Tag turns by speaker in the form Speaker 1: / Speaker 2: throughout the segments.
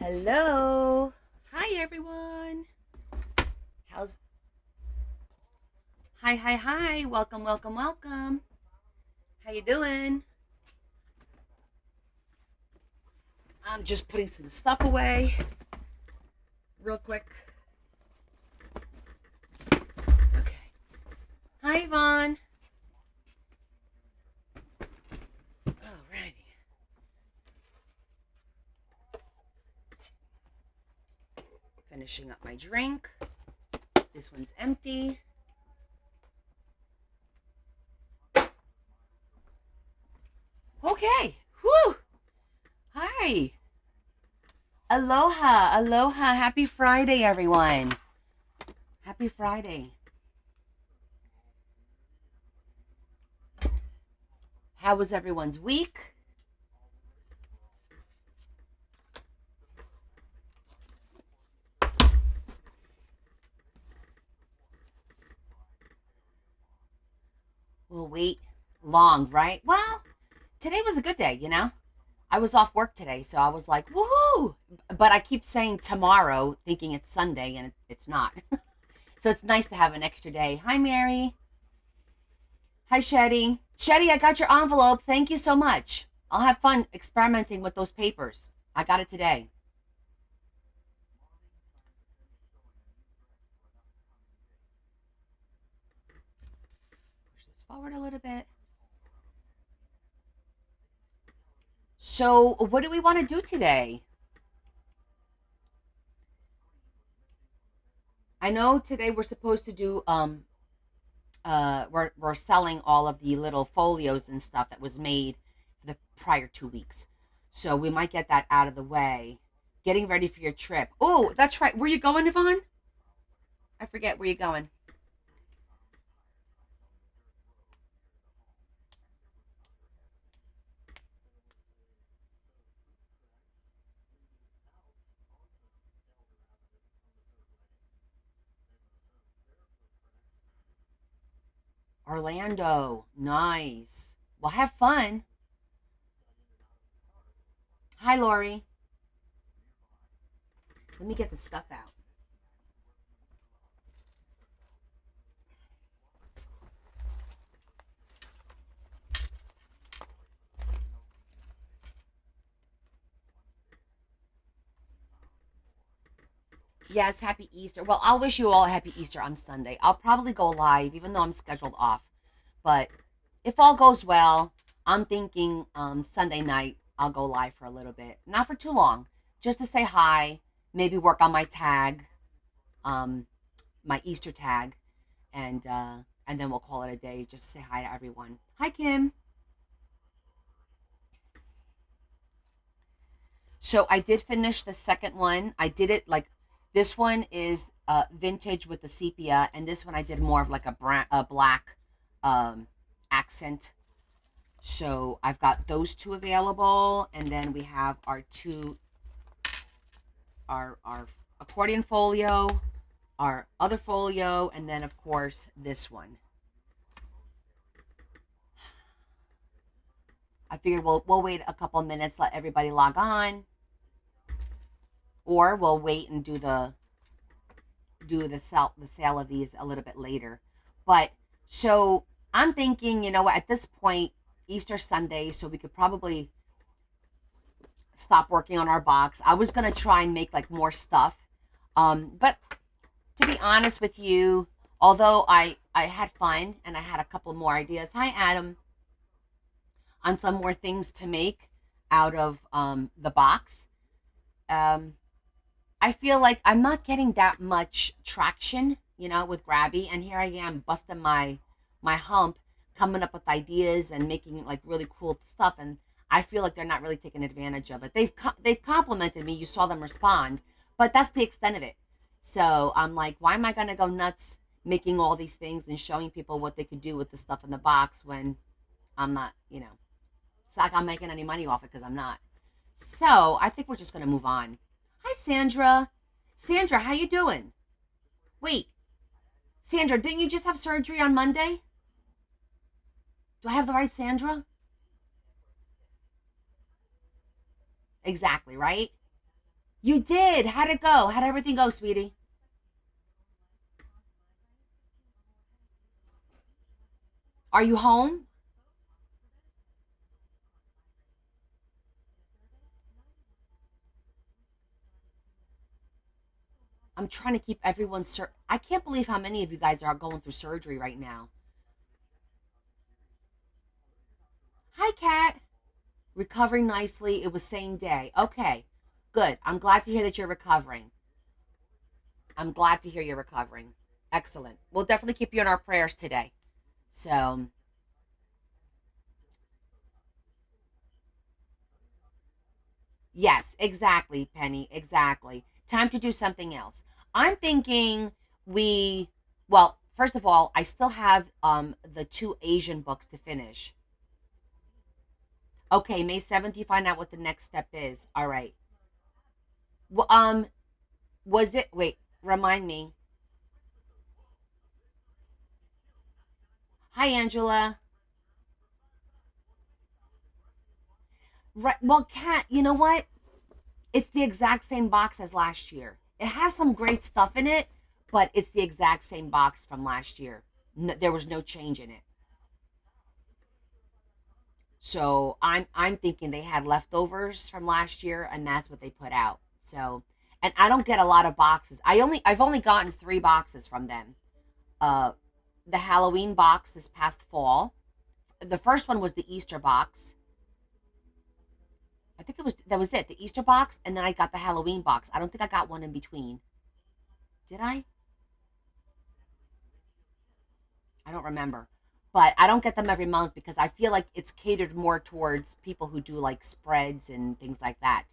Speaker 1: Hello. Hi everyone. How's Hi. Welcome. How you doing? I'm just putting some stuff away real quick. Okay. Hi Yvonne. Alrighty. Finishing up my drink. This one's empty. Okay. Whew. Hi. Aloha. Happy Friday, everyone. Happy Friday. How was everyone's week? We'll wait long, right? Well, today was a good day. I was off work today, so I was like, woohoo! But I keep saying tomorrow, thinking it's Sunday, and it's not. So it's nice to have an extra day. Hi, Mary. Hi, Shetty. Shetty, I got your envelope. Thank you so much. I'll have fun experimenting with those papers. I got it today. Push this forward a little bit. So, what do we want to do today? I know today we're supposed to do we're selling all of the little folios and stuff that was made for the prior 2 weeks. So we might get that out of the way. Getting ready for your trip. Oh, that's right. Where you going, Yvonne? I forget where you going. Orlando. Nice. Well, have fun. Hi, Lori. Let me get the stuff out. Yes, happy Easter. Well, I'll wish you all a happy Easter on Sunday. I'll probably go live, even though I'm scheduled off. But if all goes well, I'm thinking Sunday night I'll go live for a little bit, not for too long, just to say hi, maybe work on my tag, um, my Easter tag, and then we'll call it a day. Just say hi to everyone. Hi, Kim. So I did finish the second one. I did it like this one is vintage with the sepia, and this one I did more of like a black accent. So I've got those two available, and then we have our accordion folio, our other folio, and then of course this one. I figured we'll wait a couple of minutes, let everybody log on, or we'll wait and do the sale of these a little bit later. But so I'm thinking, what, at this point, Easter Sunday, so we could probably stop working on our box. I was gonna try and make like more stuff. But to be honest with you, although I had fun and I had a couple more ideas. Hi Adam, on some more things to make out of the box. Um, I feel like I'm not getting that much traction, with Grabby, and here I am busting my hump, coming up with ideas and making like really cool stuff, and I feel like they're not really taking advantage of it. They've complimented me. You saw them respond, but that's the extent of it. So I'm like, why am I gonna go nuts making all these things and showing people what they could do with the stuff in the box when I'm not. It's not like I'm making any money off it because I'm not. So I think we're just gonna move on. Hi, Sandra. Sandra, how you doing? Wait, Sandra, didn't you just have surgery on Monday? Do I have the right Sandra? Exactly, right? You did. How'd it go? How'd everything go, sweetie? Are you home? I'm trying to keep everyone. I can't believe how many of you guys are going through surgery right now. Hi, Kat. Recovering nicely. It was same day. Okay, good. I'm glad to hear that you're recovering. I'm glad to hear you're recovering. Excellent. We'll definitely keep you in our prayers today. So, yes, exactly, Penny. Exactly. Time to do something else. I'm thinking we, well, first of all, I still have the two Asian books to finish. Okay, May 7th, you find out what the next step is. All right. Well, was it, wait, remind me. Hi, Angela. Right. Well, Kat, you know what? It's the exact same box as last year. It has some great stuff in it, but it's the exact same box from last year. No, there was no change in it. So I'm thinking they had leftovers from last year, and that's what they put out. So, and I don't get a lot of boxes. I've only gotten 3 boxes from them. Uh, the Halloween box this past fall. The first one was the Easter box. I think it was that was it, the Easter box, and then I got the Halloween box. I don't think I got one in between. Did I? I don't remember. But I don't get them every month because I feel like it's catered more towards people who do like spreads and things like that.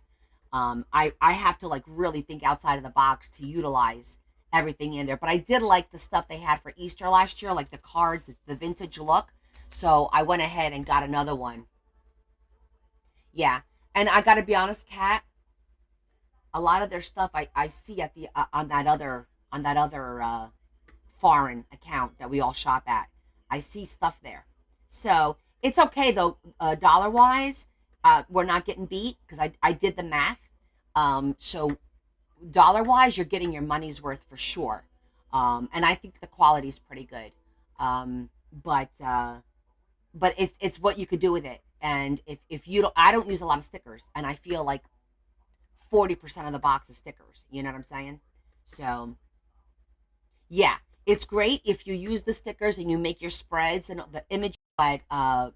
Speaker 1: I have to like really think outside of the box to utilize everything in there. But I did like the stuff they had for Easter last year, like the cards, the vintage look. So I went ahead and got another one. Yeah, and I got to be honest, Kat, a lot of their stuff I see at the on that other foreign account that we all shop at. I see stuff there. So it's okay though, dollar wise. We're not getting beat because I did the math. So dollar wise, you're getting your money's worth for sure. And I think the quality is pretty good. But it's what you could do with it. And if you don't, I don't use a lot of stickers, and I feel like 40% of the box is stickers. You know what I'm saying? So yeah, it's great if you use the stickers and you make your spreads and the image. But I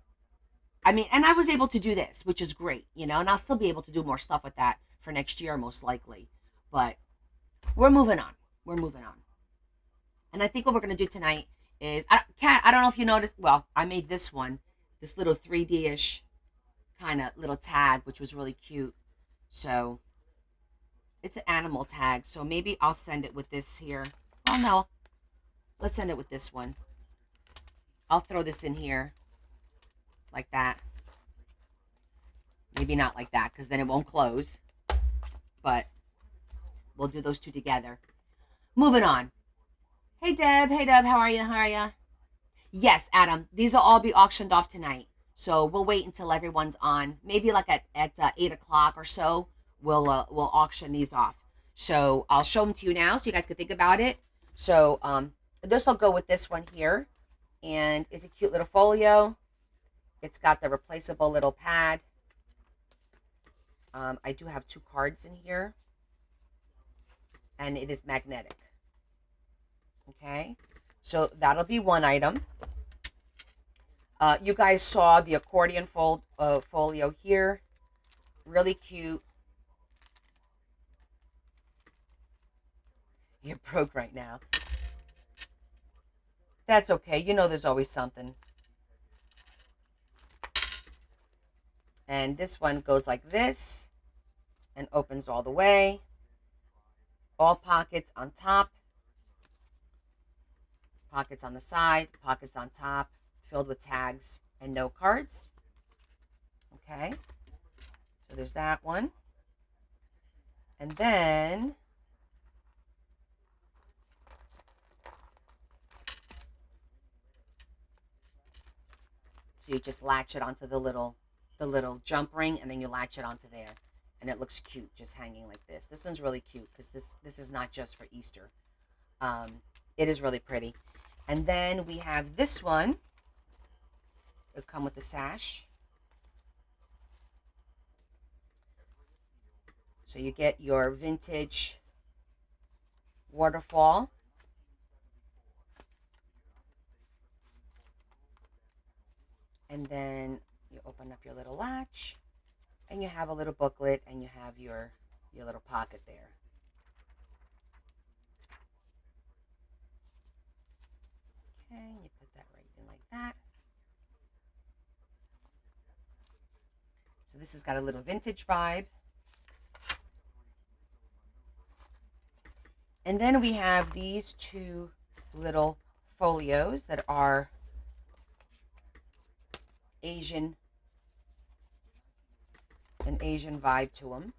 Speaker 1: mean, and I was able to do this, which is great, you know, and I'll still be able to do more stuff with that for next year, most likely. But we're moving on. We're moving on. And I think what we're gonna do tonight is, Kat. I don't know if you noticed. Well, I made this one, this little 3D ish kind of little tag, which was really cute. So it's an animal tag. So maybe I'll send it with this here. Oh no, let's send it with this one. I'll throw this in here like that. Maybe not like that because then it won't close. But we'll do those two together. Moving on. Hey Deb. Hey Deb. How are you? How are you? Yes, Adam. These will all be auctioned off tonight. So we'll wait until everyone's on. Maybe like at 8 o'clock or so. We'll auction these off. So I'll show them to you now so you guys can think about it. So this will go with this one here, and it's a cute little folio. It's got the replaceable little pad. I do have 2 cards in here, and it is magnetic. Okay, so that'll be one item. You guys saw the accordion folio here. Really cute. You're broke right now. That's okay. You know there's always something. And this one goes like this and opens all the way. All pockets on top, pockets on the side, pockets on top, filled with tags and note cards. Okay, so there's that one. And then so you just latch it onto the little jump ring, and then you latch it onto there, and it looks cute just hanging like this. This one's really cute because this is not just for Easter. It is really pretty. And then we have this one. It'll come with the sash. So you get your vintage waterfall. And then you open up your little latch and you have a little booklet and you have your little pocket there. Okay, you put that right in like that. So this has got a little vintage vibe. And then we have these two little folios that are an Asian vibe to them.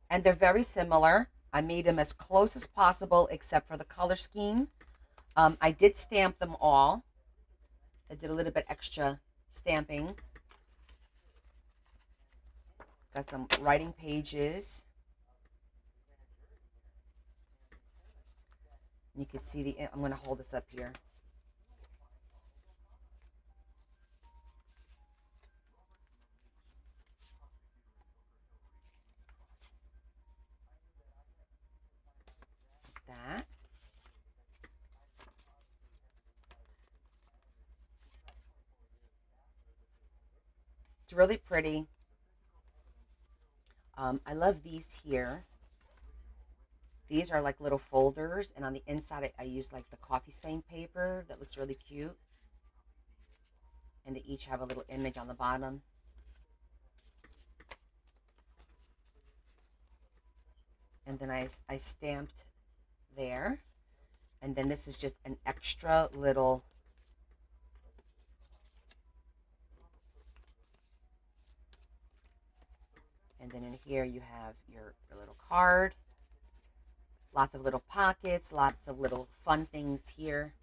Speaker 1: And they're very similar. I made them as close as possible except for the color scheme. I did stamp them all. I did a little bit extra stamping. Got some writing pages. You can see I'm going to hold this up here. Like that. It's really pretty. I love these here. These are like little folders, and on the inside I use like the coffee stain paper that looks really cute. And they each have a little image on the bottom. And then I stamped there. And then this is just an extra little and then in here you have your little card. Lots of little pockets, lots of little fun things here.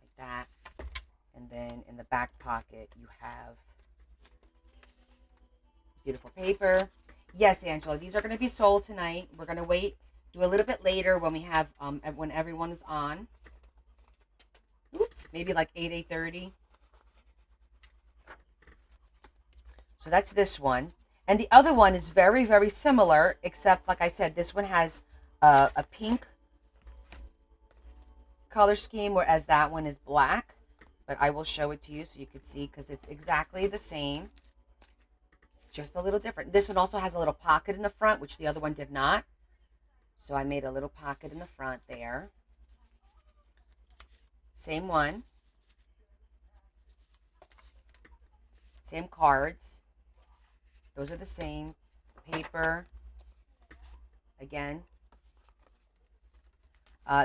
Speaker 1: Like that. And then in the back pocket, you have beautiful paper. Yes, Angela, these are going to be sold tonight. We're going to wait, do a little bit later when we have, when everyone is on. Oops, maybe like 8:30. So that's this one. And the other one is very, very similar, except, like I said, this one has a pink color scheme, whereas that one is black. But I will show it to you so you can see, because it's exactly the same, just a little different. This one also has a little pocket in the front, which the other one did not. So I made a little pocket in the front there. Same one. Same cards. Those are the same. Paper. Again.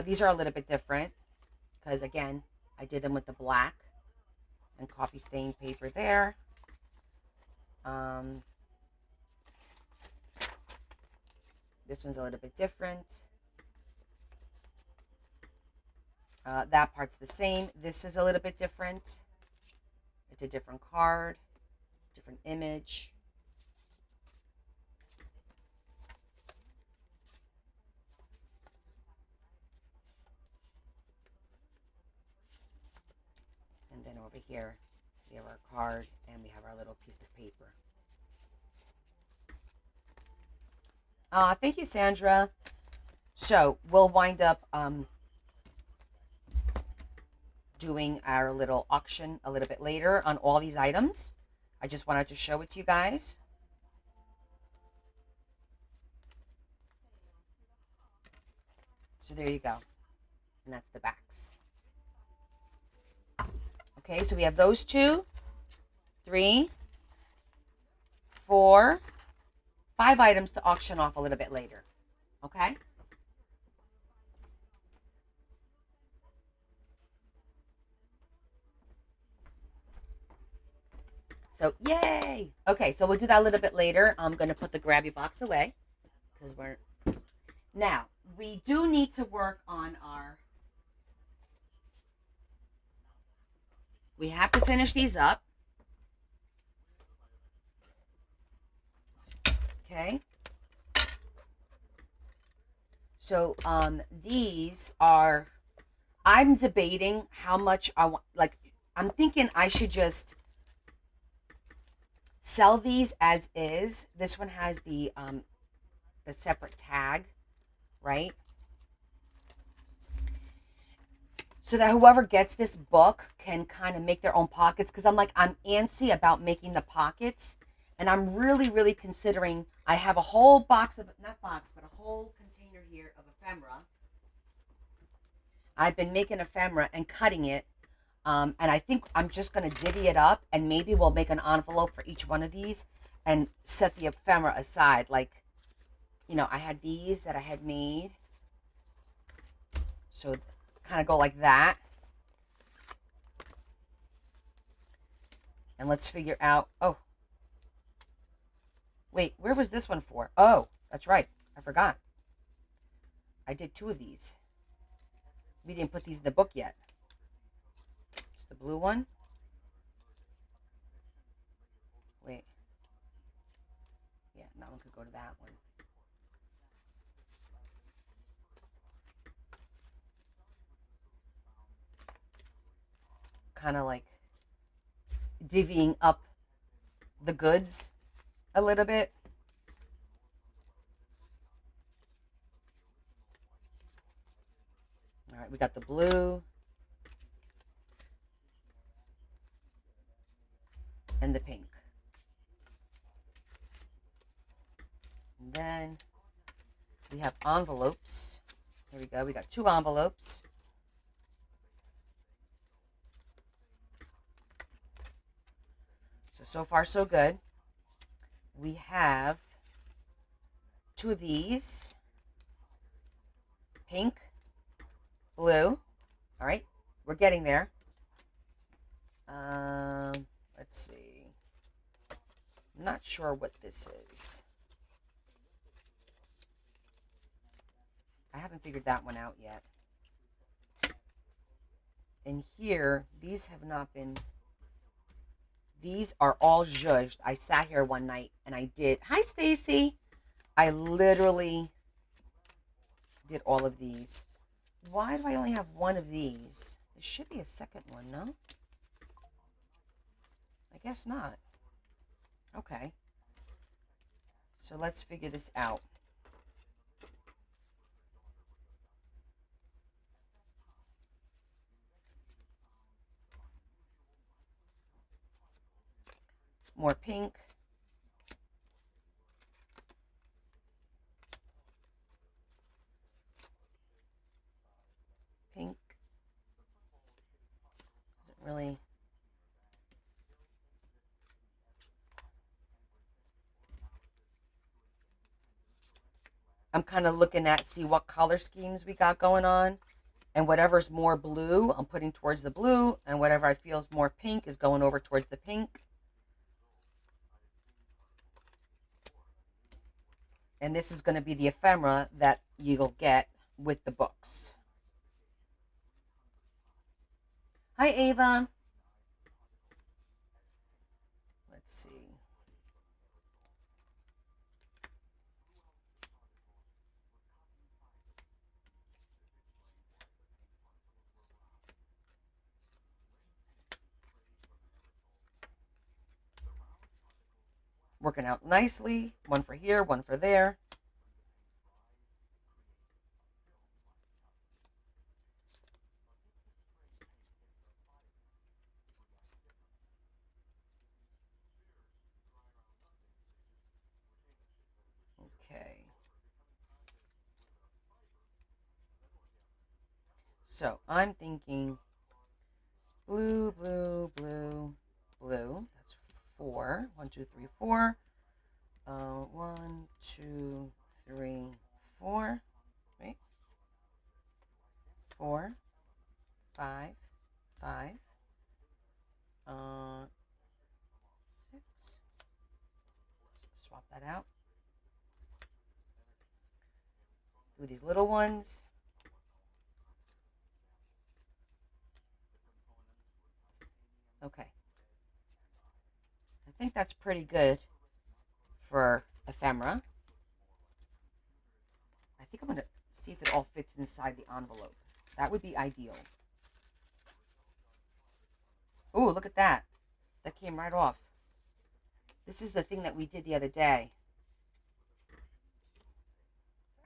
Speaker 1: These are a little bit different because, again, I did them with the black and coffee stain paper there. This one's a little bit different. That part's the same. This is a little bit different. It's a different card, different image. And then over here, we have our card and we have our little piece of paper. Thank you, Sandra. So we'll wind up doing our little auction a little bit later on all these items. I just wanted to show it to you guys. So there you go. And that's the backs. Okay, so we have those 2, 3, 4, 5 items to auction off a little bit later. Okay? So, yay! Okay, so we'll do that a little bit later. I'm going to put the grabby box away because we're... Now, we do need to work on our... We have to finish these up. Okay. So these are, I'm debating how much I want. Like, I'm thinking I should just sell these as is. This one has the separate tag, right? So that whoever gets this book can kind of make their own pockets. Because I'm antsy about making the pockets, and I'm really considering. I have a whole box of, not box, but a whole container here of ephemera. I've been making ephemera and cutting it. And I think I'm just going to divvy it up, and maybe we'll make an envelope for each one of these and set the ephemera aside. Like, I had these that I had made. So kind of go like that. And let's figure out, oh, wait, where was this one for? Oh, that's right. I forgot. I did 2 of these. We didn't put these in the book yet. It's the blue one. Wait. Yeah, that one could go to that one. Kind of like divvying up the goods a little bit. All right, we got the blue and the pink. And then we have envelopes. Here we go. We got 2 envelopes. So far, so good. We have 2 of these. Pink, blue. All right, we're getting there. Let's see. I'm not sure what this is. I haven't figured that one out yet. And here, these have not been. These are all zhuzhed. I sat here one night and I did. Hi, Stacy. I literally did all of these. Why do I only have 1 of these? There should be a second one, no? I guess not. Okay. So let's figure this out. More pink. Pink. Doesn't really. I'm kind of looking at, see what color schemes we got going on. And whatever's more blue, I'm putting towards the blue. And whatever I feel is more pink is going over towards the pink. And this is going to be the ephemera that you'll get with the books. Hi, Ava. Let's see. Working out nicely. 1 for here, 1 for there. Okay. So I'm thinking blue, blue, blue, blue. That's 4. 1, 2, 3, 4. 1, 2, 3, 4. Wait. 4, 5, 5. 6. Let's swap that out. Do these little ones. Okay. I think that's pretty good for ephemera. I think I'm going to see if it all fits inside the envelope. That would be ideal. Oh, look at that. That came right off. This is the thing that we did the other day.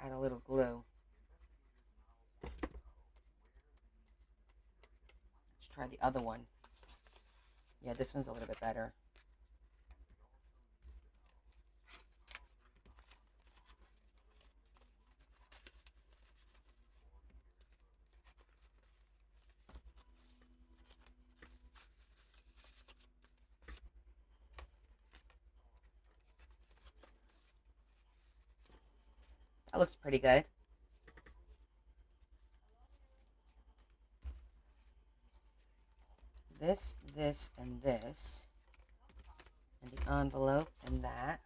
Speaker 1: Add a little glue. Let's try the other one. Yeah, this one's a little bit better. That looks pretty good. This, and this. And the envelope and that.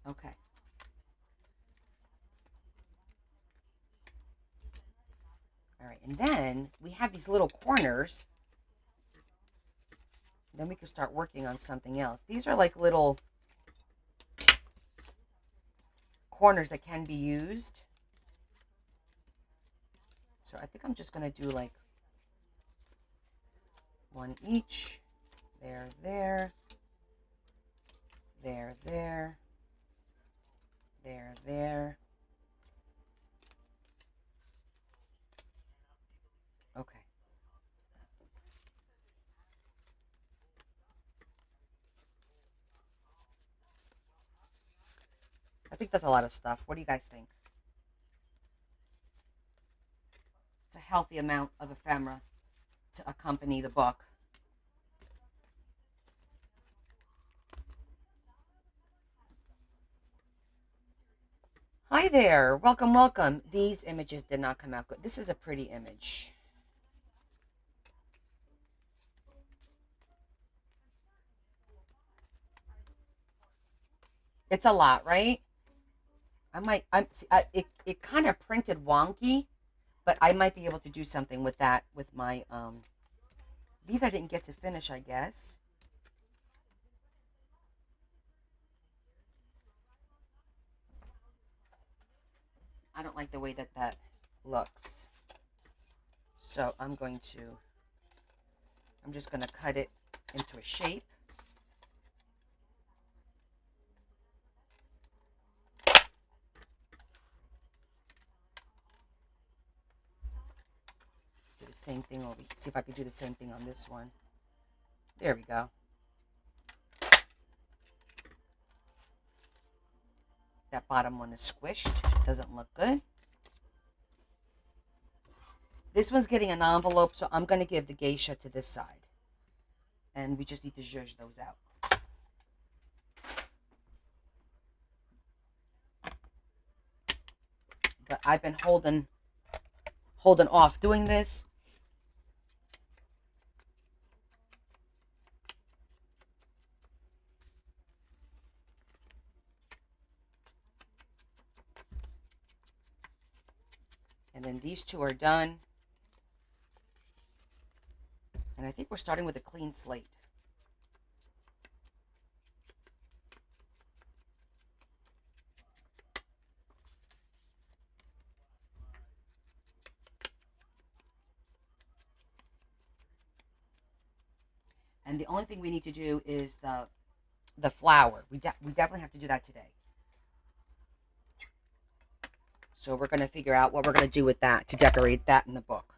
Speaker 1: Okay. All right, and then we have these little corners. Then we can start working on something else. These are like little corners that can be used. So I think I'm just going to do like one each. There, there. There, there. There, there. Okay. I think that's a lot of stuff. What do you guys think? It's a healthy amount of ephemera to accompany the book. Hi there. Welcome, welcome. These images did not come out good. This is a pretty image. It's a lot, right? It kind of printed wonky, but I might be able to do something with that with my, these I didn't get to finish, I guess. I don't like the way that that looks. So I'm just going to cut it into a shape. Do the same thing over, see if I can do the same thing on this one. There we go. That bottom one is squished. Doesn't look good. This one's getting an envelope, so I'm going to give the geisha to this side. And we just need to zhuzh those out. But I've been holding off doing this. And then these two are done. And I think we're starting with a clean slate. And the only thing we need to do is the flower. We definitely have to do that today. So we're going to figure out what we're going to do with that to decorate that in the book.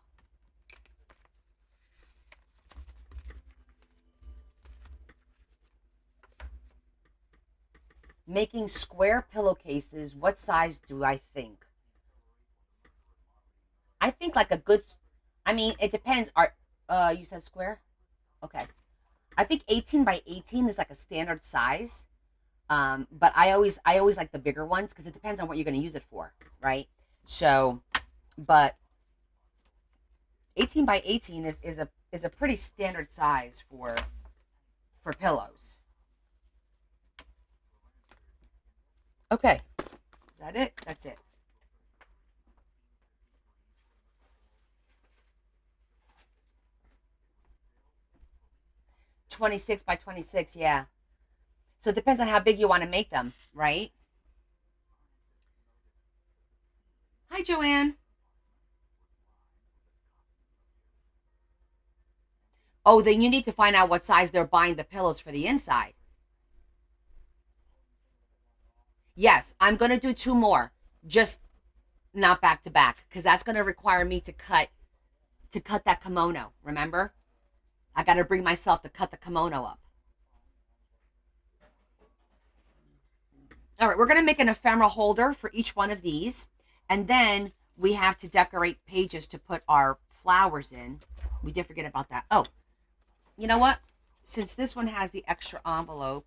Speaker 1: Making square pillowcases. What size do I think? I think like a good, I mean, it depends. You said square? Okay. I think 18 by 18 is like a standard size. But I always like the bigger ones because it depends on what you're going to use it for, right? So, but 18 by 18 is a pretty standard size for pillows. Okay. Is that it? That's it. 26 by 26, yeah. So it depends on how big you want to make them, right? Hi, Joanne. Oh, then you need to find out what size they're buying the pillows for the inside. Yes, I'm going to do two more, just not back to back, because that's going to require me to cut that kimono. Remember, I got to bring myself to cut the kimono up. All right, we're going to make an ephemera holder for each one of these, and then we have to decorate pages to put our flowers in. We did forget about that. Oh, you know what? Since this one has the extra envelope,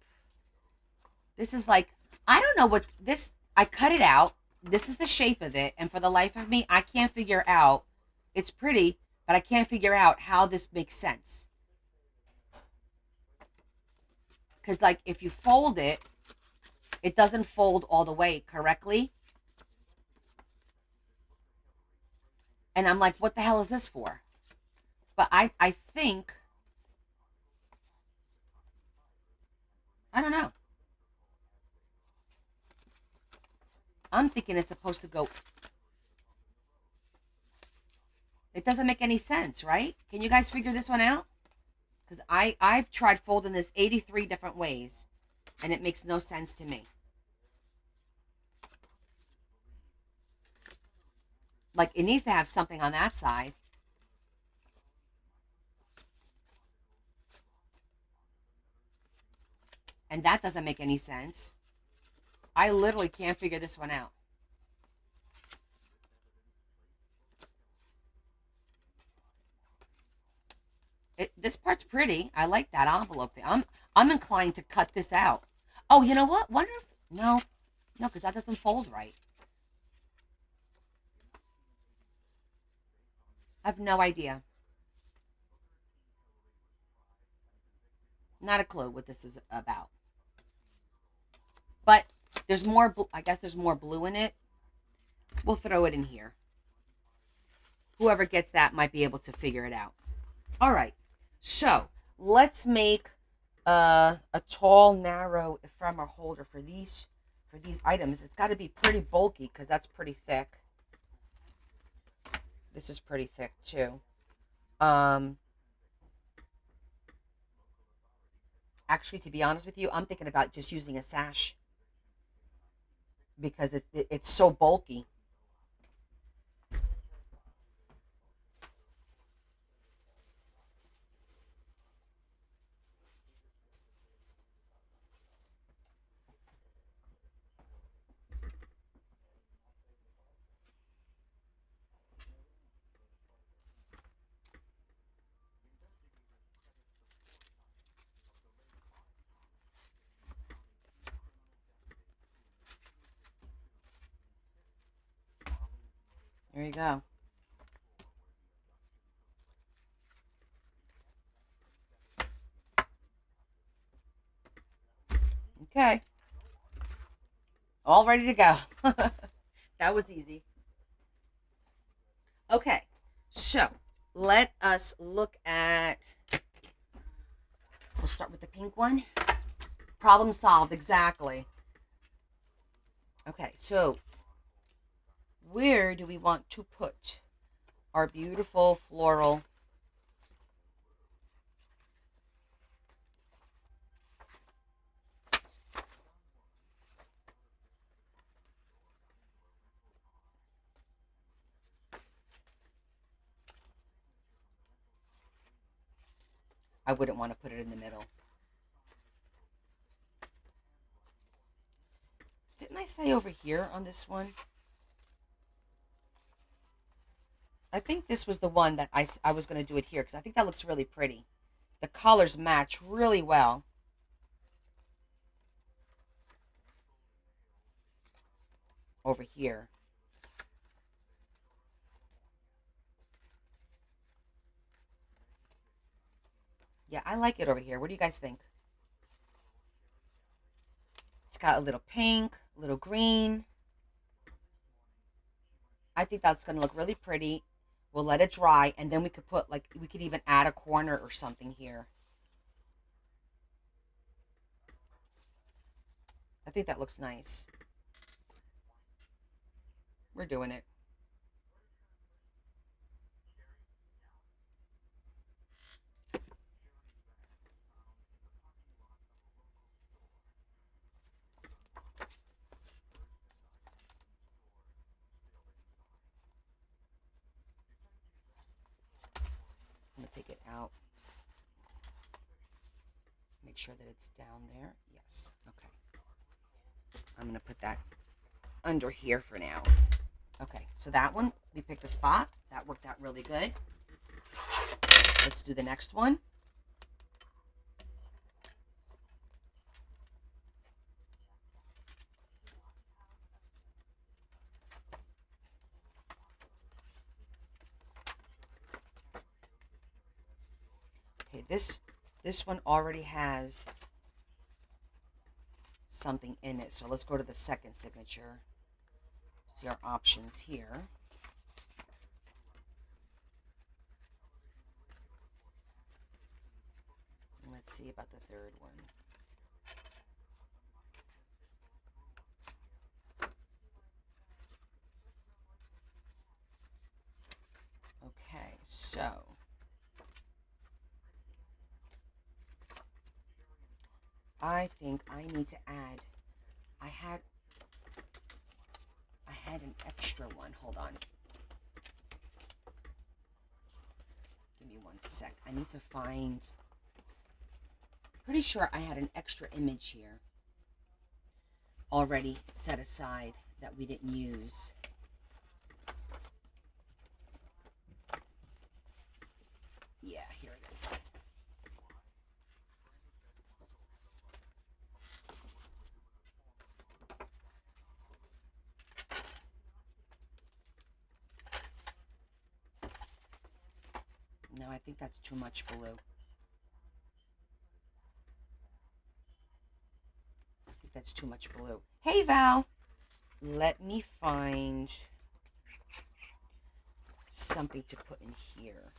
Speaker 1: this is like, I don't know what this, I cut it out. This is the shape of it. And for the life of me, I can't figure out, it's pretty, but I can't figure out how this makes sense. Because like if you fold it, it doesn't fold all the way correctly. And I'm like, what the hell is this for? But I think, I don't know. I'm thinking it's supposed to go. It doesn't make any sense, right? Can you guys figure this one out? Because I've tried folding this 83 different ways, and it makes no sense to me. Like, it needs to have something on that side. And that doesn't make any sense. I literally can't figure this one out. This part's pretty. I like that envelope thing. I'm inclined to cut this out. Oh, you know what? Wonder if no, because that doesn't fold right. I have no idea. Not a clue what this is about. But there's more. I guess there's more blue in it. We'll throw it in here. Whoever gets that might be able to figure it out. All right. So let's make a tall, narrow ephemera holder for these items. It's got to be pretty bulky because that's pretty thick. This is pretty thick too. Actually, to be honest with you, I'm thinking about just using a sash because it's so bulky. There you go. Okay. All ready to go. That was easy. Okay. So let us look at, we'll start with the pink one. Problem solved, exactly. Okay, so where do we want to put our beautiful floral? I wouldn't want to put it in the middle. Didn't I say over here on this one? I think this was the one that I was going to do it here because I think that looks really pretty. The colors match really well. Over here. Yeah, I like it over here. What do you guys think? It's got a little pink, a little green. I think that's going to look really pretty. We'll let it dry, and then we could put, like, we could even add a corner or something here. I think that looks nice. We're doing it. I'm going to take it out. Make sure that it's down there. Yes. Okay. I'm going to put that under here for now. Okay, so that one, we picked a spot. That worked out really good. Let's do the next one. Okay, this one already has something in it. So let's go to the second signature. See our options here. And let's see about the third one. Okay, so I think I need to add, I had an extra one. Hold on. Give me one sec. I need to find, pretty sure I had an extra image here already set aside that we didn't use. Yeah, here it is. No, I think that's too much blue. I think that's too much blue. Hey, Val. Let me find something to put in here.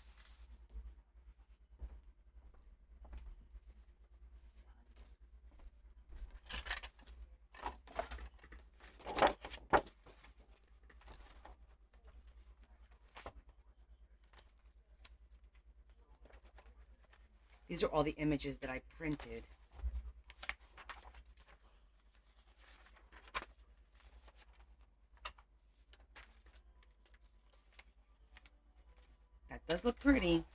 Speaker 1: These are all the images that I printed. That does look pretty.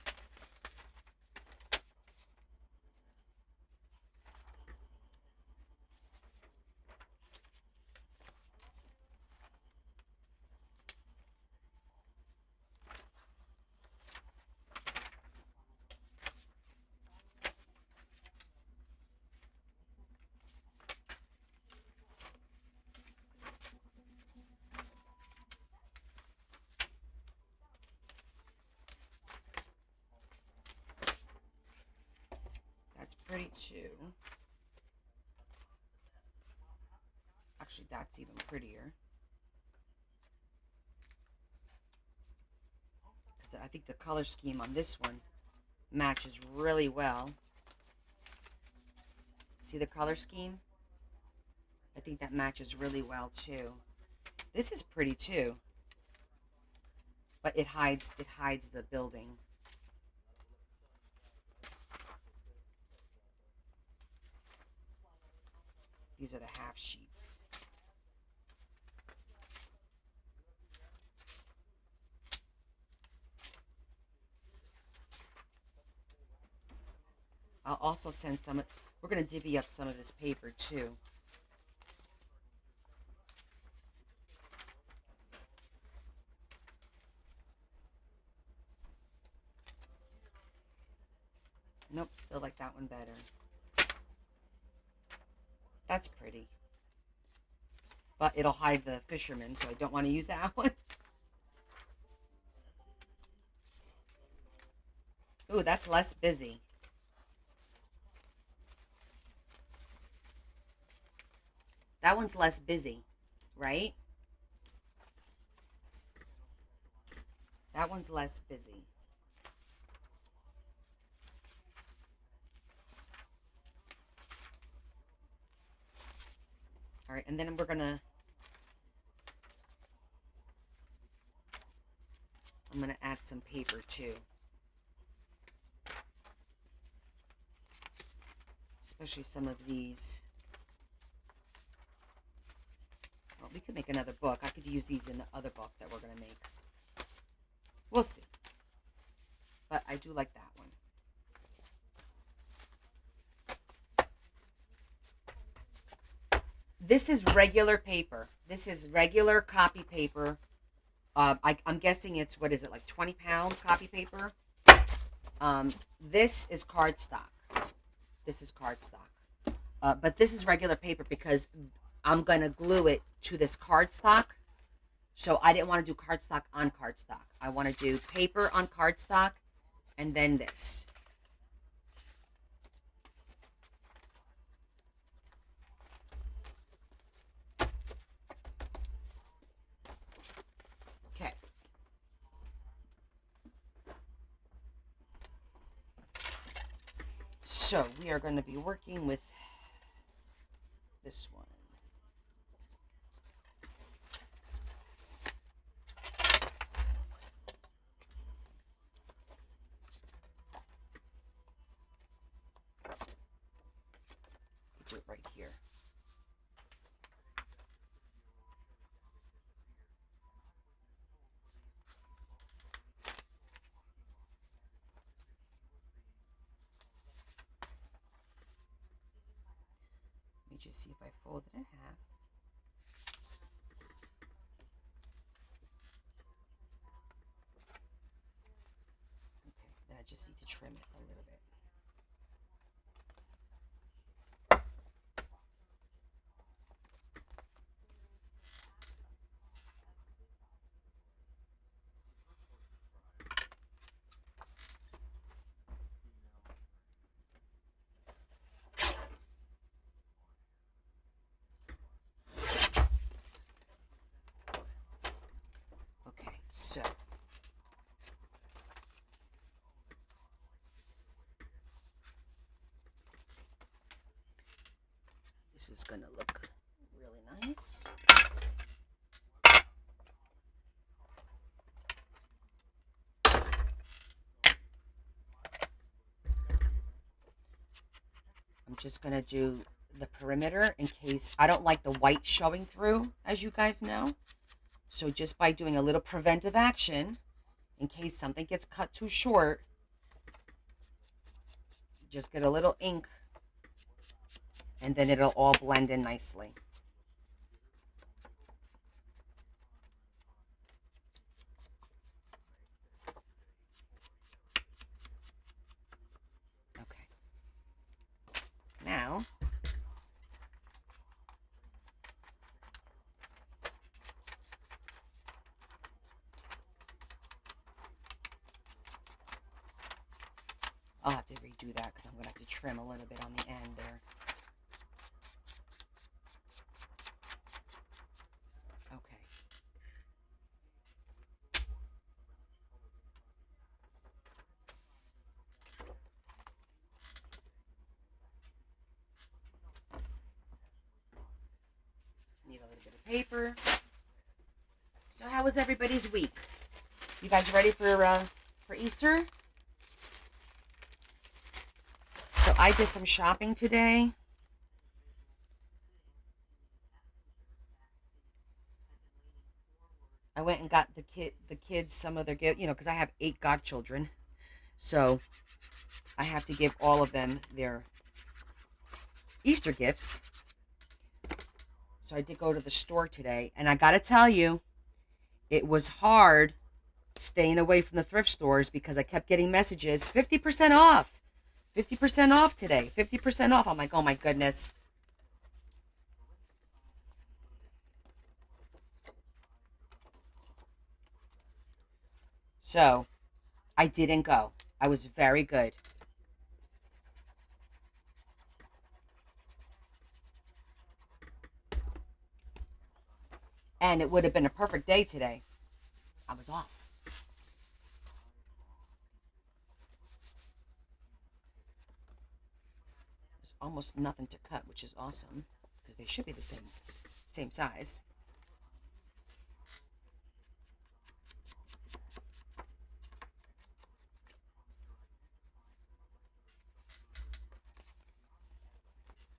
Speaker 1: That's pretty too. Actually, that's even prettier. Because I think the color scheme on this one matches really well. See the color scheme? I think that matches really well too. This is pretty too. But it hides the building. These are the half sheets. I'll also send some, we're going to divvy up some of this paper too. Nope, still like that one better. That's pretty. But it'll hide the fisherman, so I don't want to use that one. Ooh, that's less busy. That one's less busy, right? That one's less busy. All right, and then I'm gonna add some paper too. Especially some of these. Well, we could make another book. I could use these in the other book that we're gonna make. We'll see. But I do like that one. This is regular paper. This is regular copy paper. I'm guessing it's, what is it, like 20-pound copy paper? This is cardstock. This is cardstock. But this is regular paper because I'm going to glue it to this cardstock. So I didn't want to do cardstock on cardstock. I want to do paper on cardstock and then this. Okay. So we are going to be working with this one. Do it right here. Let me just see if I fold it in half. Okay, then I just need to trim it a little bit. So this is going to look really nice. I'm just going to do the perimeter in case I don't like the white showing through, as you guys know. So just by doing a little preventive action, in case something gets cut too short, just get a little ink and then it'll all blend in nicely. Okay. Now, I'll have to redo that because I'm going to have to trim a little bit on the end there. Okay. Need a little bit of paper. So how was everybody's week? You guys ready for Easter? So I did some shopping today. I went and got the kids some of their gifts, because I have 8 godchildren. So I have to give all of them their Easter gifts. So I did go to the store today, and I got to tell you, it was hard staying away from the thrift stores because I kept getting messages, 50% off, 50% off today, 50% off. I'm like, oh my goodness. So I didn't go. I was very good. and it would have been a perfect day today. I was off. There's almost nothing to cut, which is awesome because they should be the same size.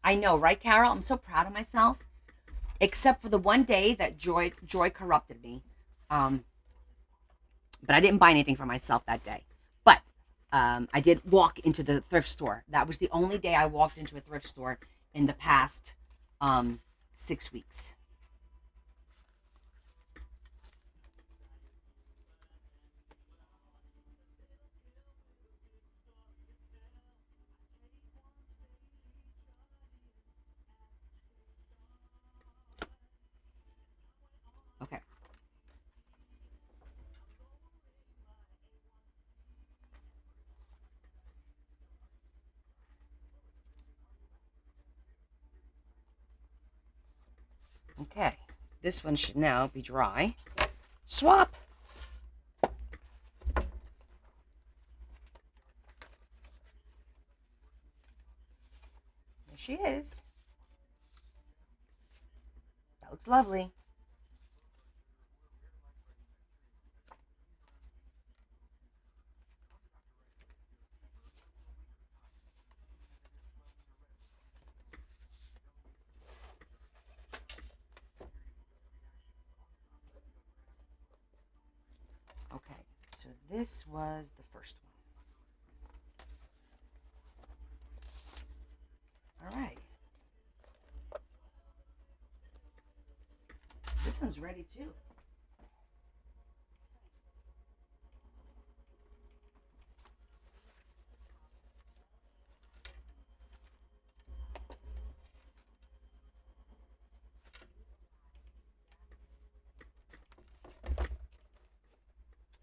Speaker 1: I know, right, Carol? I'm so proud of myself. Except for the one day that joy corrupted me. Um, but I didn't buy anything for myself that day. But I did walk into the thrift store. That was the only day I walked into a thrift store in the past 6 weeks. Okay. Okay. This one should now be dry. Swap. There she is. That looks lovely. Okay. So this was the first one. All right. This one's ready too.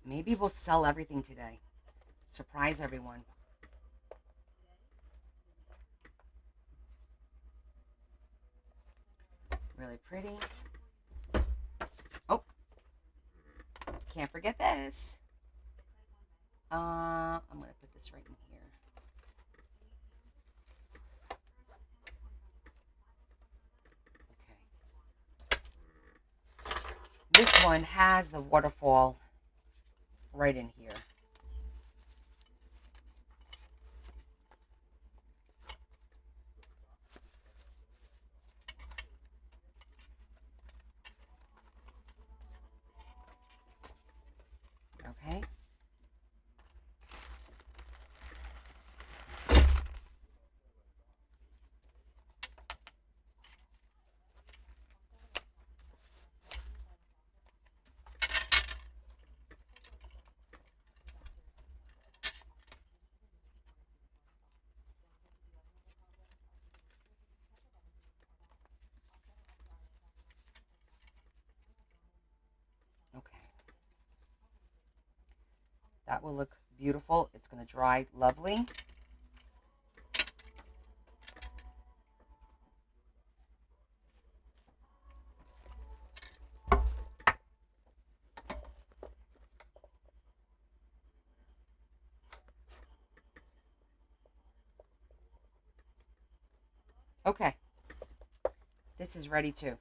Speaker 1: Maybe we'll sell everything today. Surprise everyone. Really pretty. Oh, can't forget this. I'm going to put this right in here. Okay. This one has the waterfall right in here. Okay. Okay. That will look beautiful. It's going to dry lovely. Okay. This is ready too.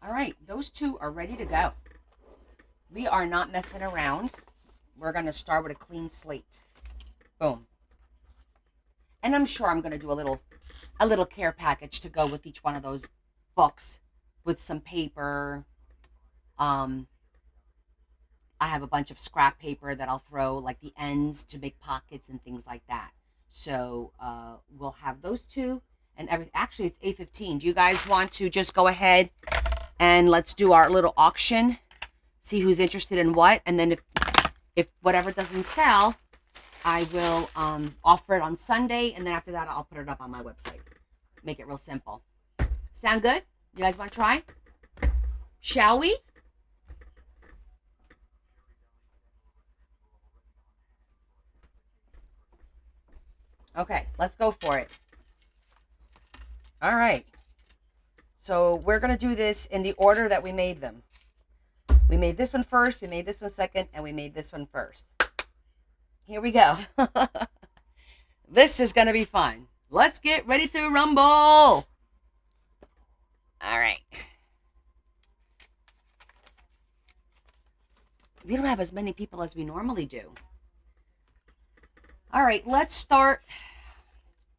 Speaker 1: All right, those two are ready to go. We are not messing around. We're going to start with a clean slate. Boom. And I'm sure I'm going to do a little care package to go with each one of those books with some paper. I have a bunch of scrap paper that I'll throw like the ends to make pockets and things like that. So we'll have those two and everything. Actually, it's 8:15. Do you guys want to just go ahead and let's do our little auction? See who's interested in what, and then if whatever doesn't sell, I will offer it on Sunday, and then after that, I'll put it up on my website. Make it real simple. Sound good? You guys want to try? Shall we? Okay, let's go for it. All right. So we're going to do this in the order that we made them. We made this one first, we made this one second, and we made this one first. Here we go. This is going to be fun. Let's get ready to rumble. All right. We don't have as many people as we normally do. All right, let's start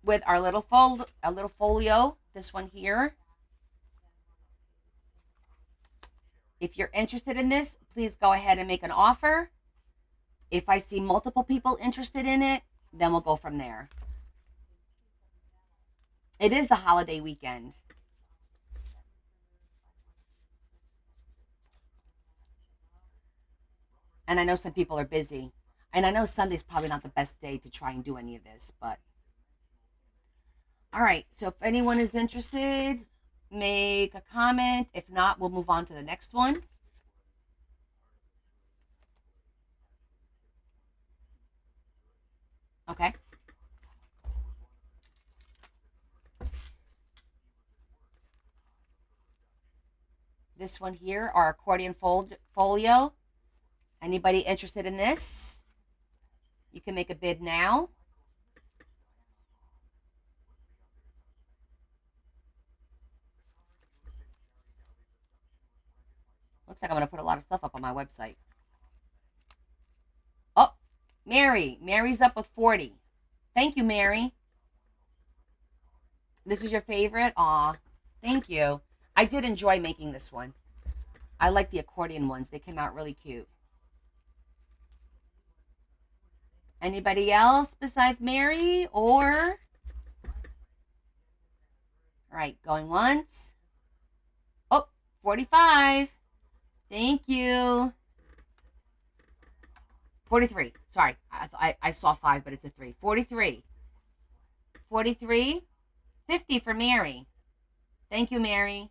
Speaker 1: with our little folio. This one here. If you're interested in this, please go ahead and make an offer. If I see multiple people interested in it, then we'll go from there. It is the holiday weekend. And I know some people are busy. And I know Sunday's probably not the best day to try and do any of this, but. All right, so if anyone is interested, make a comment. If not, we'll move on to the next one. Okay. This one here, our accordion folio. Anybody interested in this? You can make a bid now. Looks like I'm going to put a lot of stuff up on my website. Oh, Mary. Mary's up with 40. Thank you, Mary. This is your favorite? Aw, thank you. I did enjoy making this one. I like the accordion ones. They came out really cute. Anybody else besides Mary or? All right, going once. Oh, 45. Thank you. 43. Sorry, I saw 5, but it's a 3. 43. 43. 50 for Mary. Thank you, Mary.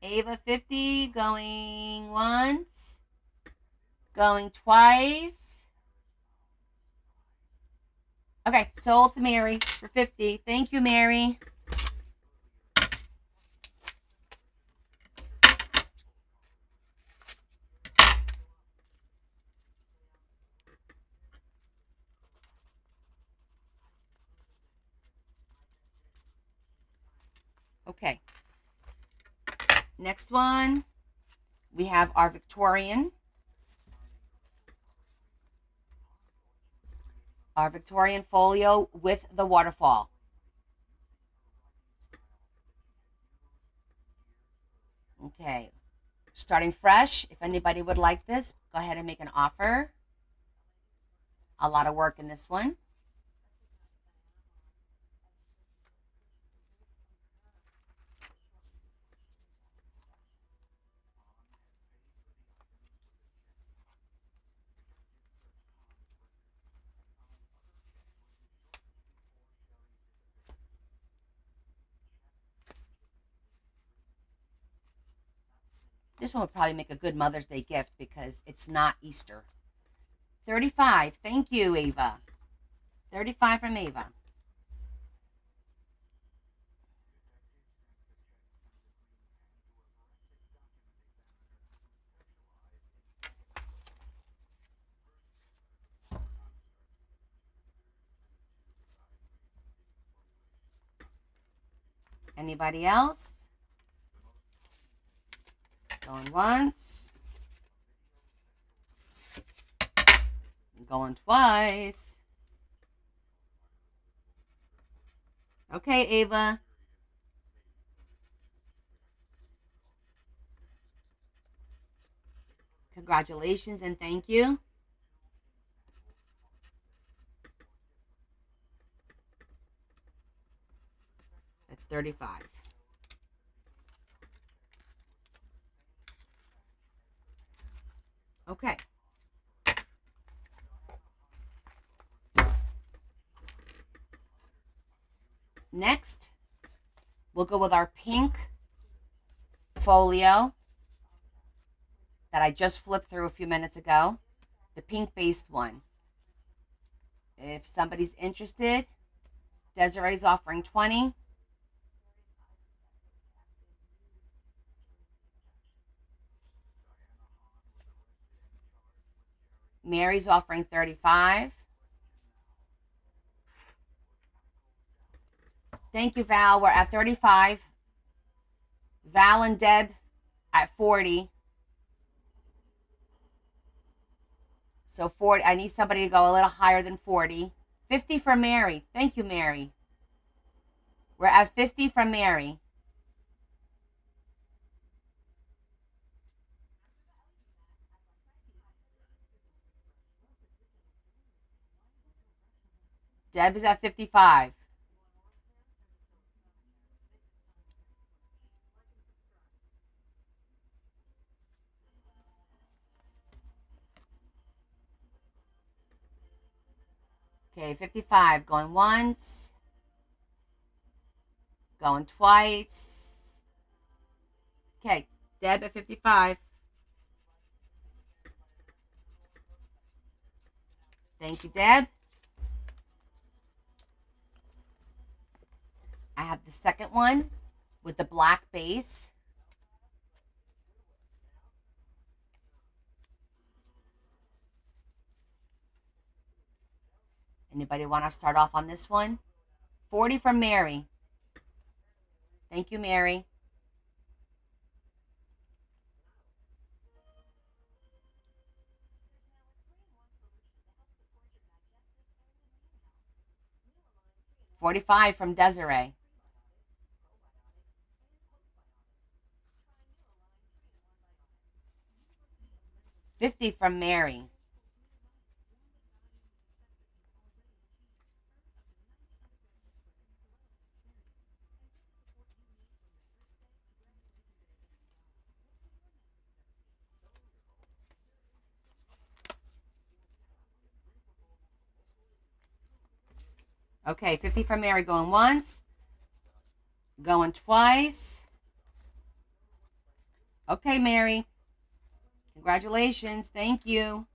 Speaker 1: Ava, 50. Going once. Going twice. Okay, sold to Mary for 50. Thank you, Mary. Okay. Next one, we have our Victorian. Our Victorian folio with the waterfall. Okay. Starting fresh. If anybody would like this, go ahead and make an offer. A lot of work in this one. This one would probably make a good Mother's Day gift because it's not Easter. 35. Thank you, Ava. 35 from Ava. Anybody else? Going once. Going twice. Okay, Ava. Congratulations and thank you. That's 35. Okay. Next, we'll go with our pink folio that I just flipped through a few minutes ago, the pink based one. If somebody's interested, Desiree's offering 20. Mary's offering 35. Thank you, Val. We're at 35. Val and Deb at 40. So 40. I need somebody to go a little higher than 40. 50 for Mary. Thank you, Mary. We're at 50 from Mary. Deb is at 55. Okay, 55. Going once. Going twice. Okay, Deb at 55. Thank you, Deb. I have the second one with the black base. Anybody want to start off on this one? 40 from Mary. Thank you, Mary. $45 from Desiree. $50 from Mary. Okay, 50 from Mary going once. Going twice. Okay, Mary. Congratulations. Thank you.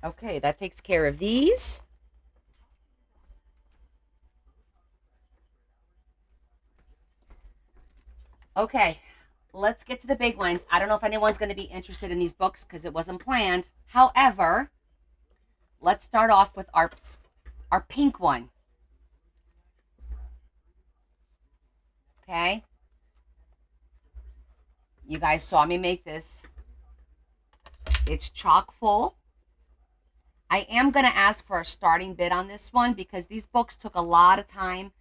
Speaker 1: Okay, that takes care of these. Okay, let's get to the big ones. I don't know if anyone's going to be interested in these books because it wasn't planned. However, let's start off with our pink one. Okay. You guys saw me make this. It's chock full. I am going to ask for a starting bid on this one because these books took a lot of time,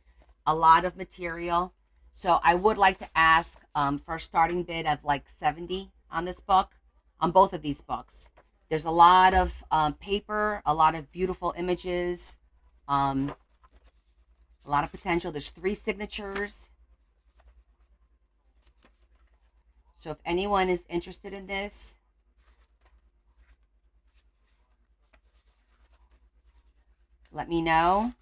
Speaker 1: a lot of material. So I would like to ask for a starting bid of like 70 on this book, on both of these books. There's a lot of paper, a lot of beautiful images, a lot of potential. There's 3 signatures. So if anyone is interested in this, let me know.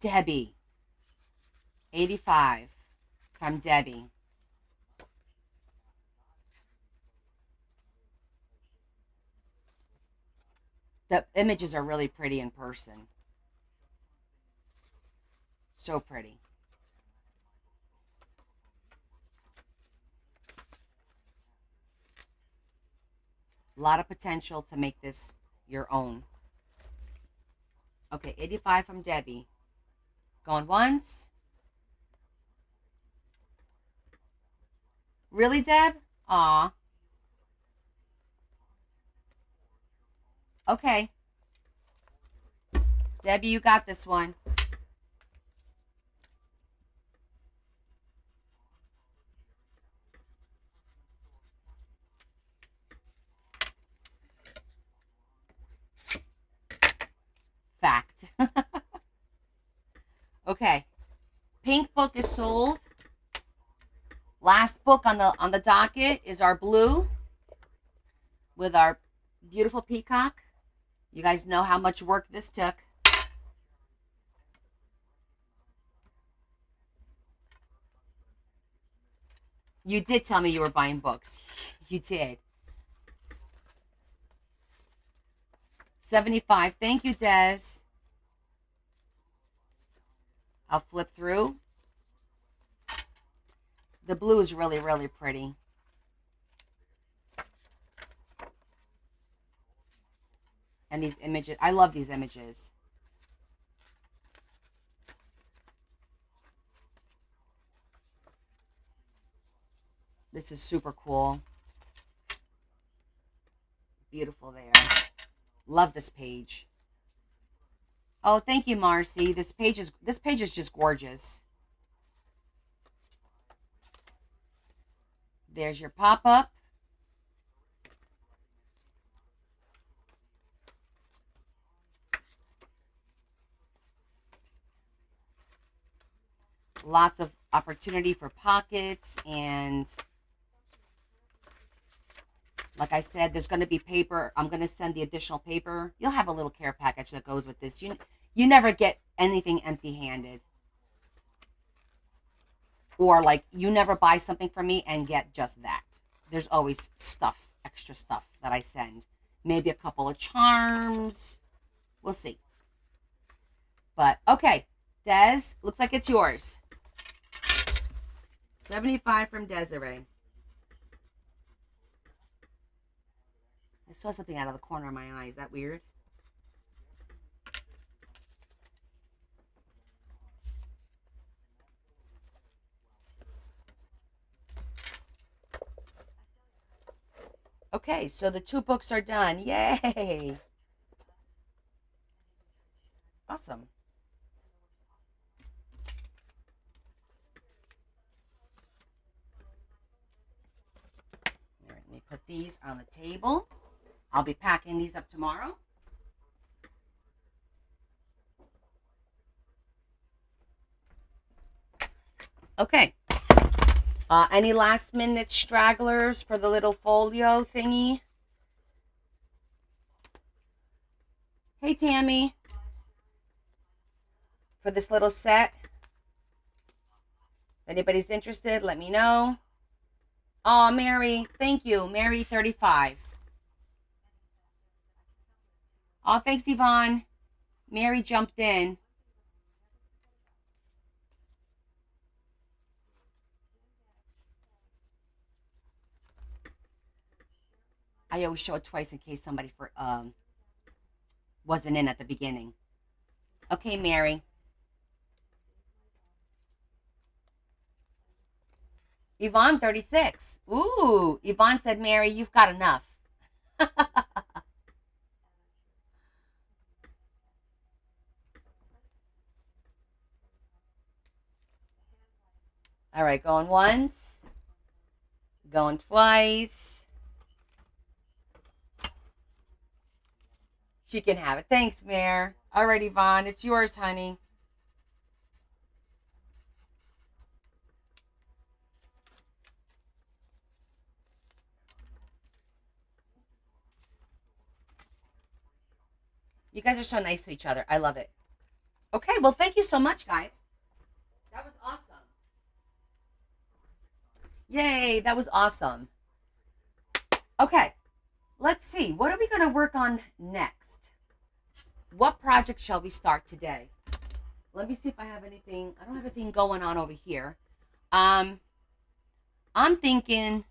Speaker 1: Debbie, 85 from Debbie. The images are really pretty in person. So pretty. A lot of potential to make this your own. Okay, 85 from Debbie. Going once. Really, Deb? Aw. Okay. Debbie, you got this one. Fact. Okay. Pink book is sold. Last book on the docket is our blue with our beautiful peacock. You guys know how much work this took. You did tell me you were buying books. You did. 75. Thank you, Des. I'll flip through. The blue is really, really pretty. And these images, I love these images. This is super cool. Beautiful there. Love this page. Oh, thank you, Marcy. This page is just gorgeous. There's your pop-up. Lots of opportunity for pockets, and like I said, there's going to be paper. I'm going to send the additional paper. You'll have a little care package that goes with this. You never get anything empty-handed. Or like you never buy something from me and get just that. There's always stuff, extra stuff that I send. Maybe a couple of charms. We'll see. But okay, Des, looks like it's yours. 75 from Desiree. I saw something out of the corner of my eye. Is that weird? Okay, so the 2 books are done. Yay! Awesome. All right, let me put these on the table. I'll be packing these up tomorrow. Okay. Any last minute stragglers for the little folio thingy? Hey, Tammy. For this little set. If anybody's interested, let me know. Oh, Mary. Thank you. Mary 35. Oh, thanks, Yvonne. Mary jumped in. I always show it twice in case somebody wasn't in at the beginning. Okay, Mary. Yvonne 36. Ooh, Yvonne said, Mary, you've got enough. All right, going once, going twice. She can have it. Thanks, Mare. All right, Yvonne, it's yours, honey. You guys are so nice to each other. I love it. Okay, well, thank you so much, guys. That was awesome. Yay, that was awesome. Okay, let's see. What are we going to work on next? What project shall we start today? Let me see if I have anything. I don't have anything going on over here. I'm thinking,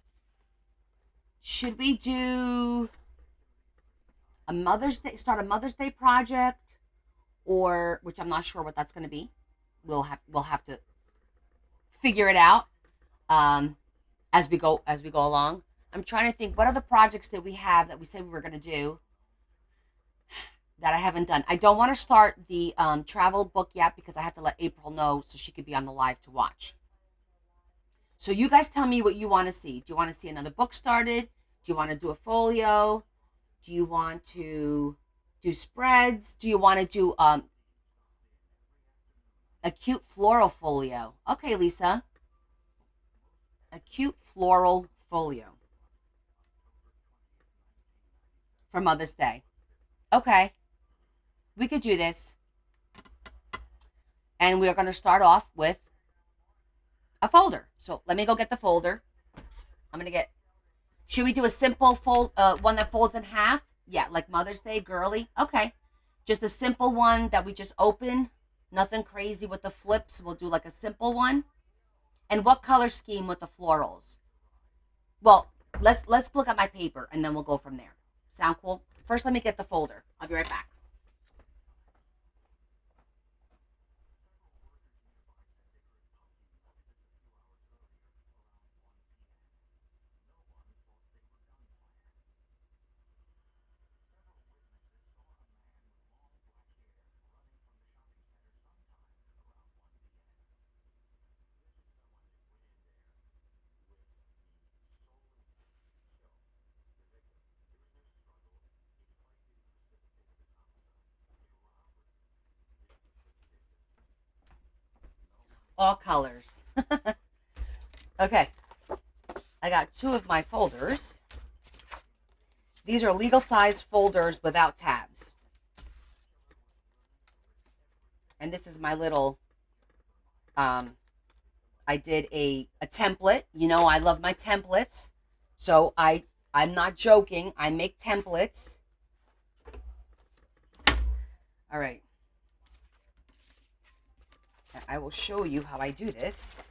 Speaker 1: should we do a Mother's Day, start a Mother's Day project, or which I'm not sure what that's going to be. We'll have to figure it out as we go along. I'm trying to think, what other projects that we have that we said we were going to do. that I haven't done. I don't want to start the travel book yet because I have to let April know so she could be on the live to watch. So you guys tell me what you want to see. Do you want to see another book started? Do you want to do a folio? Do you want to do spreads? Do you want to do a cute floral folio? Okay, Lisa. A cute floral folio for Mother's Day. Okay, we could do this. And we're going to start off with a folder. So let me go get the folder. I'm going to get, should we do a simple fold, one that folds in half? Yeah, like Mother's Day, girly. Okay. Just a simple one that we just open. Nothing crazy with the flips. We'll do like a simple one. And what color scheme with the florals? Well, let's look at my paper and then we'll go from there. Sound cool? First, let me get the folder. I'll be right back. All colors. Okay. I got two of my folders. These are legal size folders without tabs. And this is my little, I did a template. You know, I love my templates. So I'm not joking. I make templates. All right. I will show you how I do this.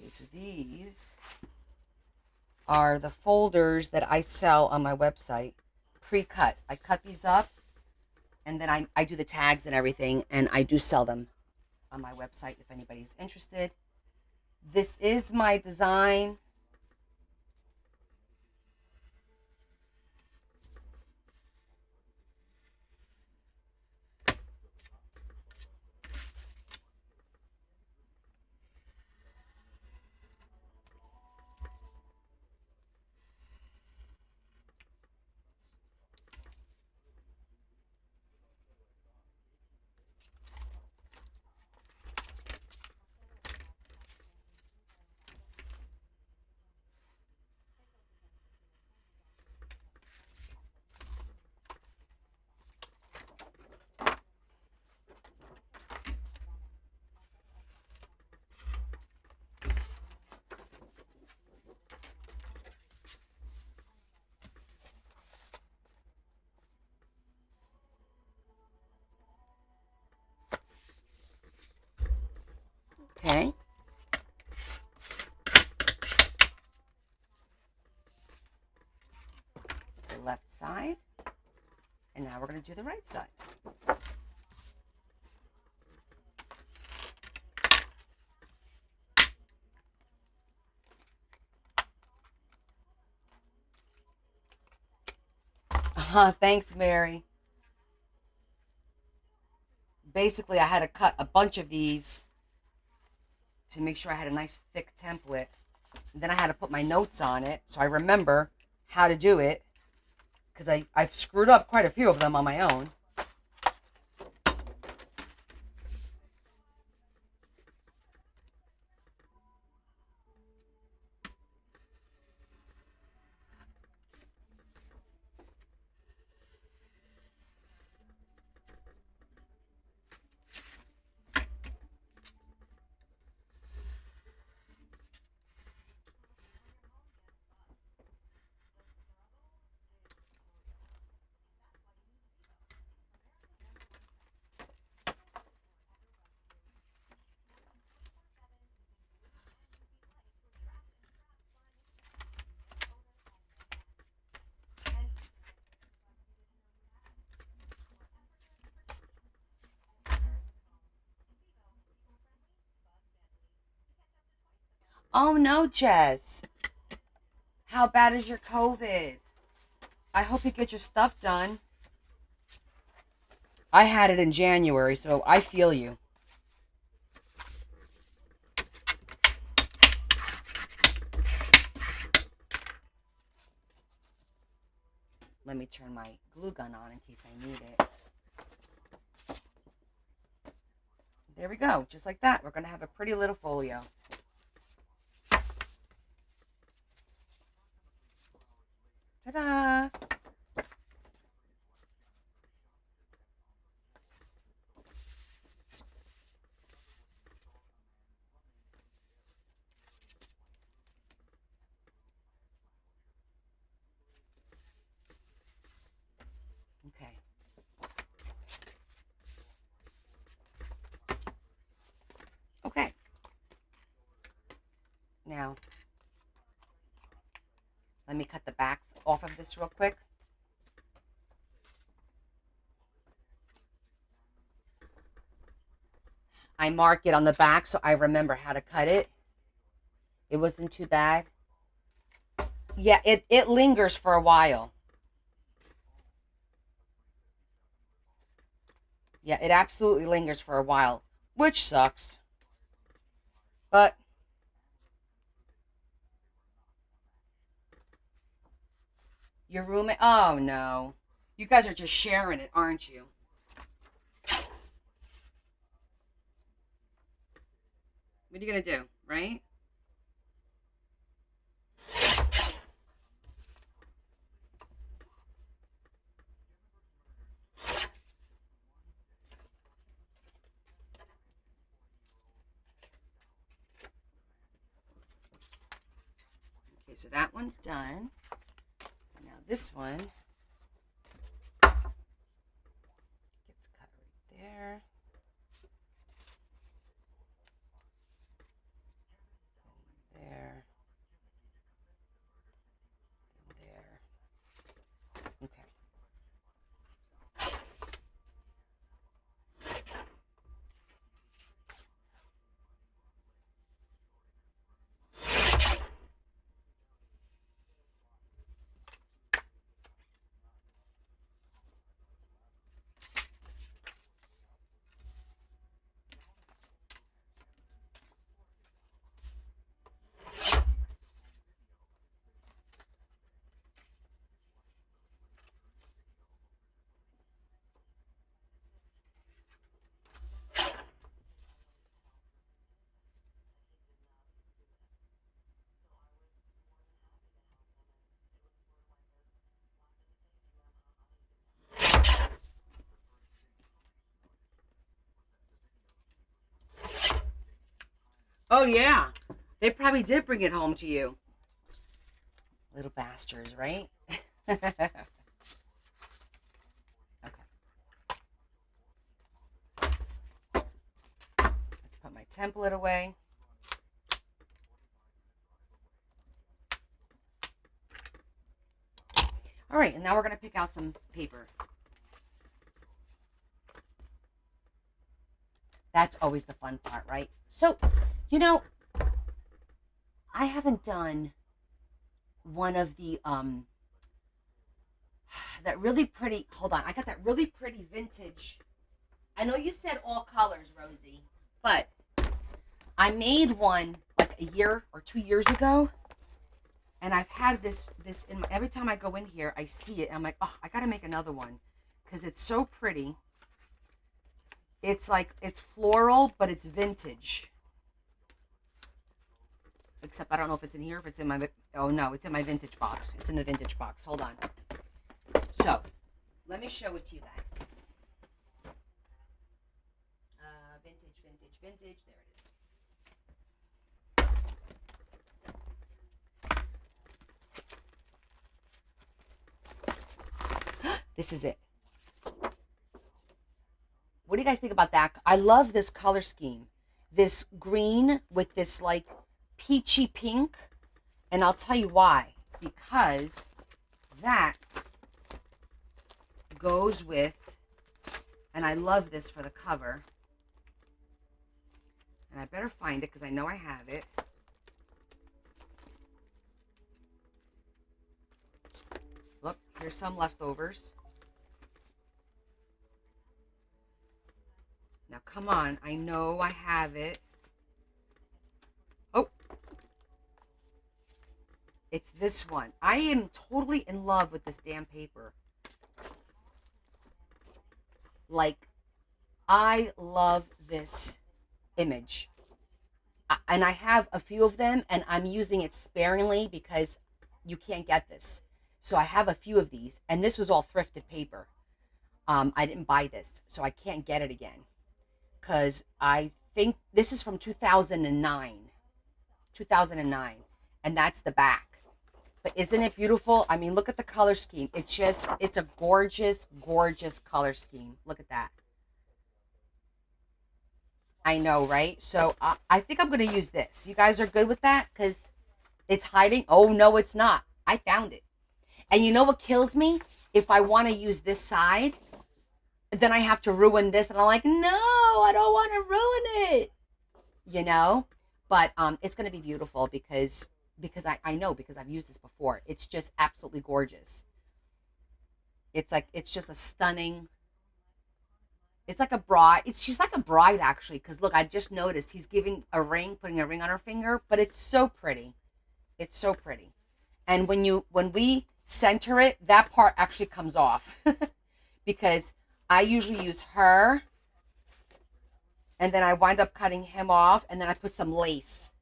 Speaker 1: Okay, so these are the folders that I sell on my website, pre-cut. I cut these up, and then I do the tags and everything, and I do sell them on my website if anybody's interested. This is my design. Okay. It's the left side. And now we're going to do the right side. Thanks, Mary. Basically, I had to cut a bunch of these to make sure I had a nice thick template. And then I had to put my notes on it so I remember how to do it, because I've screwed up quite a few of them on my own. Oh no, Jess. How bad is your COVID? I hope you get your stuff done. I had it in January, so I feel you. Let me turn my glue gun on in case I need it. There we go. Just like that. We're going to have a pretty little folio. Ta-da! Okay. Okay. Now, let me cut the backs off of this real quick. I mark it on the back so I remember how to cut it. It wasn't too bad. Yeah, it lingers for a while. Yeah, it absolutely lingers for a while, which sucks. But your roommate, oh no. You guys are just sharing it, aren't you? What are you going to do, right? Okay, so that one's done. Now this one gets cut right there. There. There. Okay. Oh, yeah. They probably did bring it home to you. Little bastards, right? Okay. Let's put my template away. All right, and now we're going to pick out some paper. That's always the fun part, right? So, you know, I haven't done one of the that really pretty, hold on, I got that really pretty vintage. I know you said all colors, Rosie, but I made one like a year or 2 years ago, and I've had this in my, every time I go in here, I see it, and I'm like, oh, I gotta make another one because it's so pretty. It's like it's floral, but it's vintage. Except I don't know if it's in here, if it's in my, oh no, it's in my vintage box. It's in the vintage box. Hold on. So, let me show it to you guys. Vintage, vintage, vintage. There it is. This is it. What do you guys think about that? I love this color scheme. This green with this like peachy pink. And I'll tell you why. Because that goes with, and I love this for the cover. And I better find it because I know I have it. Here's some leftovers. Now, come on. I know I have it. Oh, it's this one. I am totally in love with this damn paper. Like, I love this image. And I have a few of them, and I'm using it sparingly because you can't get this. So I have a few of these, and this was all thrifted paper. I didn't buy this, so I can't get it again because I think this is from 2009, and that's the back. But isn't it beautiful? I mean, look at the color scheme. It's a gorgeous, gorgeous color scheme. Look at that. I know, right? So I think I'm going to use this. You guys are good with that? Because it's hiding. Oh, no, it's not. I found it. And you know what kills me? If I want to use this side, then I have to ruin this. And I'm like, no, I don't want to ruin it. You know? But it's going to be beautiful because I know because I've used this before. It's just absolutely gorgeous. It's just a stunning. It's like a bride. She's like a bride actually, because look, I just noticed he's giving a ring, putting a ring on her finger, but it's so pretty. It's so pretty. And when we center it, that part actually comes off because I usually use her and then I wind up cutting him off and then I put some lace,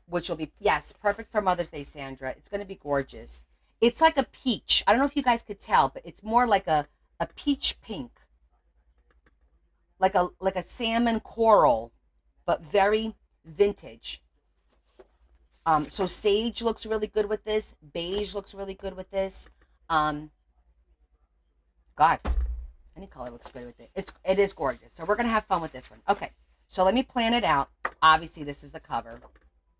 Speaker 1: which will be, yes, perfect for Mother's Day, Sandra. It's going to be gorgeous. It's like a peach. I don't know if you guys could tell, but it's more like a peach pink. Like a salmon coral, but very vintage. So sage looks really good with this. Beige looks really good with this. God, any color looks good with it. It is gorgeous. So we're gonna have fun with this one. Okay, so let me plan it out. Obviously, this is the cover,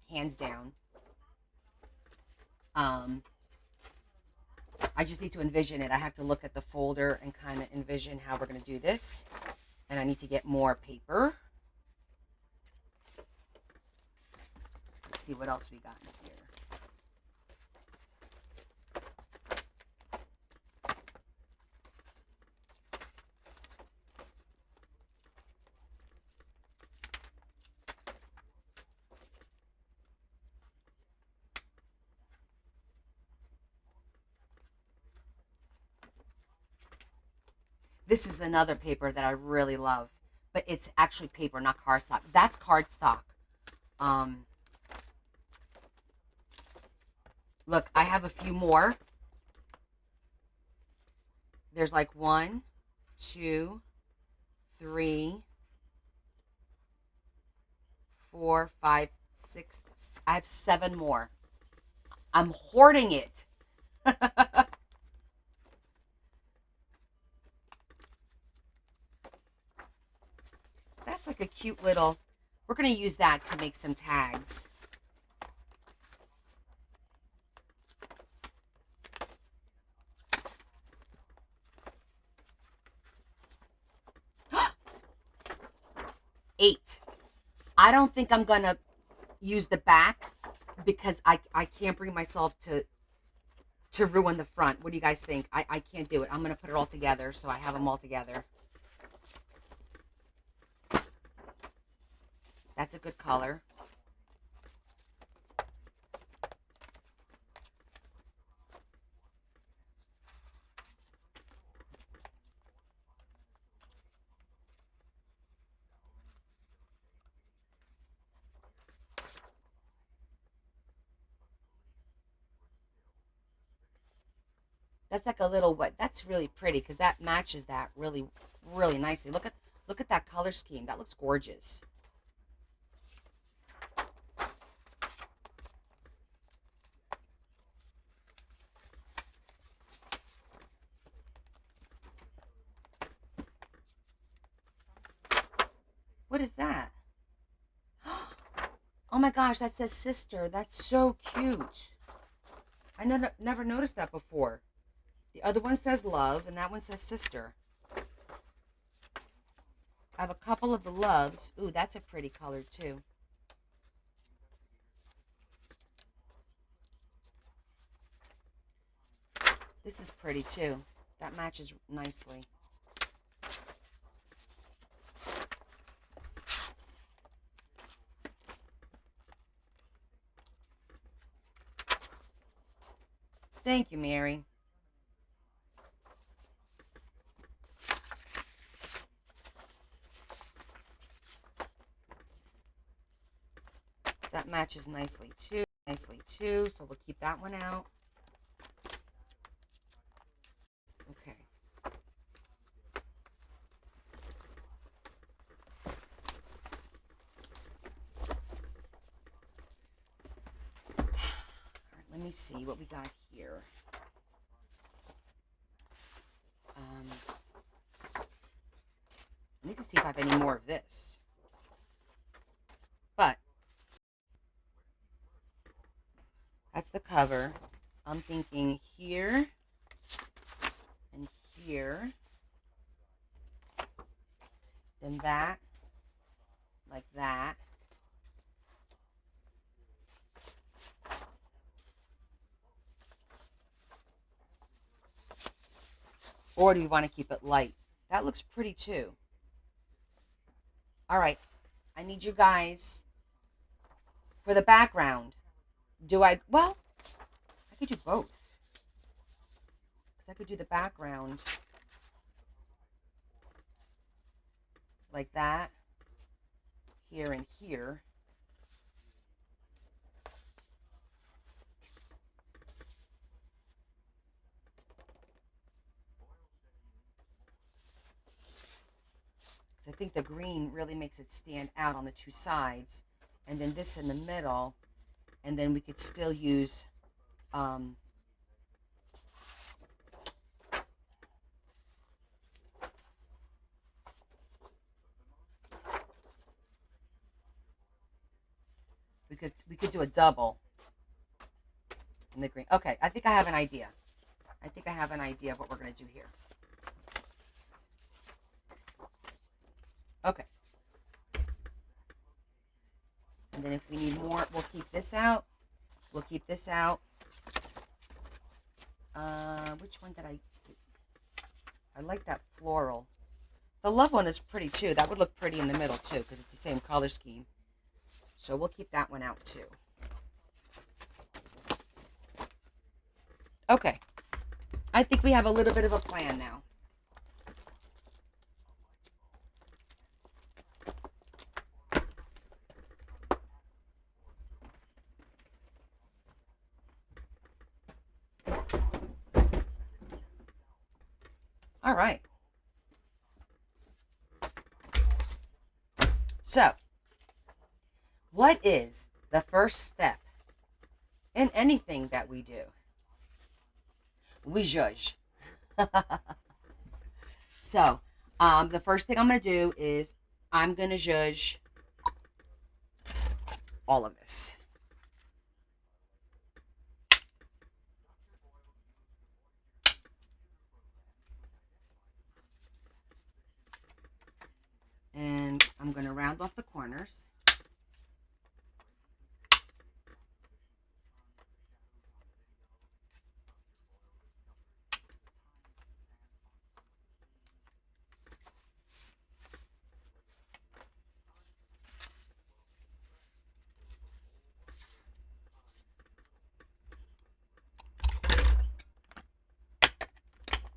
Speaker 1: hands down. I just need to envision it. I have to look at the folder and kind of envision how we're gonna do this. And I need to get more paper. Let's see what else we got in here. This is another paper that I really love, but it's actually paper, not cardstock. That's cardstock. Look, I have a few more. There's like 1, 2, 3, 4, 5, 6. I have 7 more. I'm hoarding it. That's like a cute little, we're going to use that to make some tags. Eight. I don't think I'm going to use the back because I can't bring myself to ruin the front. What do you guys think? I can't do it. I'm going to put it all together so I have them all together. That's a good color. That's like a little what? That's really pretty because that matches that really, really nicely. Look at that color scheme. That looks gorgeous. What is that? Oh my gosh, that says sister. That's so cute. I never noticed that before. The other one says love, and that one says sister. I have a couple of the loves. Ooh, that's a pretty color too. This is pretty too. That matches nicely. Thank you, Mary. That matches nicely too. So we'll keep that one out. Okay. All right, let me see what we got here. I need to see if I have any more of this. But that's the cover. I'm thinking here and here. Then that, like that. Or do you want to keep it light? That looks pretty too. All right. I need you guys for the background. Well, I could do both. Because I could do the background like that, here and here. I think the green really makes it stand out on the two sides, and then this in the middle, and then we could still use we could do a double in the green. Okay, I think I have an idea. I think I have an idea of what we're going to do here. Okay. And then if we need more, we'll keep this out. We'll keep this out. Which one did I like that floral. The love one is pretty too. That would look pretty in the middle too because it's the same color scheme. So we'll keep that one out too. Okay. I think we have a little bit of a plan now. All right. So, what is the first step in anything that we do? We judge. So, the first thing I'm going to do is I'm going to judge all of this. And I'm going to round off the corners.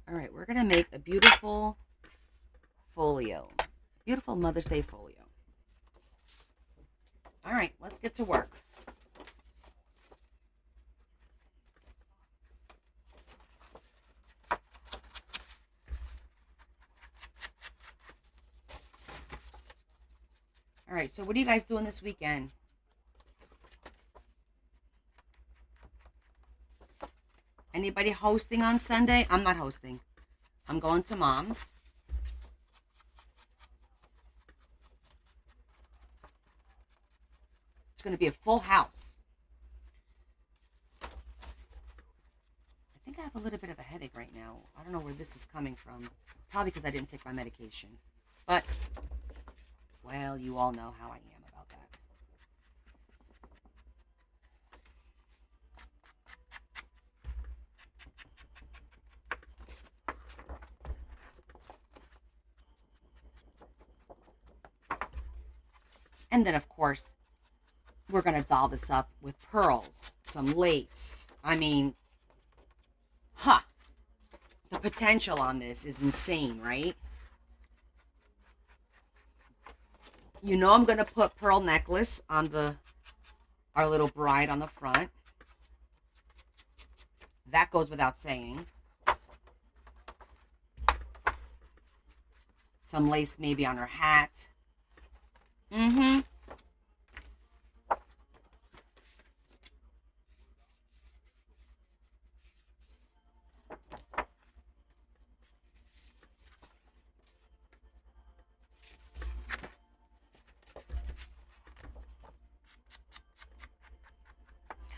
Speaker 1: All right, we're going to make a beautiful folio. Beautiful Mother's Day folio. All right, let's get to work. All right, so what are you guys doing this weekend? Anybody hosting on Sunday? I'm not hosting. I'm going to Mom's. It's going to be a full house. I think I have a little bit of a headache right now. I don't know where this is coming from. Probably because I didn't take my medication. But, well, you all know how I am about that. And then, of course, we're going to doll this up with pearls, some lace. I mean, huh. The potential on this is insane, right? You know I'm going to put pearl necklace on our little bride on the front. That goes without saying. Some lace maybe on her hat. Mm-hmm.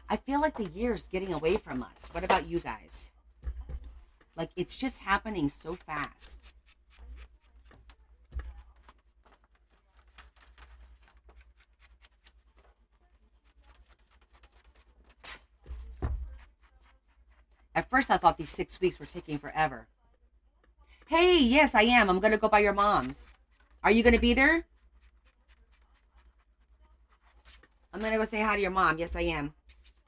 Speaker 1: I feel like the year's getting away from us. What about you guys? Like, it's just happening so fast. At first, I thought these 6 weeks were taking forever. Hey, yes, I am. I'm going to go by your mom's. Are you going to be there? I'm going to go say hi to your mom. Yes, I am.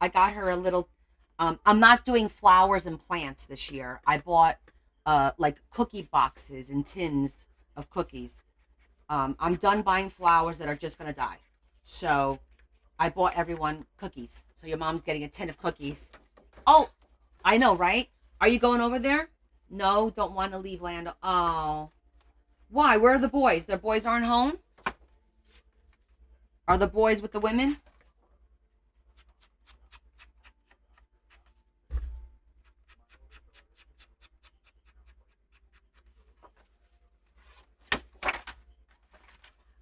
Speaker 1: I got her a little. I'm not doing flowers and plants this year. I bought like cookie boxes and tins of cookies. I'm done buying flowers that are just going to die. So I bought everyone cookies. So your mom's getting a tin of cookies. Oh, I know, right? Are you going over there? No, don't want to leave Lando. Oh. Why? Where are the boys? Their boys aren't home? Are the boys with the women?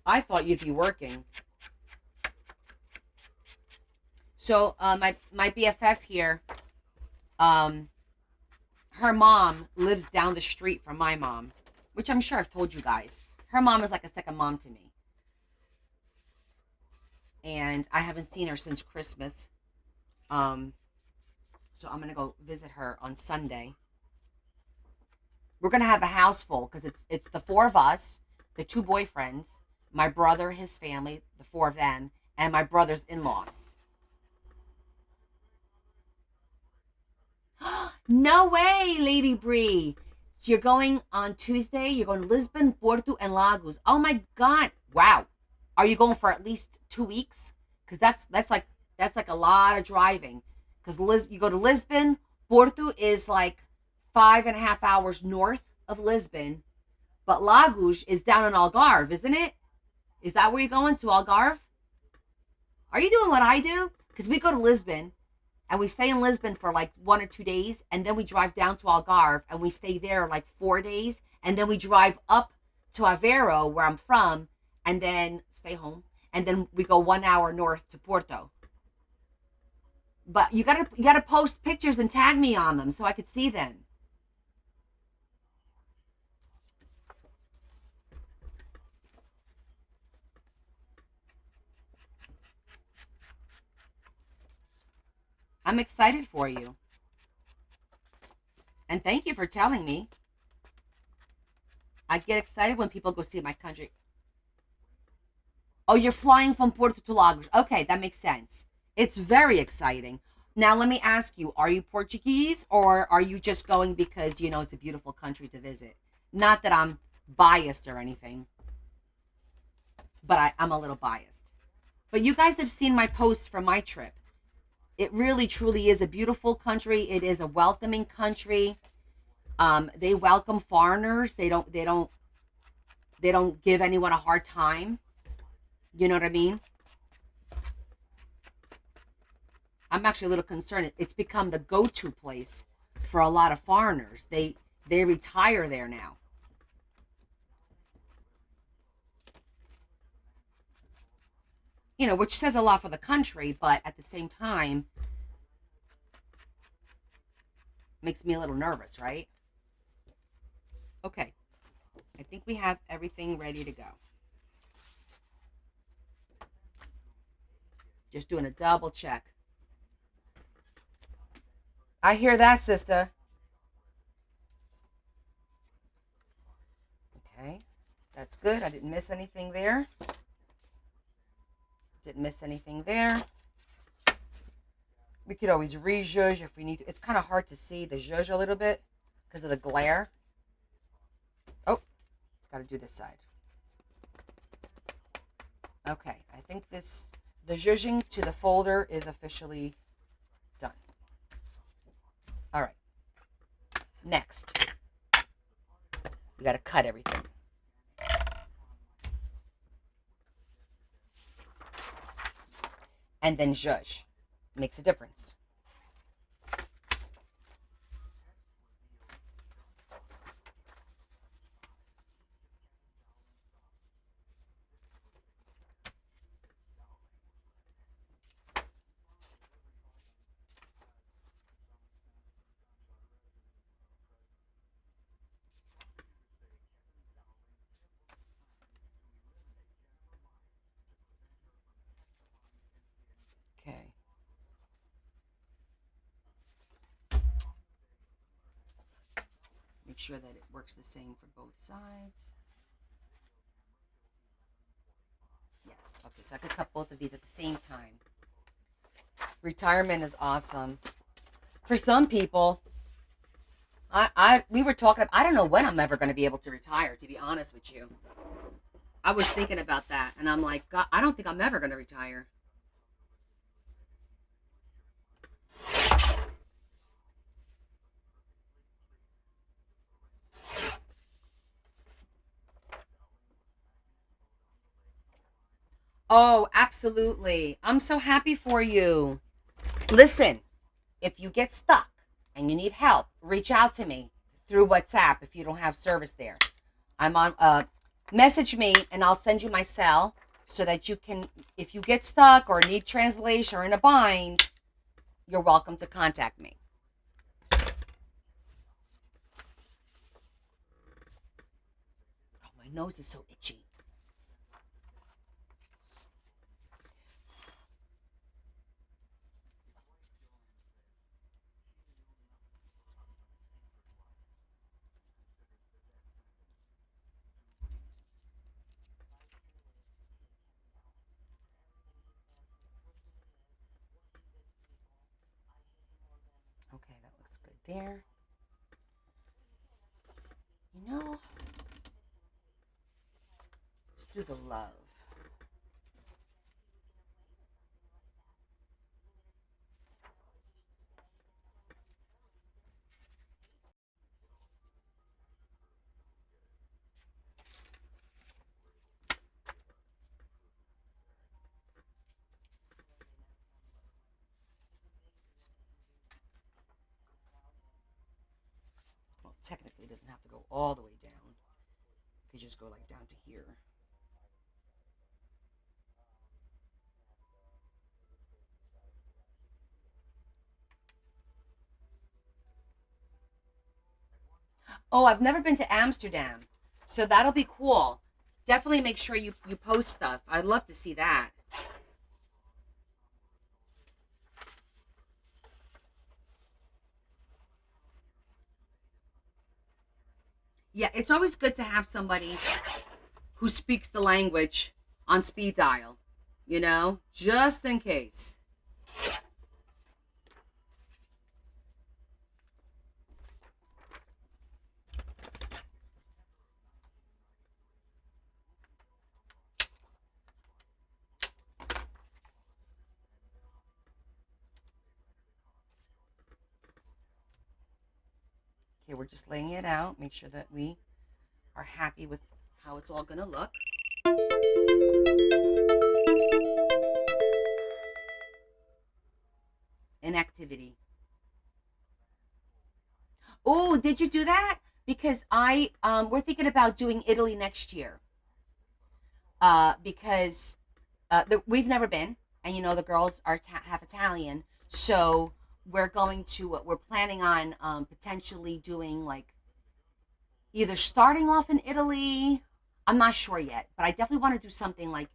Speaker 1: I thought you'd be working. So my BFF here, um, her mom lives down the street from my mom, which I'm sure I've told you guys. Her mom is like a second mom to me. And I haven't seen her since Christmas. Um, so I'm gonna go visit her on Sunday. We're gonna have a house full because it's the four of us, the two boyfriends, my brother, his family, the four of them, and my brother's in-laws. No way, Lady Bree. So you're going on Tuesday. You're going to Lisbon, Porto, and Lagos. Oh my God! Wow. Are you going for at least 2 weeks? Because that's like a lot of driving. Because you go to Lisbon, Porto is like 5.5 hours north of Lisbon, but Lagos is down in Algarve, isn't it? Is that where you're going to Algarve? Are you doing what I do? Because we go to Lisbon and we stay in Lisbon for like 1 or 2 days, and then we drive down to Algarve and we stay there like 4 days, and then we drive up to Aveiro, where I'm from, and then stay home, and then we go 1 hour north to Porto. But you gotta post pictures and tag me on them so I could see them. I'm excited for you, and thank you for telling me. I get excited when people go see my country. Oh, you're flying from Porto to Lagos. Okay, that makes sense. It's very exciting. Now, let me ask you, are you Portuguese, or are you just going because, it's a beautiful country to visit? Not that I'm biased or anything, but I'm a little biased. But you guys have seen my posts from my trip. It really, truly is a beautiful country. It is a welcoming country. They welcome foreigners. They don't give anyone a hard time. You know what I mean? I'm actually a little concerned. It's become the go-to place for a lot of foreigners. They retire there now. Which says a lot for the country, but at the same time makes me a little nervous, right? Okay. I think we have everything ready to go. Just doing a double check. I hear that, sister. Okay. That's good. I didn't miss anything there. Didn't miss anything there. We could always re-zhuzh if we need to. It's kind of hard to see the zhuzh a little bit because of the glare. Oh, got to do this side. Okay, I think the zhuzhing to the folder is officially done. All right. Next, we got to cut everything. And then zhuzh. Makes a difference. Okay. Make sure that it works the same for both sides. Yes. Okay, so I could cut both of these at the same time. Retirement is awesome. For some people, we were talking. I don't know when I'm ever going to be able to retire. To be honest with you, I was thinking about that, and I'm like, God, I don't think I'm ever going to retire. Oh, absolutely. I'm so happy for you. Listen, if you get stuck and you need help, reach out to me through WhatsApp if you don't have service there. I'm on message me and I'll send you my cell so that you can, if you get stuck or need translation or in a bind, you're welcome to contact me. Oh, my nose is so itchy. Okay, that looks good there. You know, let's do the love. Well, technically, it doesn't have to go all the way down. If you just go like down to here. Oh, I've never been to Amsterdam. So that'll be cool. Definitely make sure you post stuff. I'd love to see that. Yeah, it's always good to have somebody who speaks the language on speed dial, just in case. Okay, we're just laying it out. Make sure that we are happy with how it's all going to look. Inactivity. Oh, did you do that? Because we're thinking about doing Italy next year. Because we've never been, and the girls are half Italian, so we're planning on potentially doing like either starting off in Italy. I'm not sure yet, but I definitely want to do something like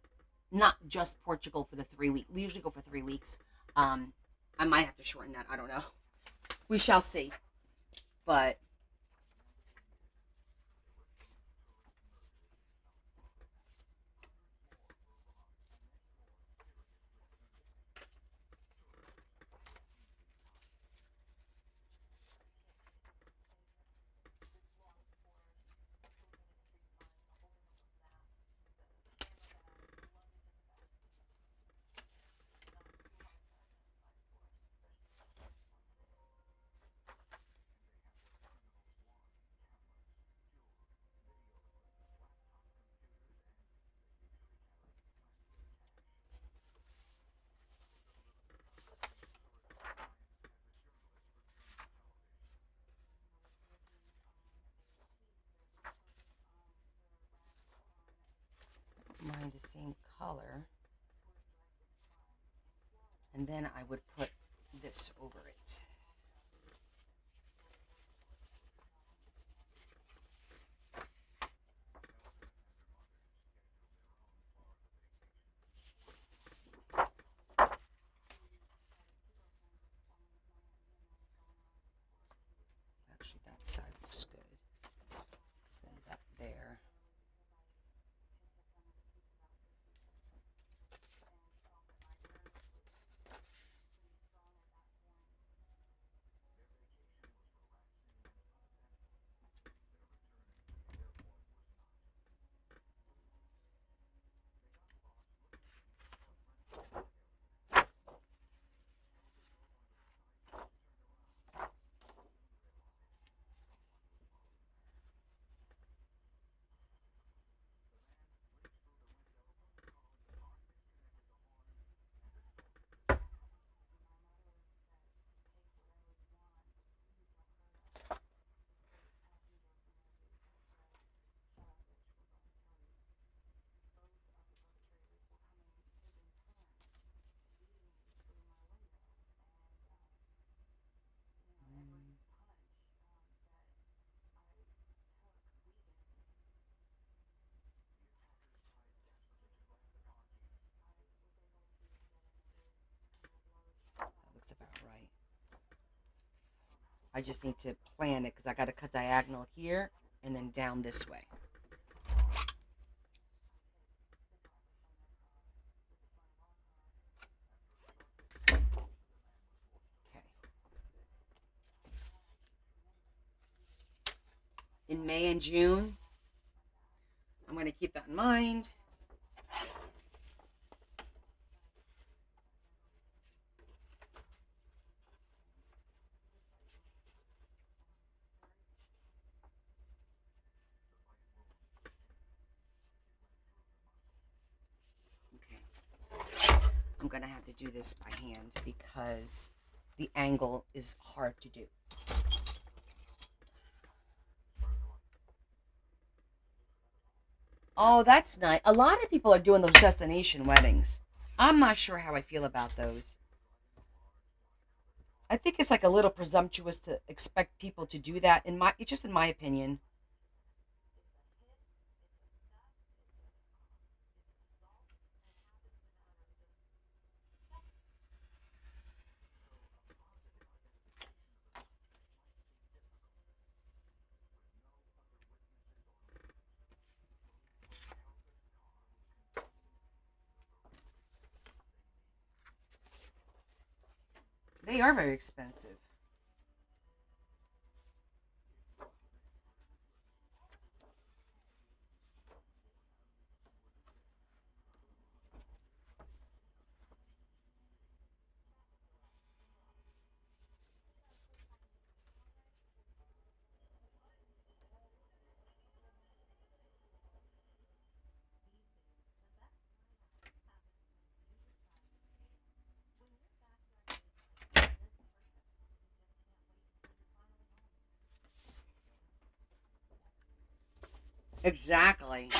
Speaker 1: not just Portugal for the 3 week. We usually go for 3 weeks. I might have to shorten that. I don't know. We shall see. But find the same color. And then I would put this over it. Actually, that side looks good. Send that there. That looks about right. I just need to plan it because I got to cut diagonal here and then down this way. Okay. In May and June, I'm going to keep that in mind. I'm going to have to do this by hand because the angle is hard to do. Oh, that's nice. A lot of people are doing those destination weddings. I'm not sure how I feel about those. I think it's like a little presumptuous to expect people to do that. It's just in my opinion. They are very expensive. Exactly.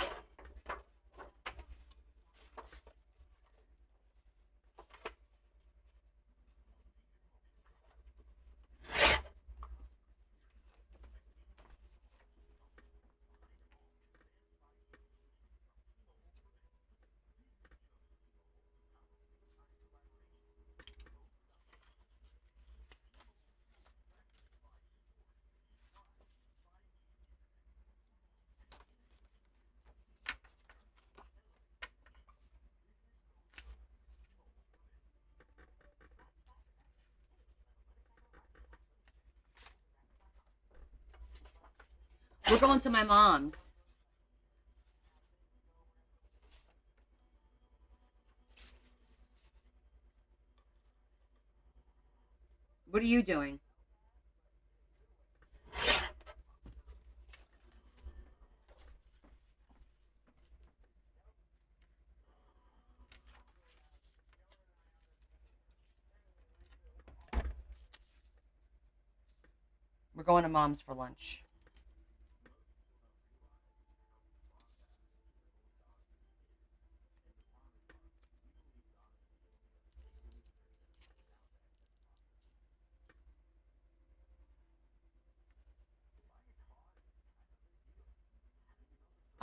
Speaker 1: We're going to my mom's. What are you doing? We're going to mom's for lunch.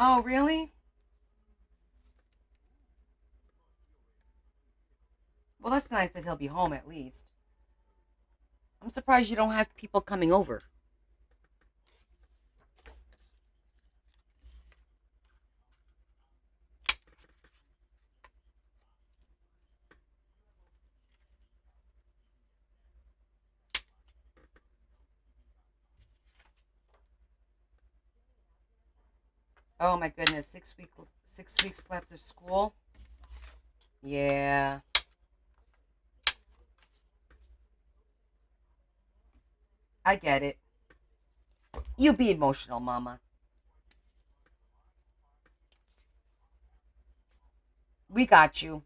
Speaker 1: Oh, really? Well, that's nice that he'll be home at least. I'm surprised you don't have people coming over. Oh my goodness, 6 weeks left of school. Yeah, I get it. You be emotional, Mama. We got you.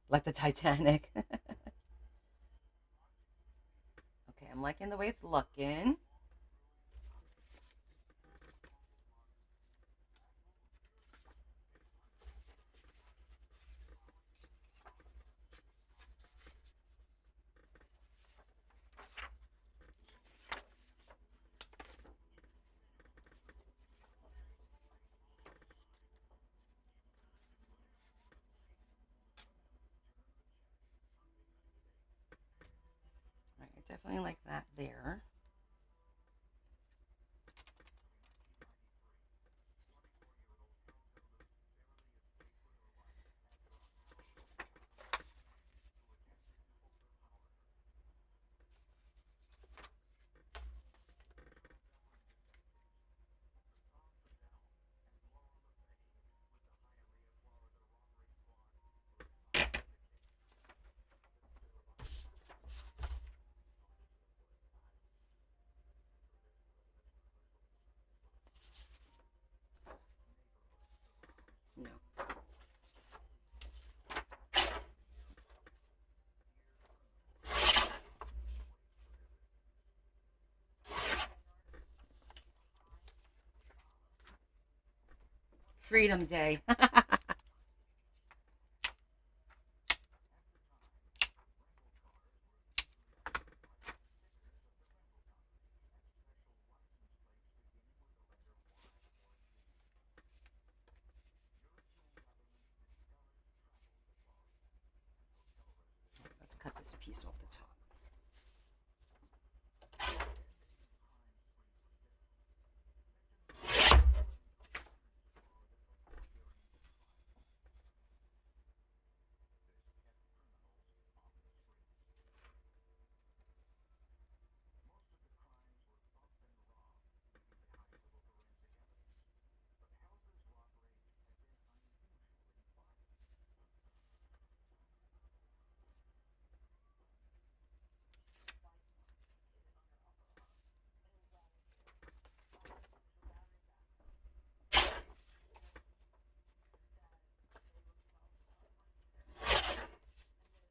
Speaker 1: Like the Titanic. Okay, I'm liking the way it's looking. I definitely like that there. No. Freedom Day. Let's cut this piece off the top.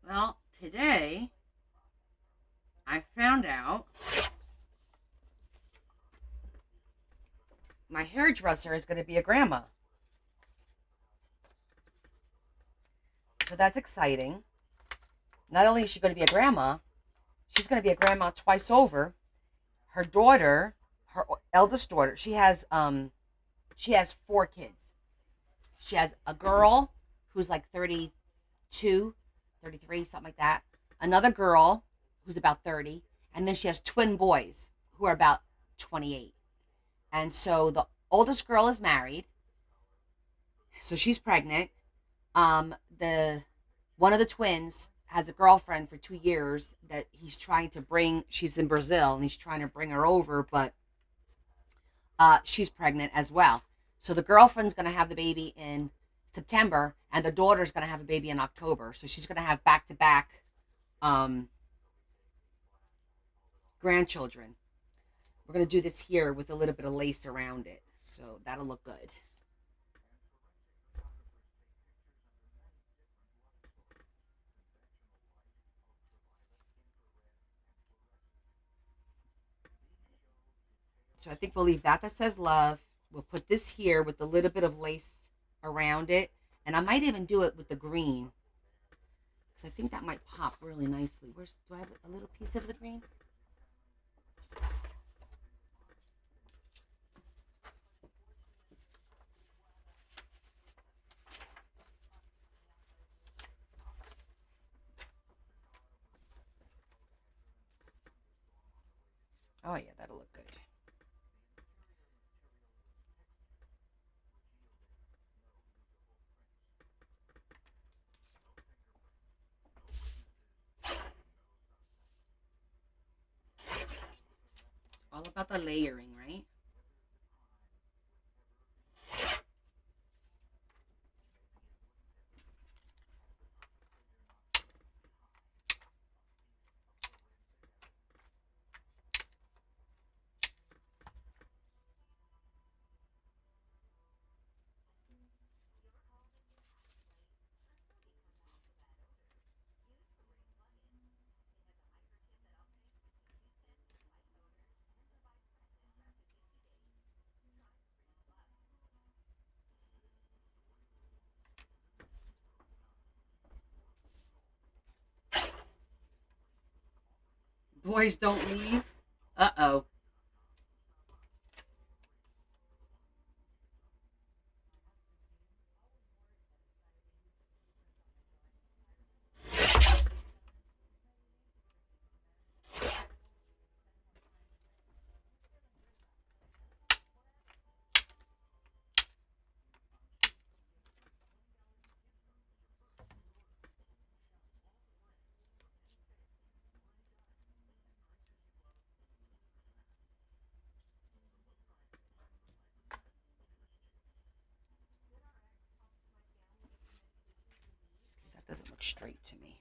Speaker 1: Well, today I found out my hairdresser is going to be a grandma. So that's exciting. Not only is she going to be a grandma, she's going to be a grandma twice over. Her daughter, her eldest daughter, she has 4 kids. She has a girl who's like 32, 33, something like that. Another girl who's about 30, and then she has twin boys who are about 28. And so the oldest girl is married, so she's pregnant. The one of the twins has a girlfriend for 2 years that he's trying to bring. She's in Brazil and he's trying to bring her over, but she's pregnant as well. So the girlfriend's going to have the baby in September, and the daughter's going to have a baby in October. So she's going to have back to back grandchildren. We're going to do this here with a little bit of lace around it. So that'll look good. So I think we'll leave that says love. We'll put this here with a little bit of lace around it. And I might even do it with the green because I think that might pop really nicely. Do I have a little piece of the green? Oh, yeah, that'll look good. It's all about the layering, right? Boys don't leave. Uh-oh. That doesn't look straight to me.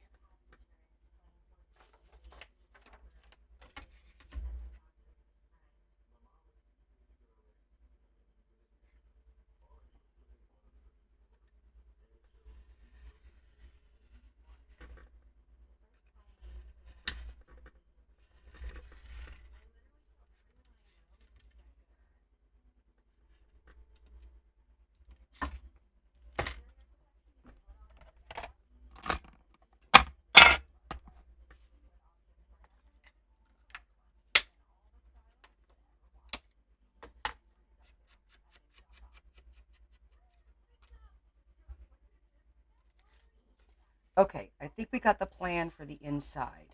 Speaker 1: Okay, I think we got the plan for the inside.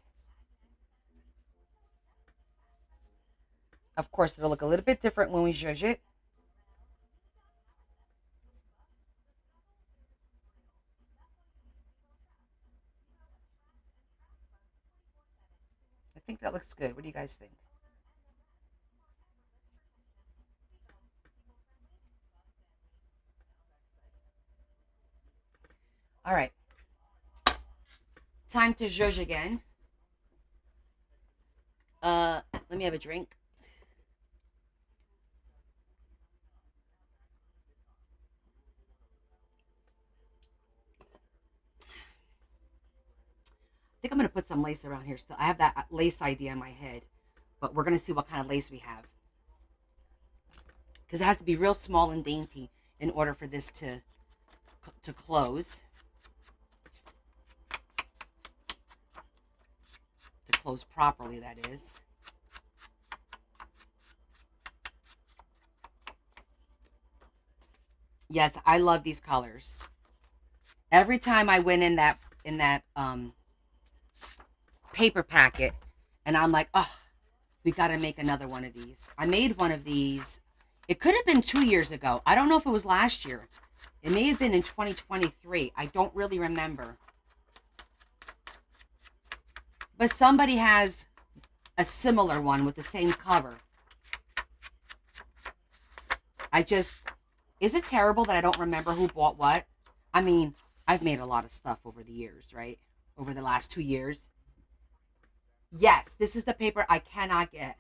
Speaker 1: Of course, it'll look a little bit different when we zhuzh it. I think that looks good. What do you guys think? All right. Time to zhuzh again. Let me have a drink. I think I'm going to put some lace around here still. I have that lace idea in my head, but we're going to see what kind of lace we have. Because it has to be real small and dainty in order for this to close. To close properly, that is. Yes, I love these colors. Every time I went in that paper packet, and I'm like, oh, we got to make another one of these. I made one of these. It could have been 2 years ago. I don't know if it was last year. It may have been in 2023. I don't really remember. But somebody has a similar one with the same cover. Is it terrible that I don't remember who bought what? I mean, I've made a lot of stuff over the years, right? Over the last 2 years. Yes, this is the paper I cannot get.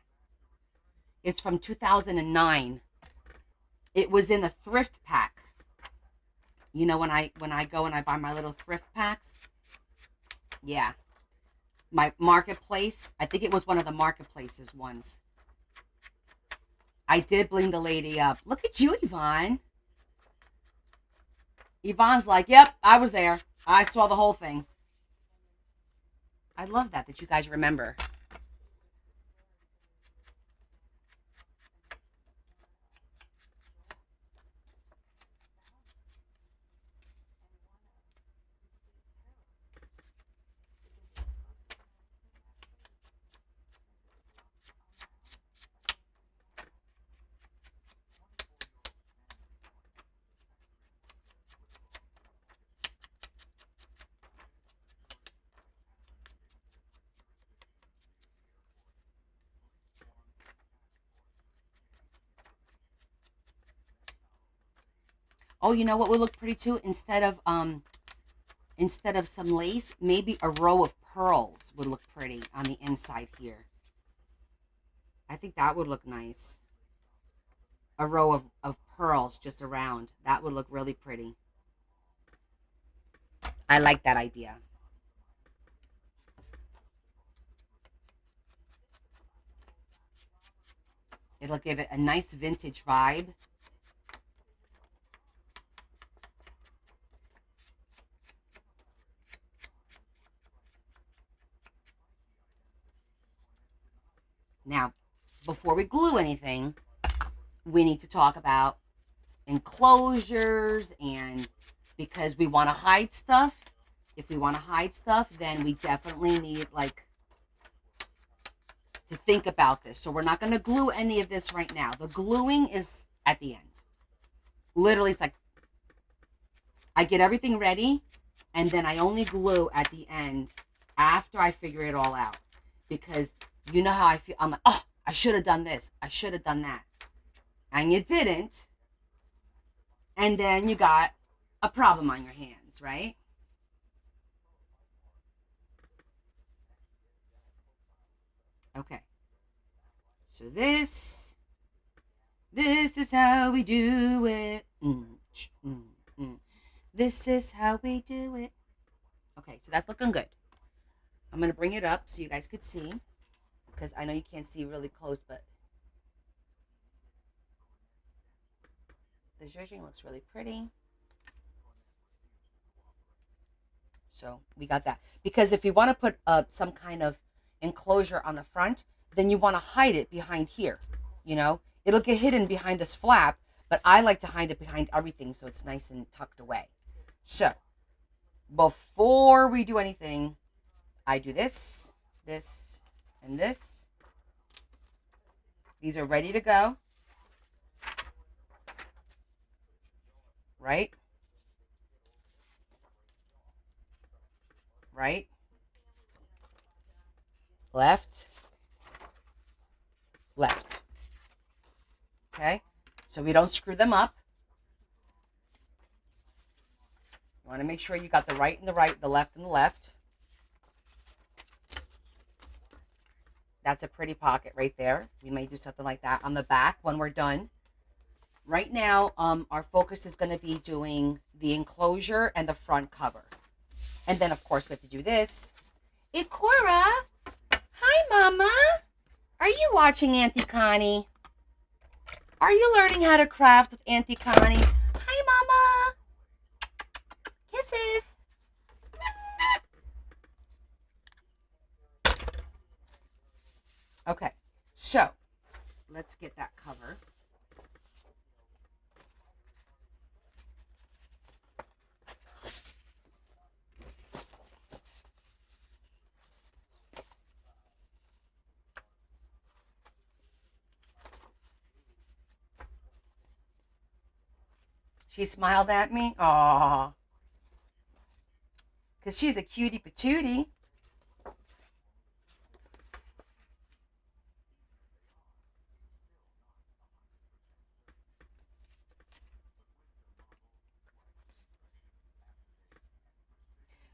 Speaker 1: It's from 2009. It was in a thrift pack. You know, when I go and I buy my little thrift packs? Yeah. My marketplace. I think it was one of the marketplaces ones. I did bling the lady up. Look at you, Yvonne. Yvonne's like, yep, I was there. I saw the whole thing. I love that you guys remember. Oh, you know what would look pretty too? Instead of some lace, maybe a row of pearls would look pretty on the inside here. I think that would look nice. A row of pearls just around. That would look really pretty. I like that idea. It'll give it a nice vintage vibe. Now, before we glue anything, we need to talk about enclosures, and because we want to hide stuff. If we want to hide stuff, then we definitely need like to think about this. So we're not going to glue any of this right now. The gluing is at the end. Literally, it's like I get everything ready and then I only glue at the end after I figure it all out. Because you know how I feel. I'm like, oh, I should have done this. I should have done that. And you didn't. And then you got a problem on your hands, right? Okay. So this is how we do it. This is how we do it. Okay, so that's looking good. I'm going to bring it up so you guys could see, because I know you can't see really close, but the zhuzhing looks really pretty. So we got that. Because if you want to put some kind of enclosure on the front, then you want to hide it behind here. You know, it'll get hidden behind this flap, but I like to hide it behind everything so it's nice and tucked away. So before we do anything, I do this, this, and this. These are ready to go. Right? Right? Left. Left. Okay? So we don't screw them up. You want to make sure you got the right and the right, the left and the left. That's a pretty pocket right there. We may do something like that on the back when we're done. Right now, our focus is going to be doing the enclosure and the front cover. And then, of course, we have to do this. Ikora! Hi, Mama! Are you watching Auntie Connie? Are you learning how to craft with Auntie Connie? Hi, Mama! Kisses! Okay, so let's get that cover. She smiled at me. Aww. Because she's a cutie patootie.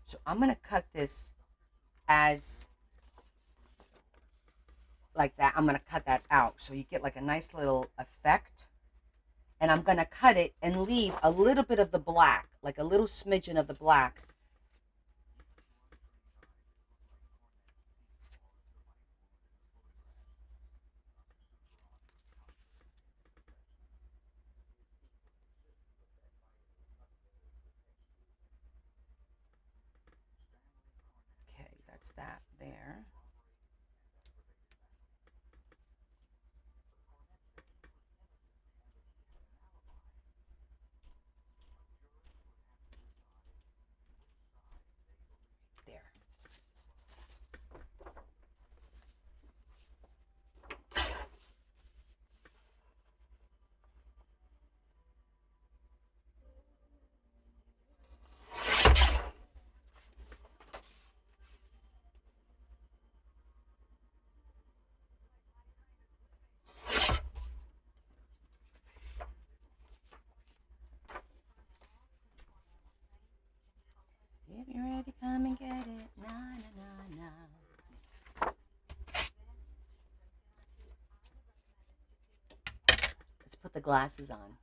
Speaker 1: So I'm going to cut this as like that. I'm going to cut that out so you get like a nice little effect. And I'm going to cut it and leave a little bit of the black, like a little smidgen of the black. Okay, that's that there. If you're ready, come and get it. Na, na, na, na. Let's put the glasses on.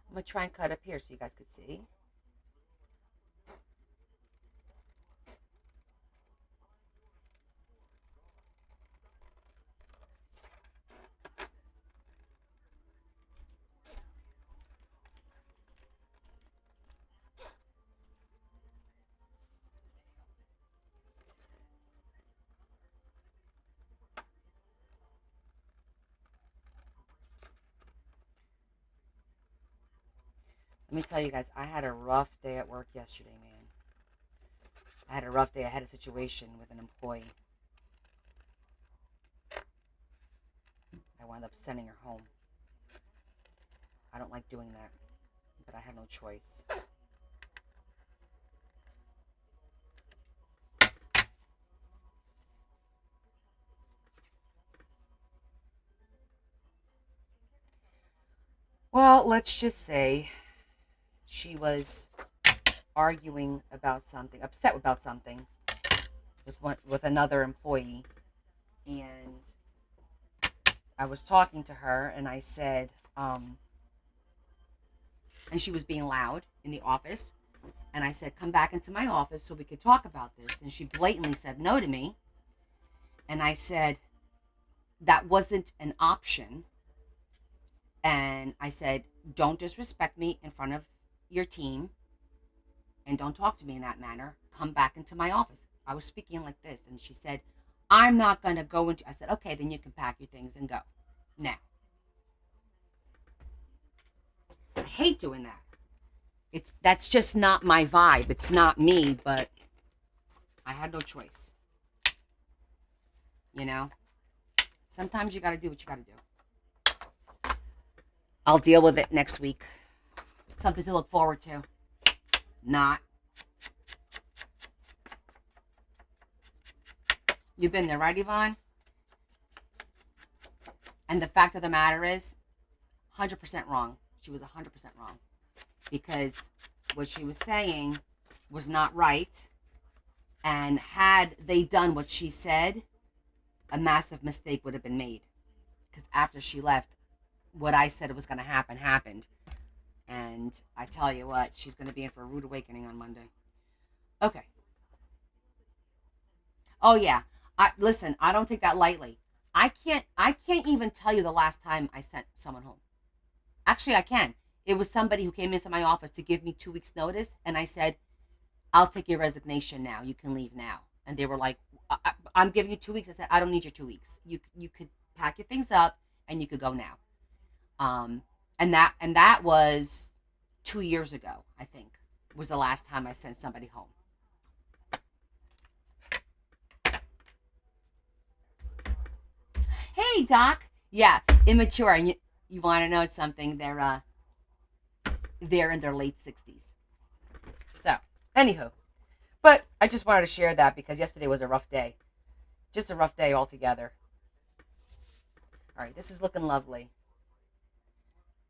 Speaker 1: I'm going to try and cut up here so you guys could see. Let me tell you guys, I had a rough day at work yesterday, man. I had a rough day. I had a situation with an employee. I wound up sending her home. I don't like doing that, but I had no choice. Well, let's just say she was arguing about something, upset about something with another employee, and I was talking to her, and I said, and she was being loud in the office, and I said, come back into my office so we could talk about this, and she blatantly said no to me, and I said, that wasn't an option, and I said, don't disrespect me in front of your team, and don't talk to me in that manner. Come back into my office. I was speaking like this, and she said, I'm not going to go into. I said, okay, then you can pack your things and go. Now, I hate doing that. That's just not my vibe. It's not me, but I had no choice. You know? Sometimes you got to do what you got to do. I'll deal with it next week. Something to look forward to. Not. You've been there, right, Yvonne? And the fact of the matter is, 100% wrong. She was 100% wrong. Because what she was saying was not right. And had they done what she said, a massive mistake would have been made. Because after she left, what I said was going to happen happened. And I tell you what, she's going to be in for a rude awakening on Monday. Okay. Oh yeah. Listen, I don't take that lightly. I can't even tell you the last time I sent someone home. Actually, I can. It was somebody who came into my office to give me 2 weeks notice, and I said, I'll take your resignation now. You can leave now. And they were like, I'm giving you 2 weeks. I said, I don't need your 2 weeks. You could pack your things up and you could go now. And that was 2 years ago, I think, was the last time I sent somebody home. Hey, Doc. Yeah, immature. And you want to know something? They're in their late 60s. So, anywho. But I just wanted to share that because yesterday was a rough day. Just a rough day altogether. All right, this is looking lovely.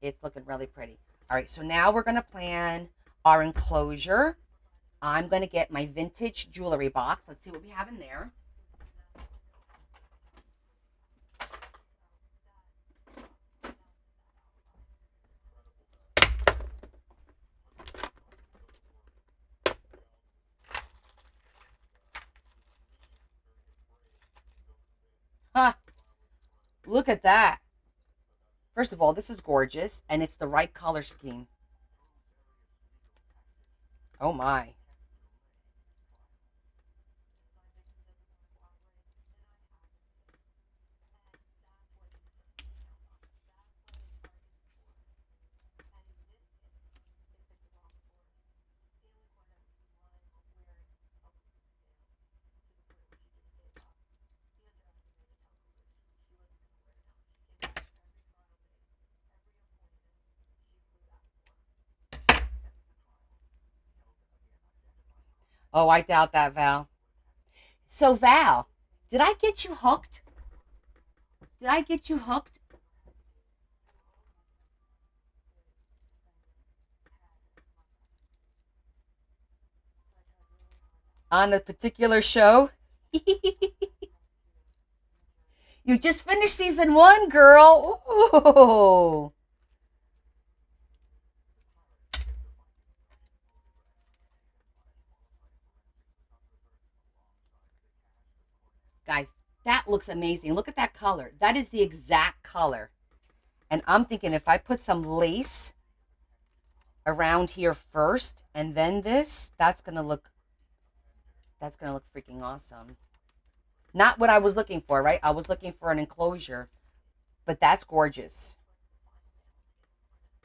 Speaker 1: It's looking really pretty. All right, so now we're going to plan our enclosure. I'm going to get my vintage jewelry box. Let's see what we have in there. Huh. Look at that. First of all, this is gorgeous, and it's the right color scheme. Oh my. Oh, I doubt that, Val. So, Val, did I get you hooked? Did I get you hooked? on a particular show. You just finished season one, girl. Ooh. Guys, that looks amazing. Look at that color. That is the exact color. And I'm thinking if I put some lace around here first and then this, that's gonna look freaking awesome. Not what I was looking for, right? I was looking for an enclosure, but that's gorgeous.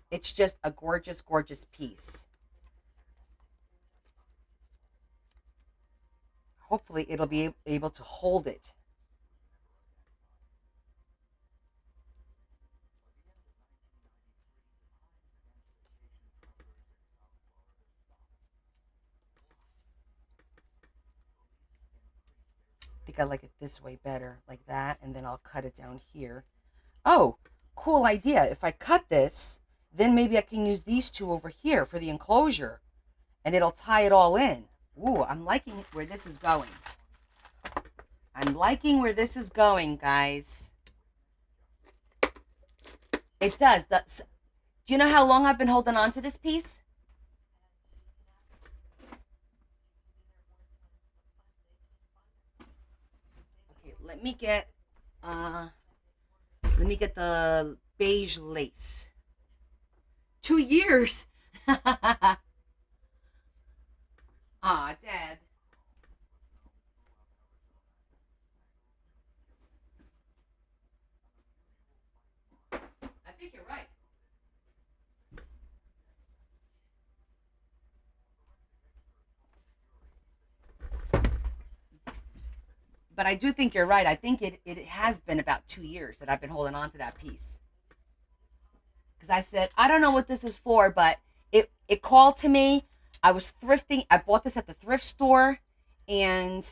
Speaker 1: It's just a gorgeous, gorgeous piece. Hopefully, it'll be able to hold it. I think I like it this way better, like that, and then I'll cut it down here. Oh, cool idea. If I cut this, then maybe I can use these two over here for the enclosure, and it'll tie it all in. Ooh, I'm liking where this is going. I'm liking where this is going, guys. It does. Do you know how long I've been holding on to this piece? Okay, uh let me get the beige lace. 2 years. Aw, Deb. I think you're right. But I do think you're right. I think it has been about 2 years that I've been holding on to that piece. Because I said, I don't know what this is for, but it called to me. I was thrifting. I bought this at the thrift store, and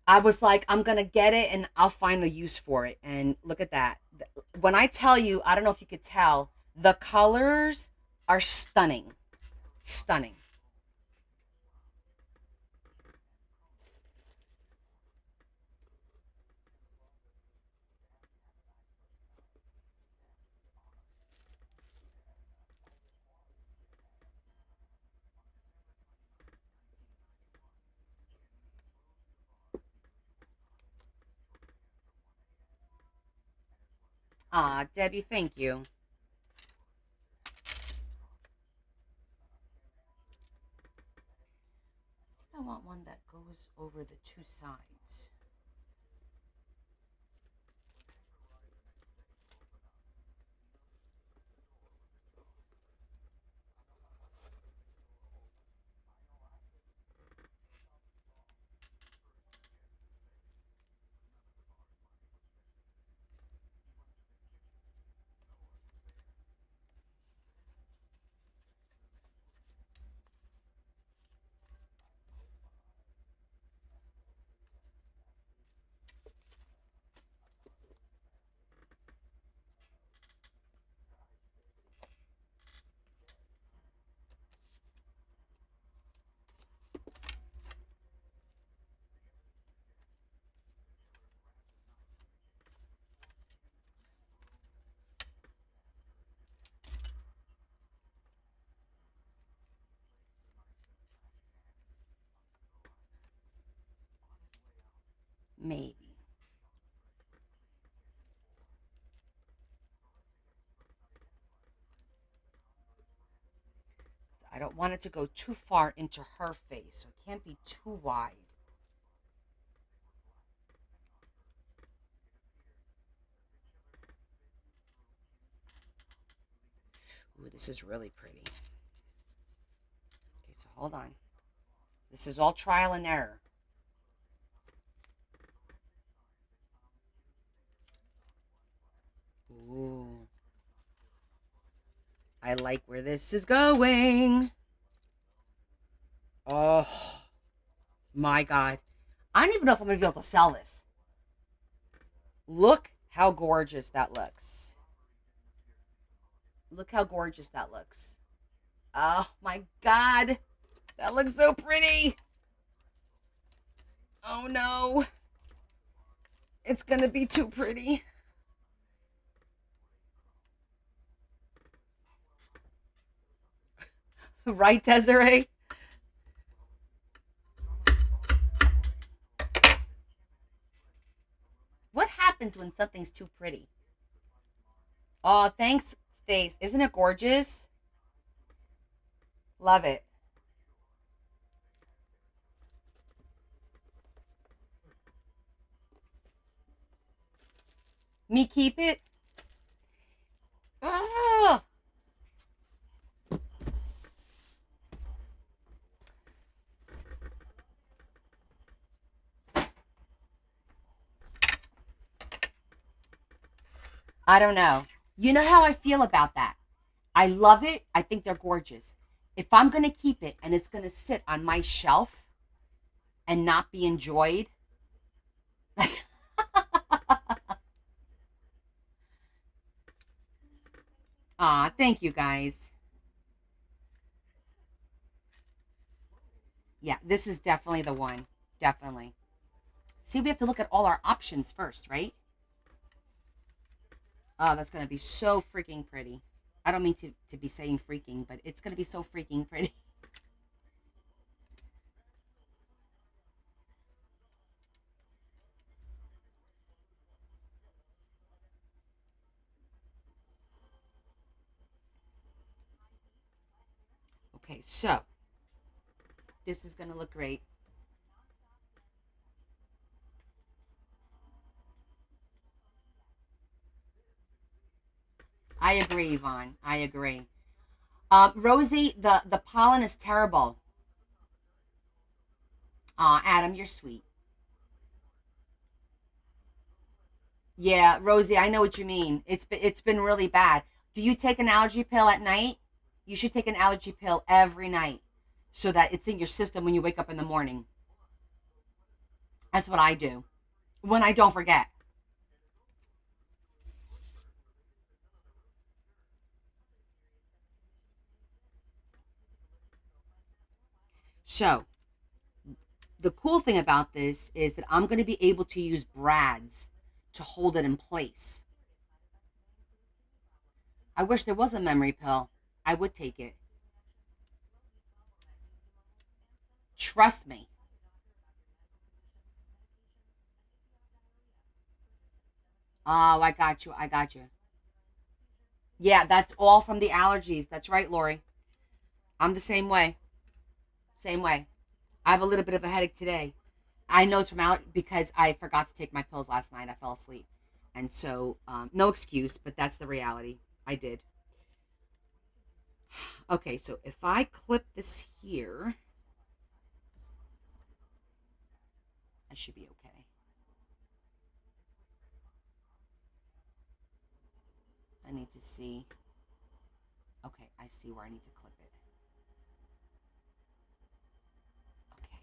Speaker 1: I was like, I'm gonna get it and I'll find a use for it. And look at that. When I tell you, I don't know if you could tell, the colors are stunning. Stunning. Ah, Debbie, thank you. I want one that goes over the two sides. Maybe. I don't want it to go too far into her face, so it can't be too wide. Ooh, this is really pretty. Okay, so hold on. This is all trial and error. Ooh, I like where this is going. Oh my God. I don't even know if I'm going to be able to sell this. Look how gorgeous that looks. Look how gorgeous that looks. Oh my God. That looks so pretty. Oh no. It's going to be too pretty. Right, Desiree? What happens when something's too pretty? Oh, thanks, Stace. Isn't it gorgeous? Love it. Me keep it? Oh, I don't know. You know how I feel about that. I love it. I think they're gorgeous. If I'm going to keep it and it's going to sit on my shelf and not be enjoyed, ah, thank you guys. Yeah, this is definitely the one. Definitely. See, we have to look at all our options first, right? Oh, that's going to be so freaking pretty. I don't mean to be saying freaking, but it's going to be so freaking pretty. Okay, so this is going to look great. I agree, Yvonne. I agree. Rosie, the pollen is terrible. Adam, you're sweet. Yeah, Rosie, I know what you mean. It's been really bad. Do you take an allergy pill at night? You should take an allergy pill every night so that it's in your system when you wake up in the morning. That's what I do when I don't forget. So, the cool thing about this is that I'm going to be able to use brads to hold it in place. I wish there was a memory pill. I would take it. Trust me. Oh, I got you. I got you. Yeah, that's all from the allergies. That's right, Lori. I'm the same way. Same way. I have a little bit of a headache today. I know it's from because I forgot to take my pills last night. I fell asleep. And so, no excuse, but that's the reality. I did. Okay, so if I clip this here, I should be okay. I need to see. Okay, I see where I need to clip it. Okay.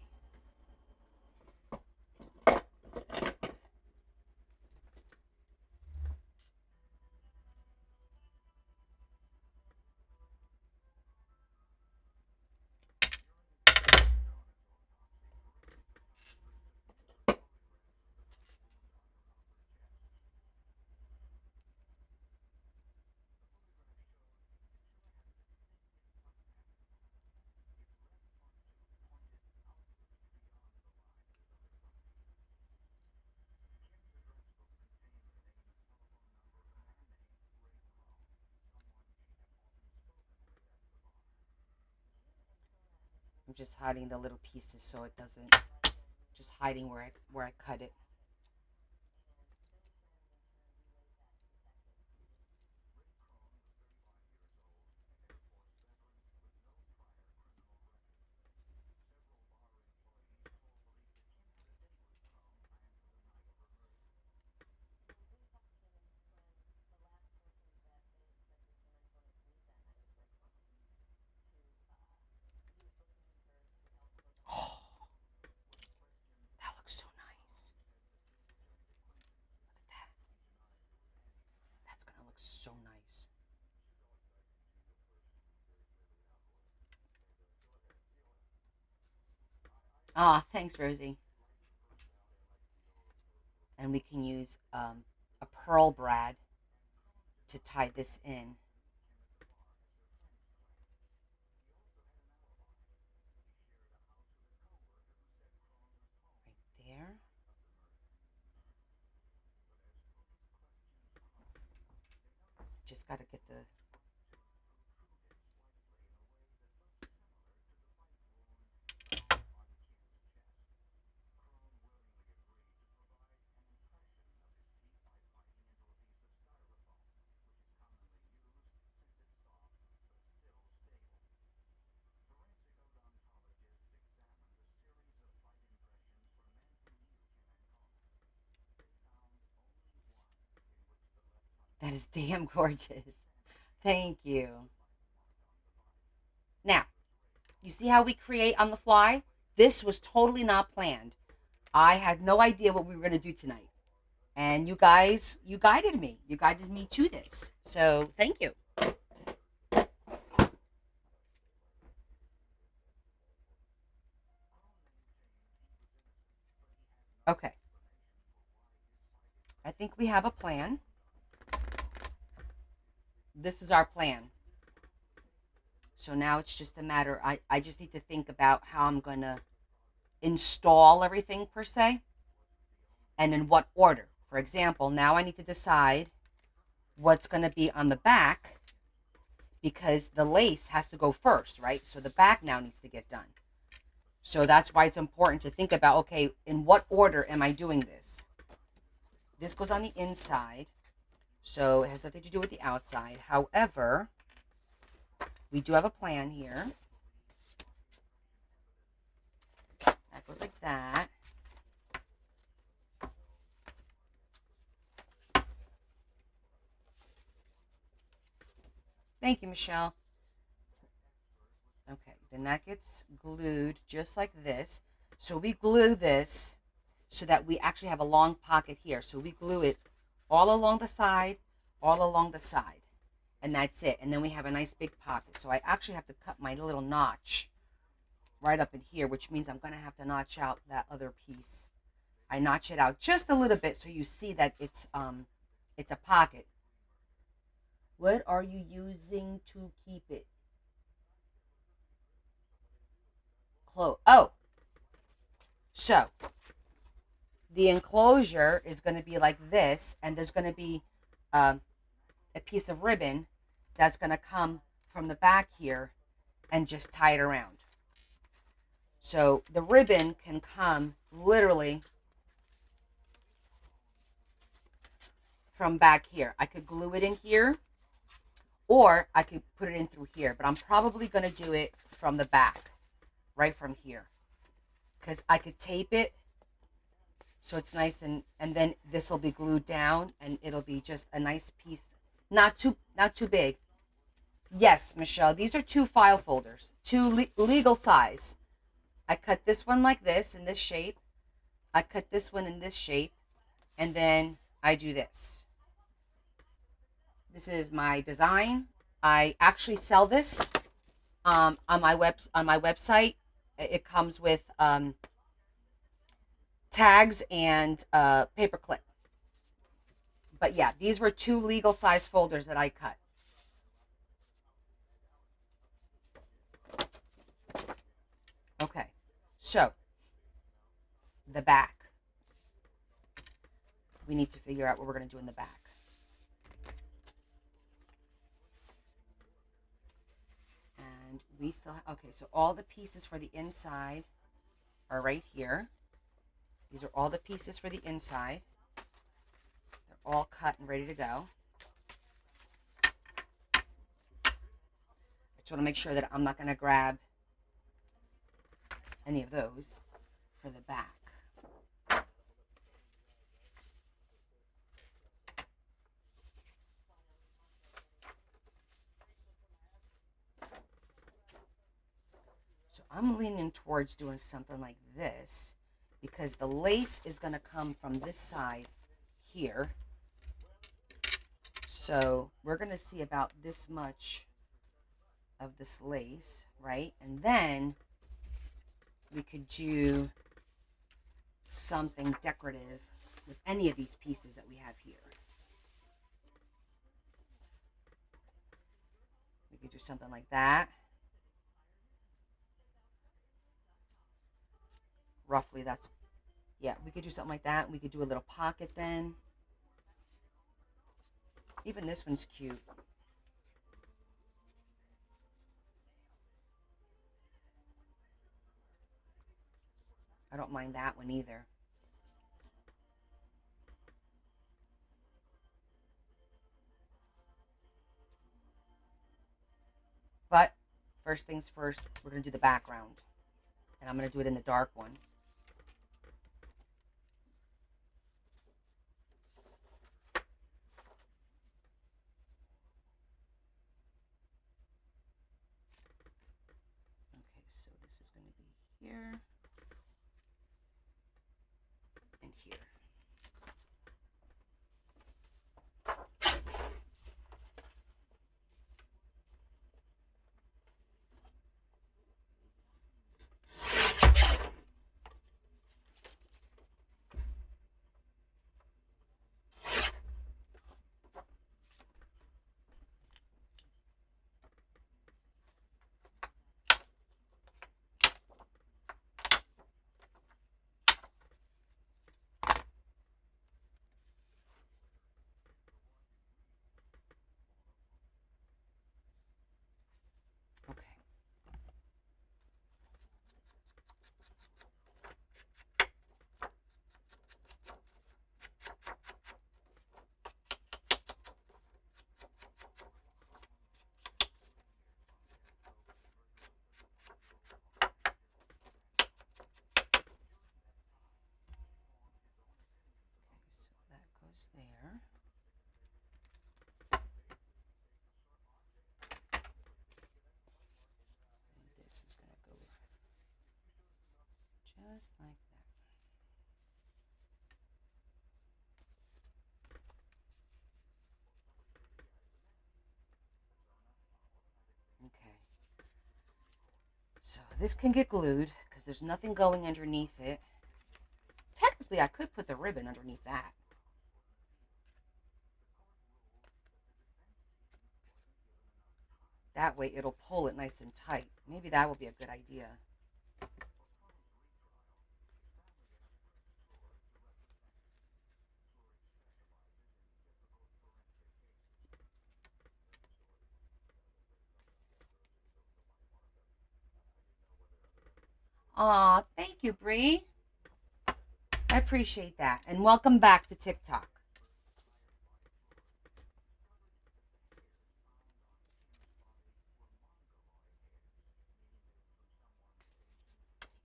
Speaker 1: I'm just hiding the little pieces so it doesn't. Just hiding where I cut it. Oh, that looks so nice. Look at that. That's gonna look so nice. Ah, thanks, Rosie. And we can use a pearl brad to tie this in. Right there. Just got to get the that is damn gorgeous. Thank you. Now, you see how we create on the fly? This was totally not planned. I had no idea what we were going to do tonight. And you guys, you guided me. You guided me to this. So thank you. Okay. I think we have a plan. This is our plan. So now it's just a matter, I just need to think about how I'm going to install everything per se and in what order. For example, now I need to decide what's going to be on the back because the lace has to go first, right? So the back now needs to get done. So that's why it's important to think about, okay, in what order am I doing this? This goes on the inside, so it has nothing to do with the outside. However, we do have a plan here. That goes like that. Thank you, Michelle. Okay, then that gets glued just like this. So we glue this so that we actually have a long pocket here. So we glue it all along the side, all along the side. And that's it. And then we have a nice big pocket. So I actually have to cut my little notch right up in here, which means I'm going to have to notch out that other piece. I notch it out just a little bit so you see that it's a pocket. What are you using to keep it closed? Oh, so the enclosure is going to be like this, and there's going to be a piece of ribbon that's going to come from the back here and just tie it around. So the ribbon can come literally from back here. I could glue it in here, or I could put it in through here, but I'm probably going to do it from the back, right from here, because I could tape it so it's nice, and then this will be glued down, and it'll be just a nice piece, not too big. Yes, Michelle, these are 2 file folders, 2 legal size. I cut this one like this in this shape. I cut this one in this shape, and then I do this. This is my design. I actually sell this on my website. It comes with tags and paper clip. But yeah, these were 2 legal size folders that I cut. Okay, so the back. We need to figure out what we're going to do in the back. And we still have, okay, so all the pieces for the inside are right here. These are all the pieces for the inside. They're all cut and ready to go. I just want to make sure that I'm not going to grab any of those for the back. So I'm leaning towards doing something like this because the lace is going to come from this side here. So we're going to see about this much of this lace, right? And then we could do something decorative with any of these pieces that we have here. We could do something like that. Roughly, that's, yeah, we could do something like that. We could do a little pocket then. Even this one's cute. I don't mind that one either. But first things first, we're going to do the background. And I'm going to do it in the dark one. Okay, so this is going to be here and here. Okay. So that goes there. And this is going to go just like that. Okay. So this can get glued because there's nothing going underneath it. Technically, I could put the ribbon underneath that. That way it'll pull it nice and tight. Maybe that will be a good idea. Aw, thank you, Bree. I appreciate that. And welcome back to TikTok.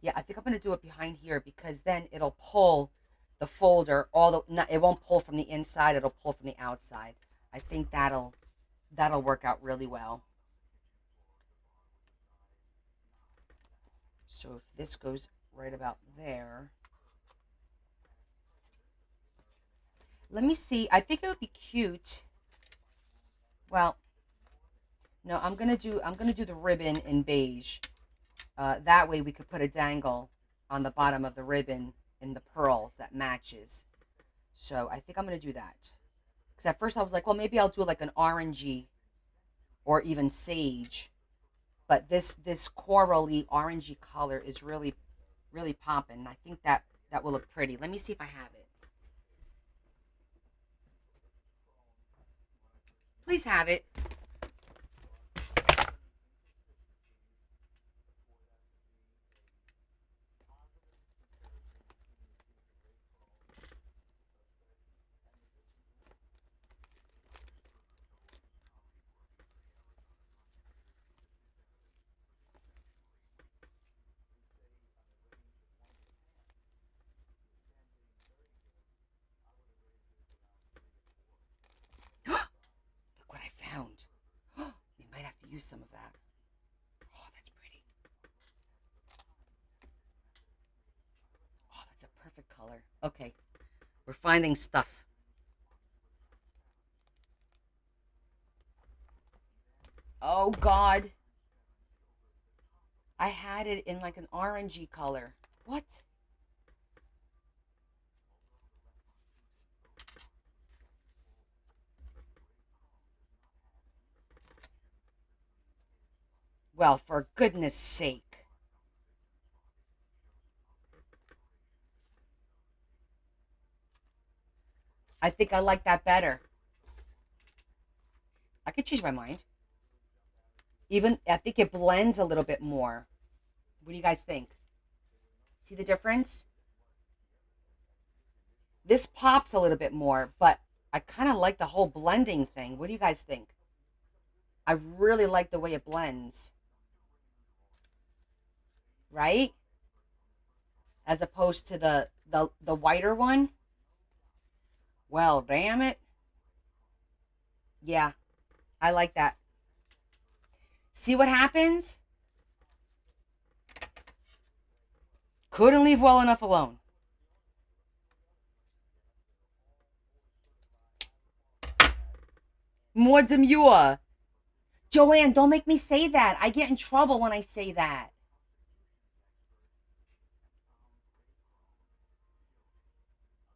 Speaker 1: Yeah, I think I'm going to do it behind here because then it'll pull the folder all the, not, it won't pull from the inside, it'll pull from the outside. I think that'll work out really well. So if this goes right about there, let me see. I think it would be cute. Well, no, I'm gonna do the ribbon in beige. That way we could put a dangle on the bottom of the ribbon in the pearls that matches. So I think I'm gonna do that. Because at first I was like, well, maybe I'll do like an orangey or even sage. But this corally orangey color is really popping. I think that will look pretty. Let me see if I have it. Please have it. Look what I found. We might have to use some of that. Oh, that's pretty. Oh, that's a perfect color. Okay, we're finding stuff. Oh, God. I had it in like an orangey color. What? Well, for goodness sake. I think I like that better. I could change my mind. Even I think it blends a little bit more. What do you guys think? See the difference? This pops a little bit more, but I kind of like the whole blending thing. What do you guys think? I really like the way it blends, right? As opposed to the whiter one. Well, damn it. Yeah, I like that. See what happens? Couldn't leave well enough alone. More demure. Joanne, don't make me say that. I get in trouble when I say that.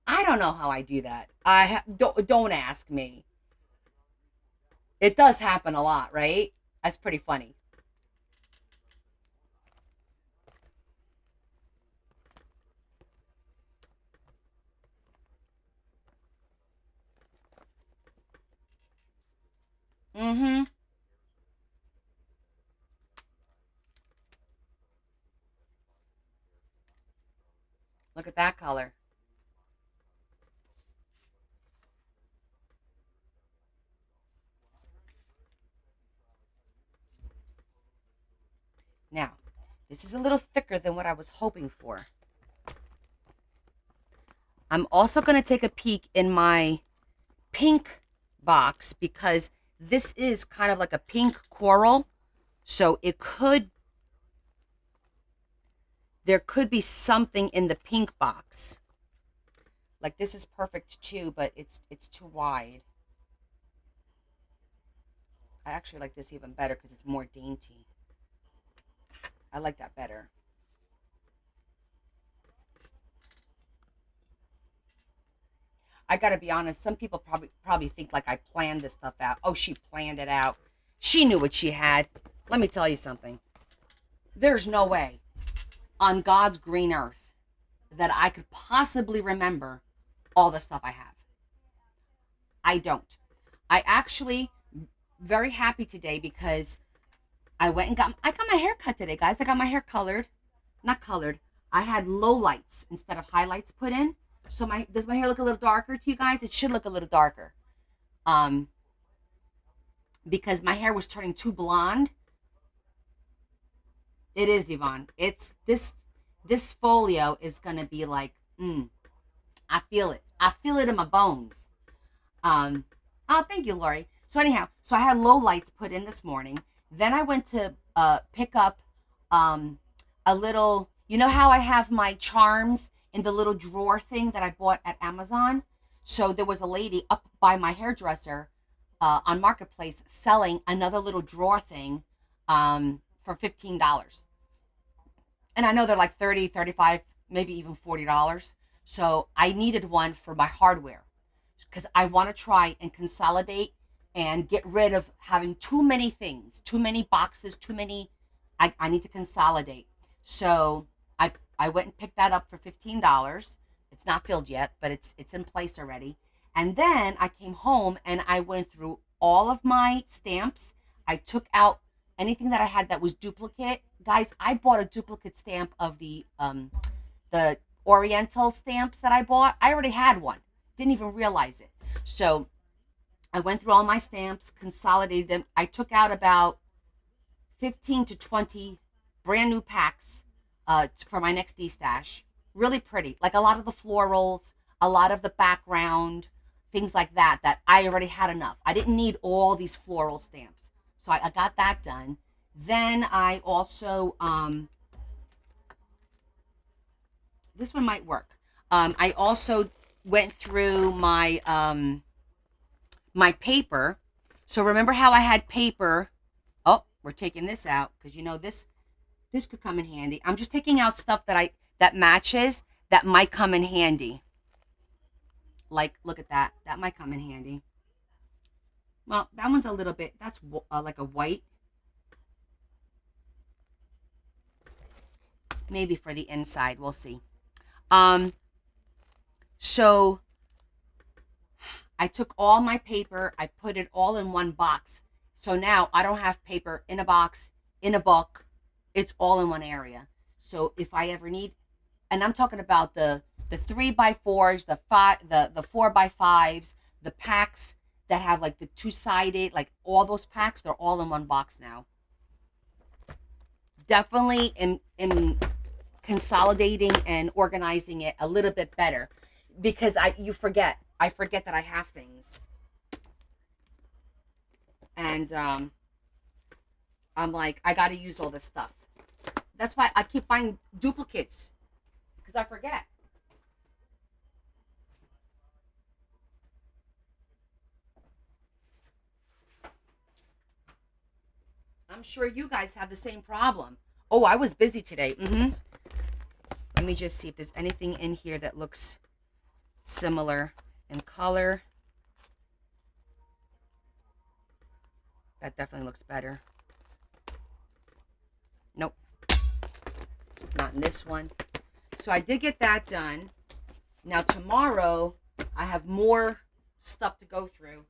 Speaker 1: I don't know how I do that. Don't ask me. It does happen a lot, right? That's pretty funny. Mm-hmm. Look at that color. Now, this is a little thicker than what I was hoping for. I'm also going to take a peek in my pink box because this is kind of like a pink coral. So there could be something in the pink box. Like this is perfect too, but it's too wide. I actually like this even better because it's more dainty. I like that better. I gotta be honest, some people probably think like I planned this stuff out. Oh, she planned it out. She knew what she had. Let me tell you something. There's no way on God's green earth that I could possibly remember all the stuff I have. I don't. I actually very happy today because I got my hair cut today, guys. I got my hair colored. Not colored. I had low lights instead of highlights put in. So my does my hair look a little darker to you guys? It should look a little darker. Um because my hair was turning too blonde. It is, Yvonne. It's this folio is gonna be like, I feel it. I feel it in my bones. Um, oh, thank you, Lori. So anyhow, so I had low lights put in this morning. Then I went to pick up um, a little. You know how I have my charms in the little drawer thing that I bought at Amazon. So there was a lady up by my hairdresser on Marketplace selling another little drawer thing for $15. And I know they're like 30, 35, maybe even $40. So I needed one for my hardware because I want to try and consolidate and get rid of having too many things, too many boxes, too many. I need to consolidate. So I went and picked that up for $15. It's not filled yet, but it's in place already. And then I came home and I went through all of my stamps. I took out anything that I had that was duplicate. Guys, I bought a duplicate stamp of the Oriental stamps that I bought. I already had one. Didn't even realize it. So I went through all my stamps, consolidated them. I took out about 15 to 20 brand new packs for my next D stash. Really pretty. Like a lot of the florals, a lot of the background, things like that, that I already had enough. I didn't need all these floral stamps. So I got that done. Then I also, this one might work. I also went through my paper. So remember how I had paper? Oh, we're taking this out because you know this could come in handy. I'm just taking out stuff that matches that might come in handy. Like look at that. That might come in handy. Well, that one's a little bit. That's like a white. Maybe for the inside. We'll see. Um, so I took all my paper, I put it all in one box. So now I don't have paper in a box, in a book. It's all in one area. So if I ever need, and I'm talking about the 3x4s, the 4x5s, the packs that have like the two-sided, like all those packs, they're all in one box now. Definitely in consolidating and organizing it a little bit better, because I forget that I have things, and I'm like, I got to use all this stuff. That's why I keep buying duplicates, because I forget. I'm sure you guys have the same problem. Oh, I was busy today. Let me just see if there's anything in here that looks similar in color. That definitely looks better. Nope, not in this one. So I did get that done. Now tomorrow I have more stuff to go through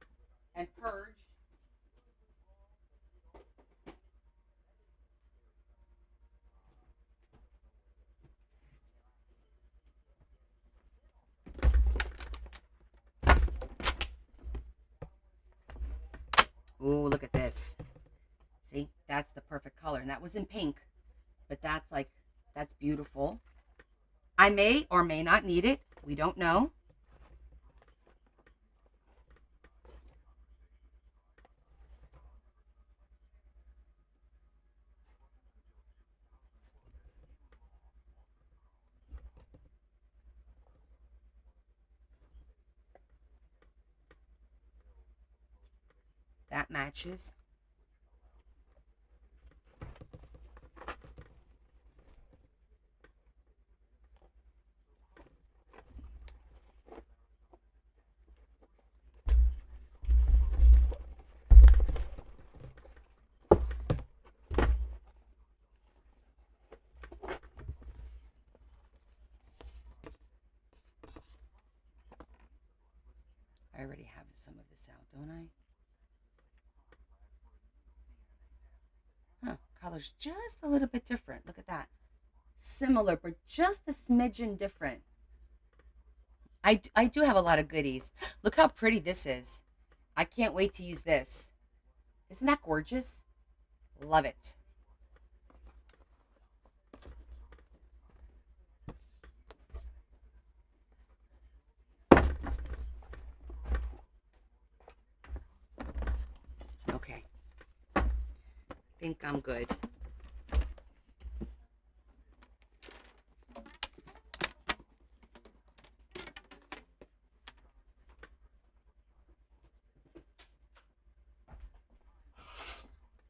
Speaker 1: and purge. Ooh, look at this. See, that's the perfect color. And that was in pink. But that's beautiful. I may or may not need it. We don't know. That matches. I already have some of this out, don't I? Huh, color's just a little bit different. Look at that. Similar, but just a smidgen different. I do have a lot of goodies. Look how pretty this is. I can't wait to use this. Isn't that gorgeous? Love it. Okay. Think I'm good.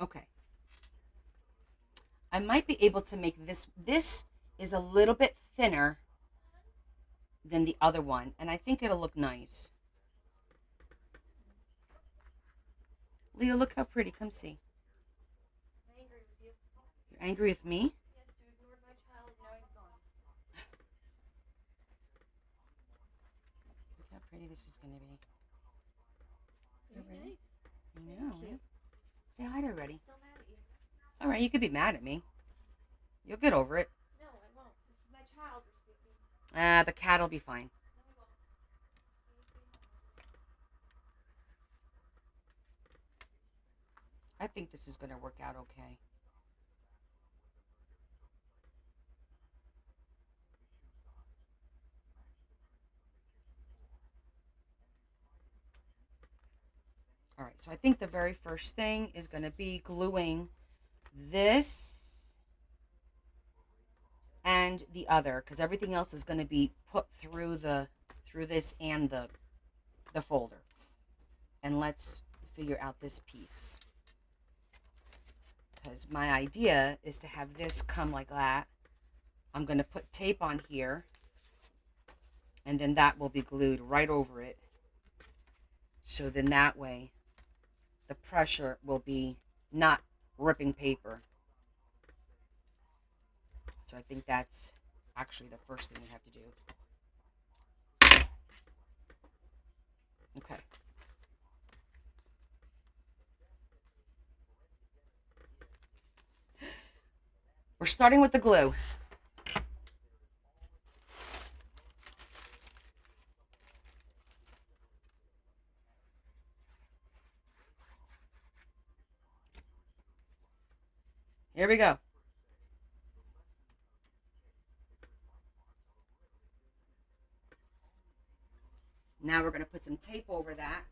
Speaker 1: Okay. I might be able to make this. This is a little bit thinner than the other one, and I think it'll look nice. Leo, look how pretty. Come see. I'm angry with you. You're angry with me? Yes, you ignored my child, now he's gone. Look how pretty this is going to be.
Speaker 2: Very nice.
Speaker 1: I know. Right? Say hi to everybody. Still mad at you. All right, you could be mad at me. You'll get over it.
Speaker 2: No, I won't. This is my child you're speaking.
Speaker 1: The cat'll be fine.
Speaker 2: No, I won't.
Speaker 1: I think this is going to work out okay. All right, so I think the very first thing is going to be gluing this and the other, because everything else is going to be put through this and the folder. And let's figure out this piece, because my idea is to have this come like that. I'm going to put tape on here, and then that will be glued right over it. So then that way the pressure will be not ripping paper. So I think that's actually the first thing we have to do. Okay. We're starting with the glue. Here we go. Now we're going to put some tape over that.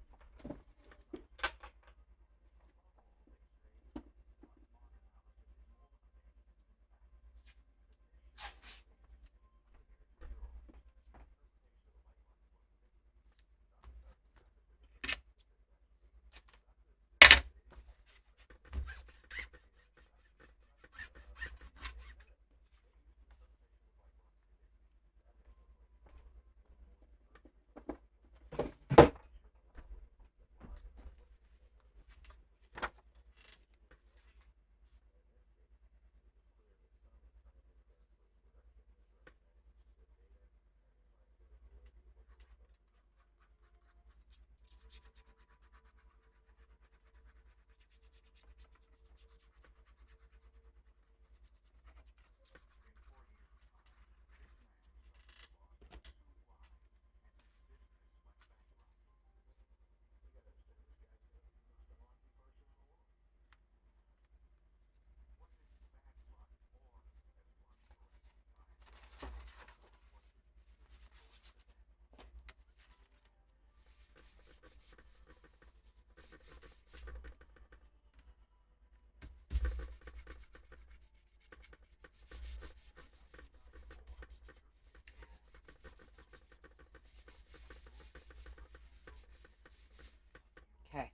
Speaker 1: Okay.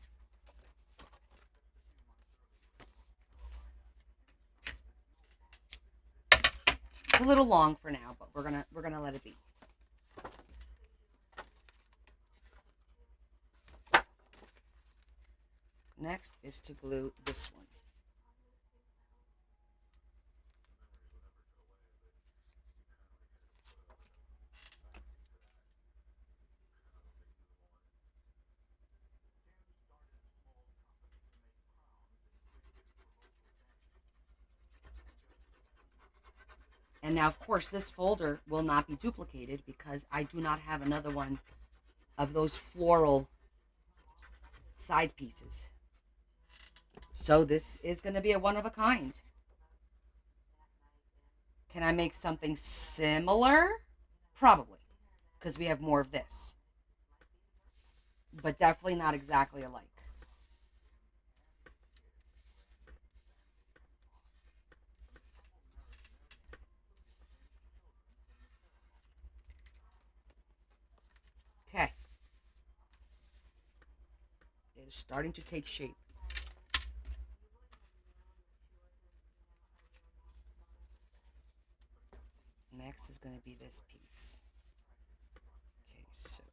Speaker 1: It's a little long for now, but we're gonna let it be. Next is to glue this one. And now, of course, this folder will not be duplicated because I do not have another one of those floral side pieces. So this is going to be a one of a kind. Can I make something similar? Probably, because we have more of this. But definitely not exactly alike. Okay. It is starting to take shape. Next is going to be this piece. Okay, so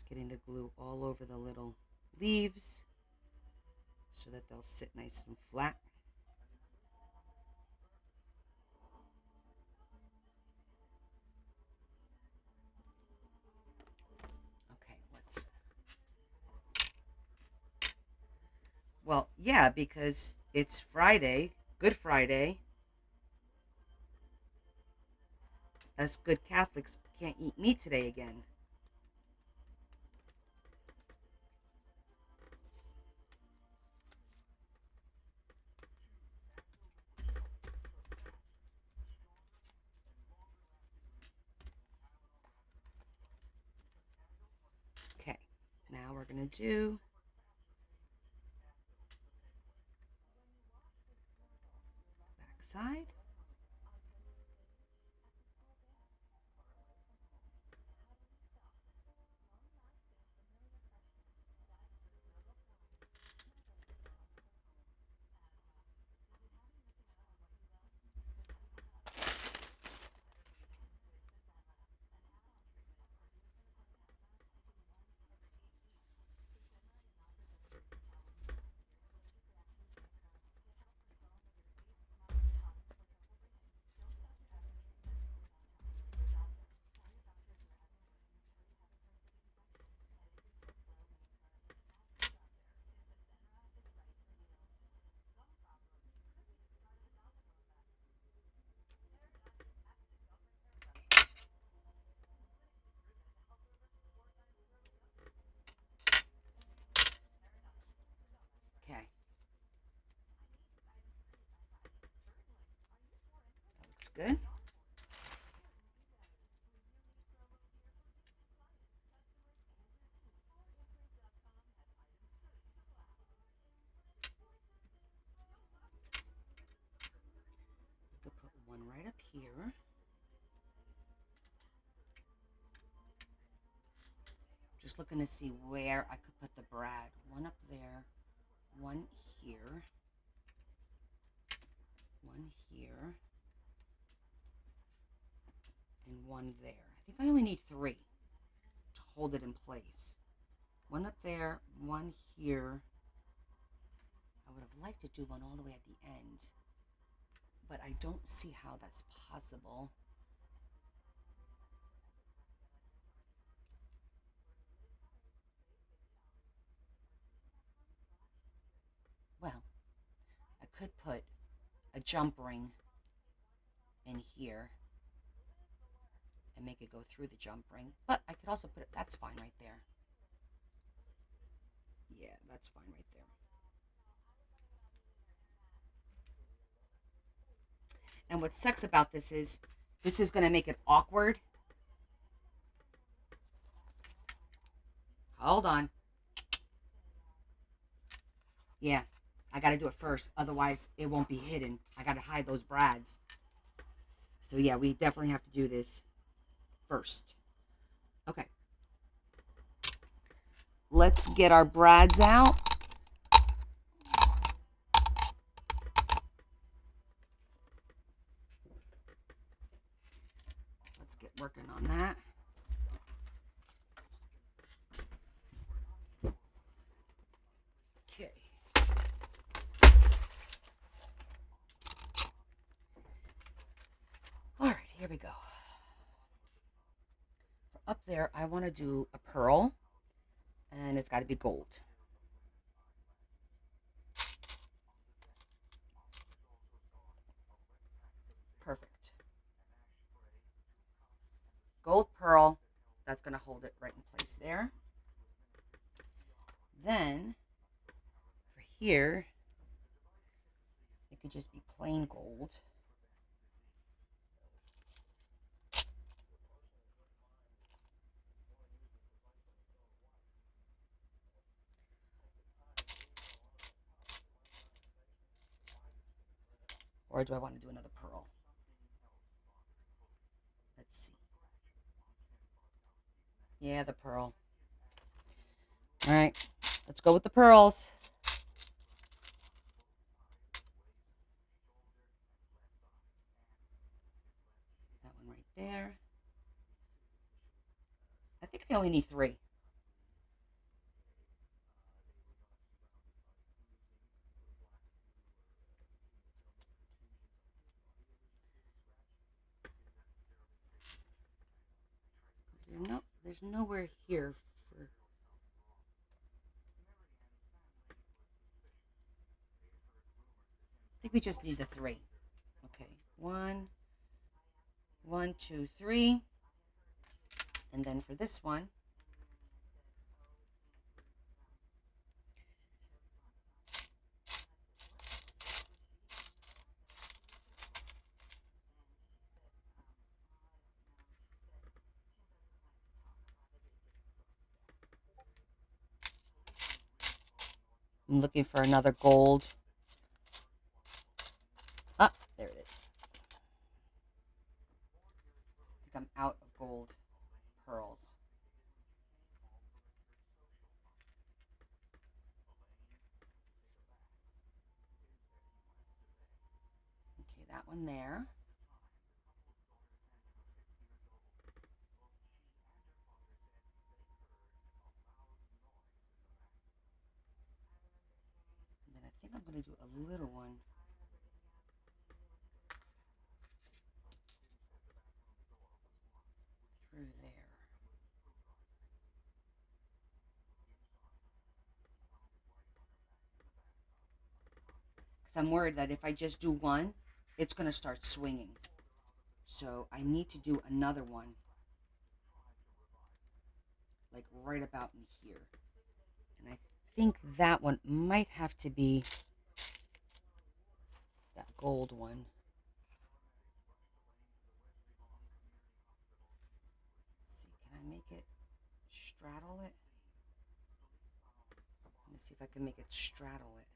Speaker 1: Just getting the glue all over the little leaves so that they'll sit nice and flat. Okay, let's. Well, yeah, because it's Friday, Good Friday. Us good Catholics can't eat meat today again. Okay, now we're going to do back side. Okay, that looks good. We could put one right up here. Just looking to see where I could put the brad. One up there, one here, one here, and one there. I think I only need 3 to hold it in place. One up there, one here. I would have liked to do one all the way at the end, but I don't see how that's possible. Well, I could put a jump ring in here and make it go through the jump ring, but I could also put it, that's fine right there. Yeah, that's fine right there. And what sucks about this is going to make it awkward. Hold on. Yeah, I got to do it first. Otherwise, it won't be hidden. I got to hide those brads. So, yeah, we definitely have to do this first. Okay. Let's get our brads out. Let's get working on that. Okay. All right, here we go. Up there, I want to do a pearl, and it's got to be gold. Perfect. Gold pearl, that's going to hold it right in place there. Then, for here, it could just be plain gold. Or do I want to do another pearl? Let's see. Yeah, the pearl. All right, let's go with the pearls. That one right there. I think I only need 3. there's nowhere here for. I think we just need the three. Okay, one, one, two, three, and then for this one, I'm looking for another gold. Ah, there it is. I think I'm out of gold pearls. Okay, that one there. And then I think I'm going to do a little one through there. Because I'm worried that if I just do one, it's going to start swinging. So I need to do another one, like right about in here. And I think that one might have to be that gold one. Let's see, can I make it straddle it? Let me see if I can make it straddle it.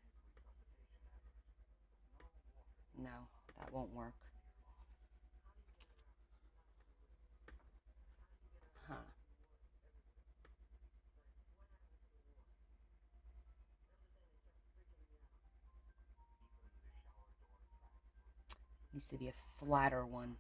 Speaker 1: No, that won't work. Huh. Needs to be a flatter one.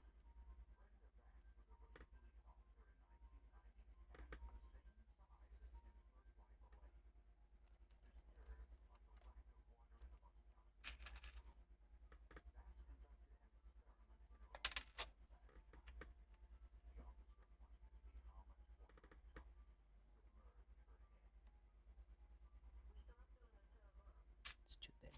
Speaker 1: It's too big.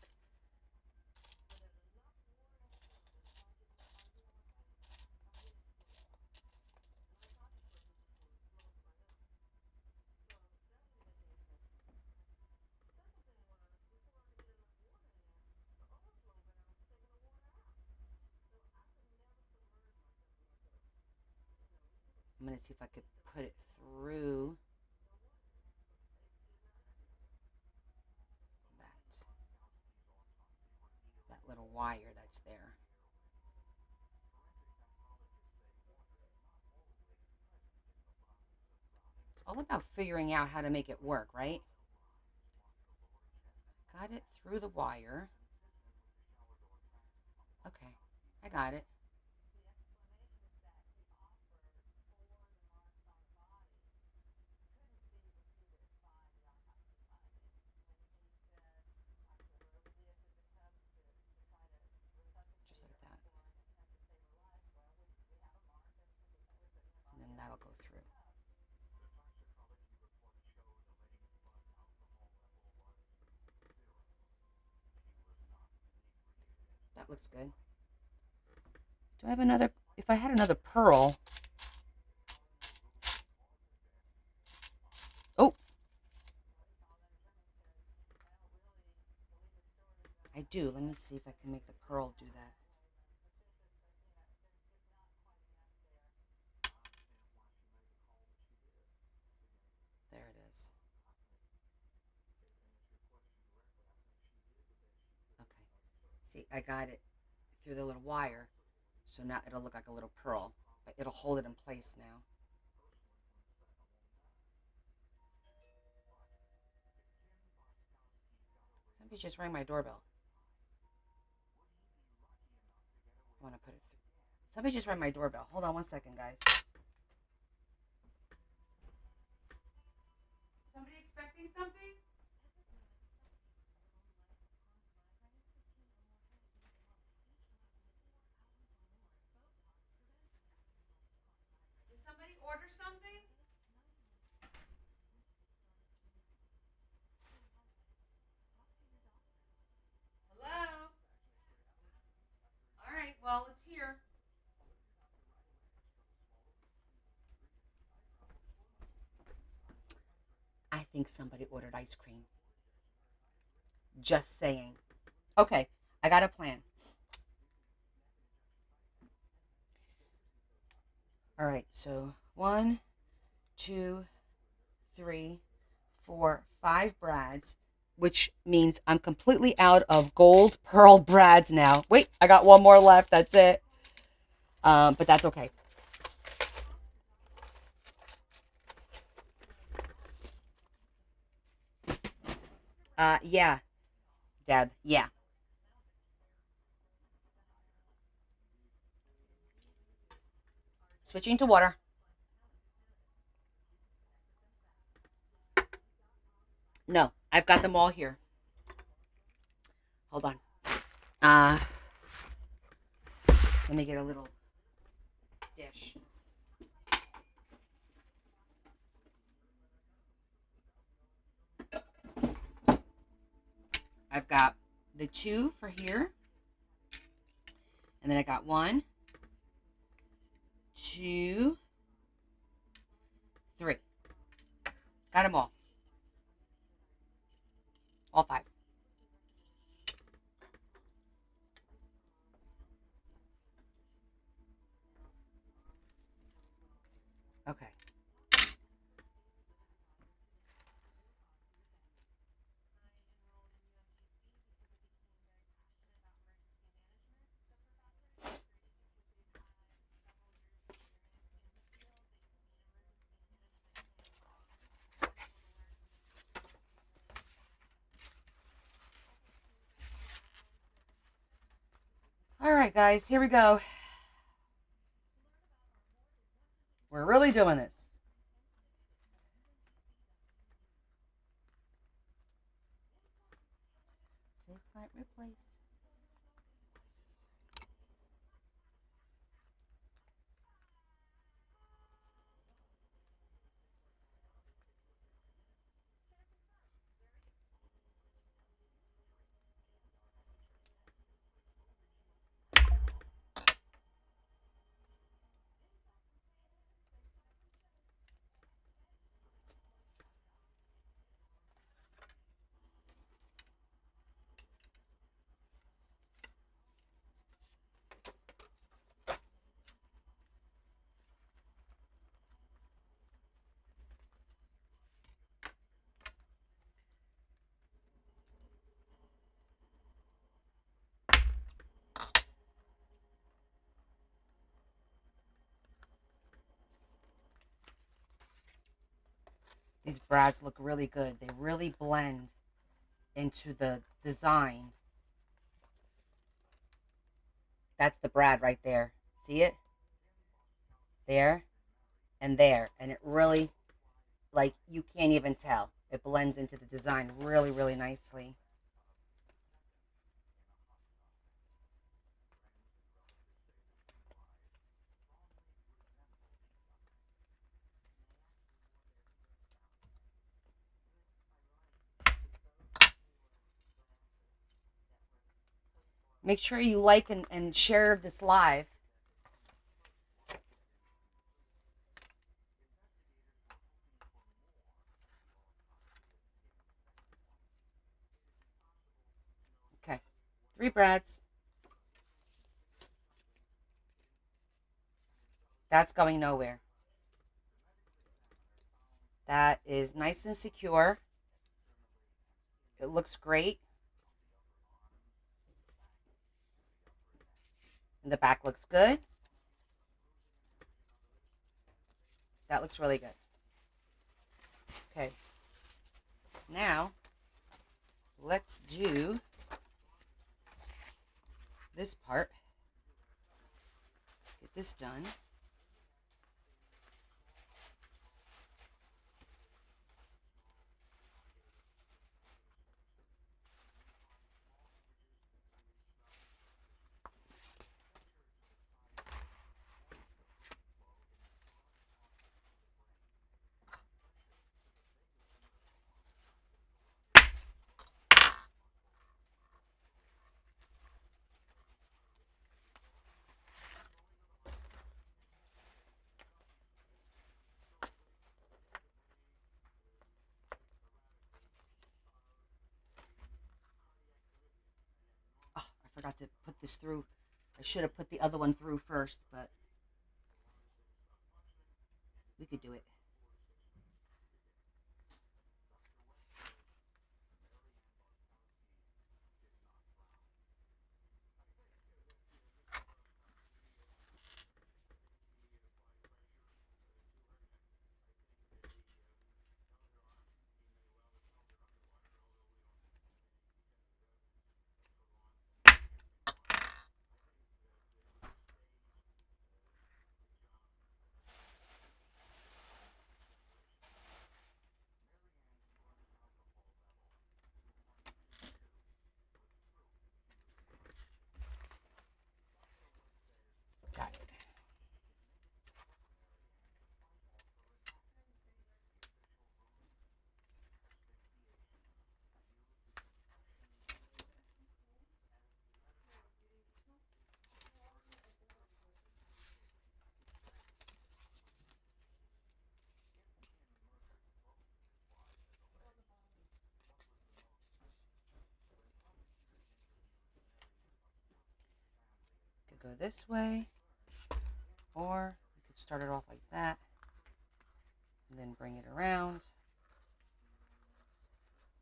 Speaker 1: I'm going to see if I could put it through that little wire that's there. It's all about figuring out how to make it work, right? Got it through the wire. Okay, I got it. Just like that. And then that'll go through. That looks good. Do I have another? If I had another pearl. Oh, I do. Let me see if I can make the pearl do that. There it is. Okay. See, I got it through the little wire. So now it'll look like a little pearl. But it'll hold it in place now. Somebody just rang my doorbell. I want to put it through. Somebody just rang my doorbell. Hold on one second, guys. Somebody expecting something? Did somebody order something? think somebody ordered ice cream. Just saying. Okay, I got a plan. All right, so 1, 2, 3, 4, 5 brads, which means I'm completely out of gold pearl brads now. Wait, I got one more left. That's it. But that's okay. Yeah, Deb. Yeah. Switching to water. No, I've got them all here. Hold on. Uh, Let me get a little dish. I've got the 2 for here. And then I got 1, 2, 3. Got them all. All 5. Okay. All right, guys, here we go. We're really doing this. Save, fight, replace. These brads look really good. They really blend into the design. That's the brad right there. See it? There and there. And it really, like, you can't even tell. It blends into the design really, really nicely. Make sure you like and share this live. Okay. 3 brads. That's going nowhere. That is nice and secure. It looks great. And the back looks good. That looks really good. Okay. Now, let's do this part. Let's get this done. forgot to put this through. I should have put the other one through first, but we could do it. Got it. Could go this way, or we could start it off like that, and then bring it around.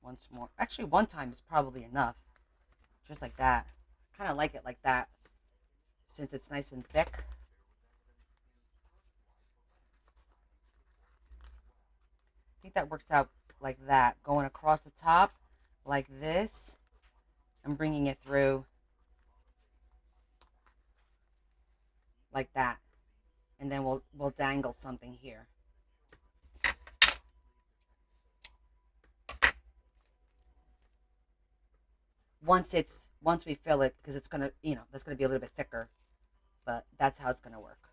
Speaker 1: Once more. Actually, one time is probably enough. Just like that. Kind of like it like that, since it's nice and thick. I think that works out like that. Going across the top like this and bringing it through like that. And then we'll dangle something here. Once we fill it, because it's gonna, that's gonna be a little bit thicker, but that's how it's gonna work.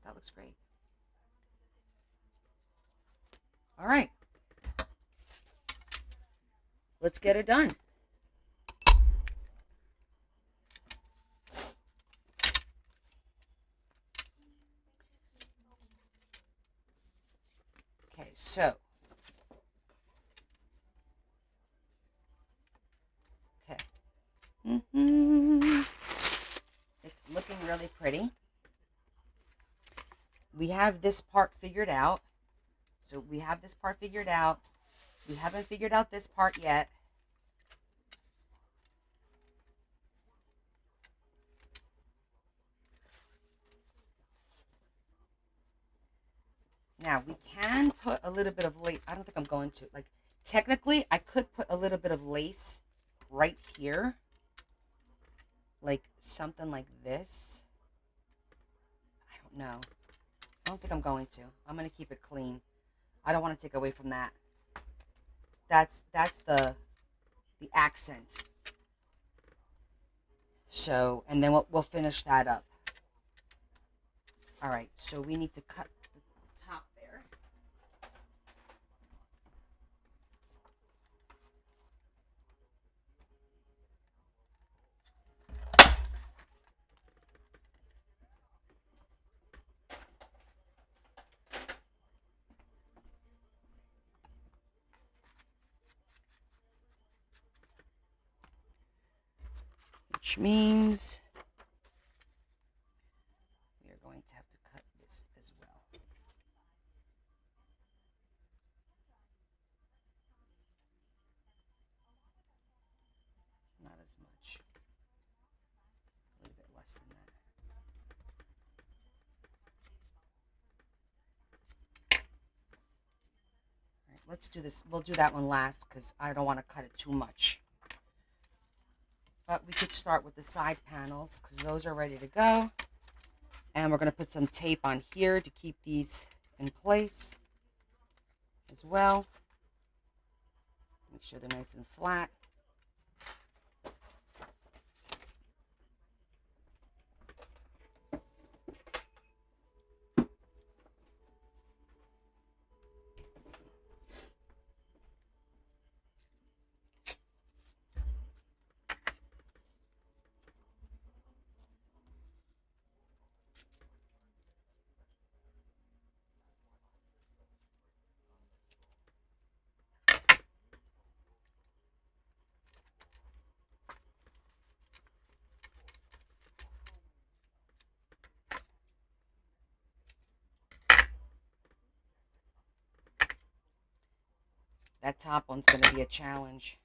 Speaker 1: That looks great. All right, let's get it done. Okay, so okay, it's looking really pretty. We have this part figured out. So we have this part figured out. We haven't figured out this part yet. Now, we can put a little bit of lace. I don't think I'm going to. Like, technically, I could put a little bit of lace right here. Like, something like this. I don't know. I don't think I'm going to. I'm going to keep it clean. I don't want to take away from that. That's the accent. So, and then we'll finish that up. All right, so we need to cut the top there. Which means we are going to have to cut this as well. Not as much. A little bit less than that. All right, let's do this. We'll do that one last because I don't want to cut it too much. But we could start with the side panels because those are ready to go. And we're going to put some tape on here to keep these in place as well. Make sure they're nice and flat. That top one's going to be a challenge.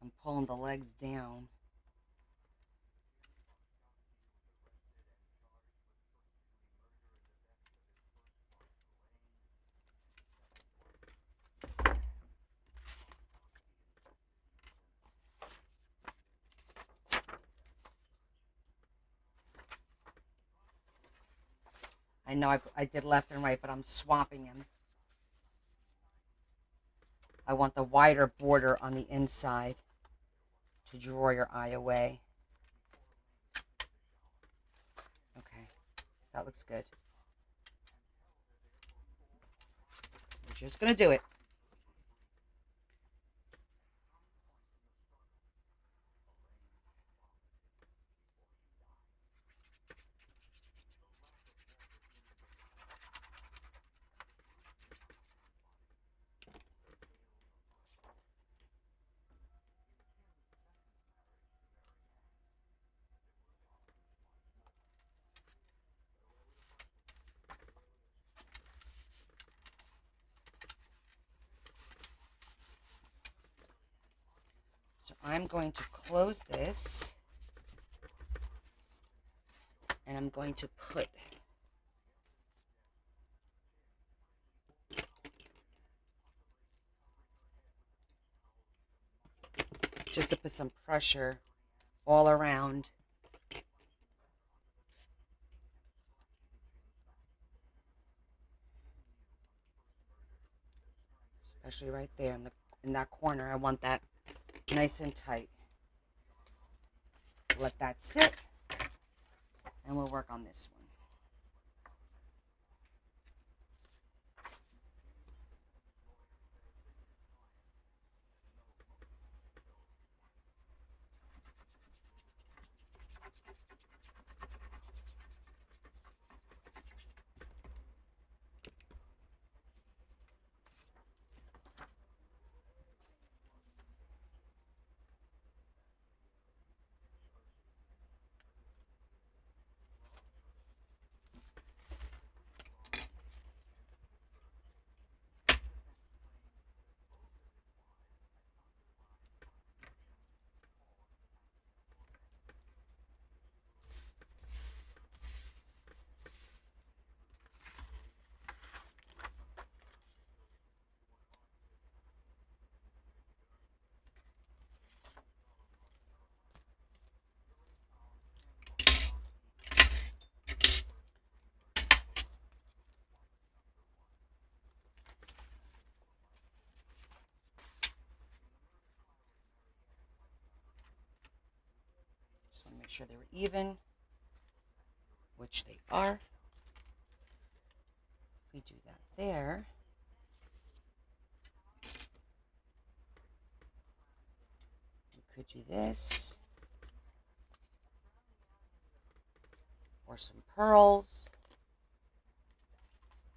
Speaker 1: I'm pulling the legs down. I know I did left and right, but I'm swapping them. I want the wider border on the inside to draw your eye away. Okay, that looks good. We're just going to do it. So I'm going to close this, and I'm going to put just to put some pressure all around. Especially right there in that corner. I want that nice and tight. Let that sit, and we'll work on this one. Just want to make sure they were even, which they are. We do that there. We could do this. Or some pearls.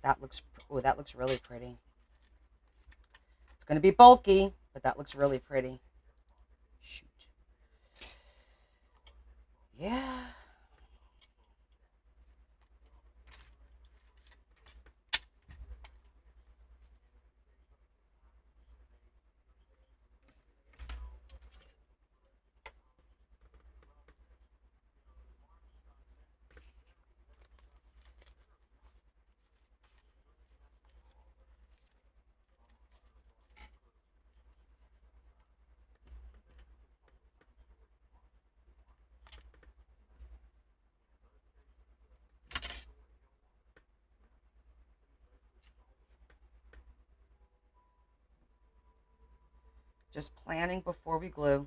Speaker 1: That looks really pretty. It's going to be bulky, but that looks really pretty. Shoot. Yeah. Just planning before we glue.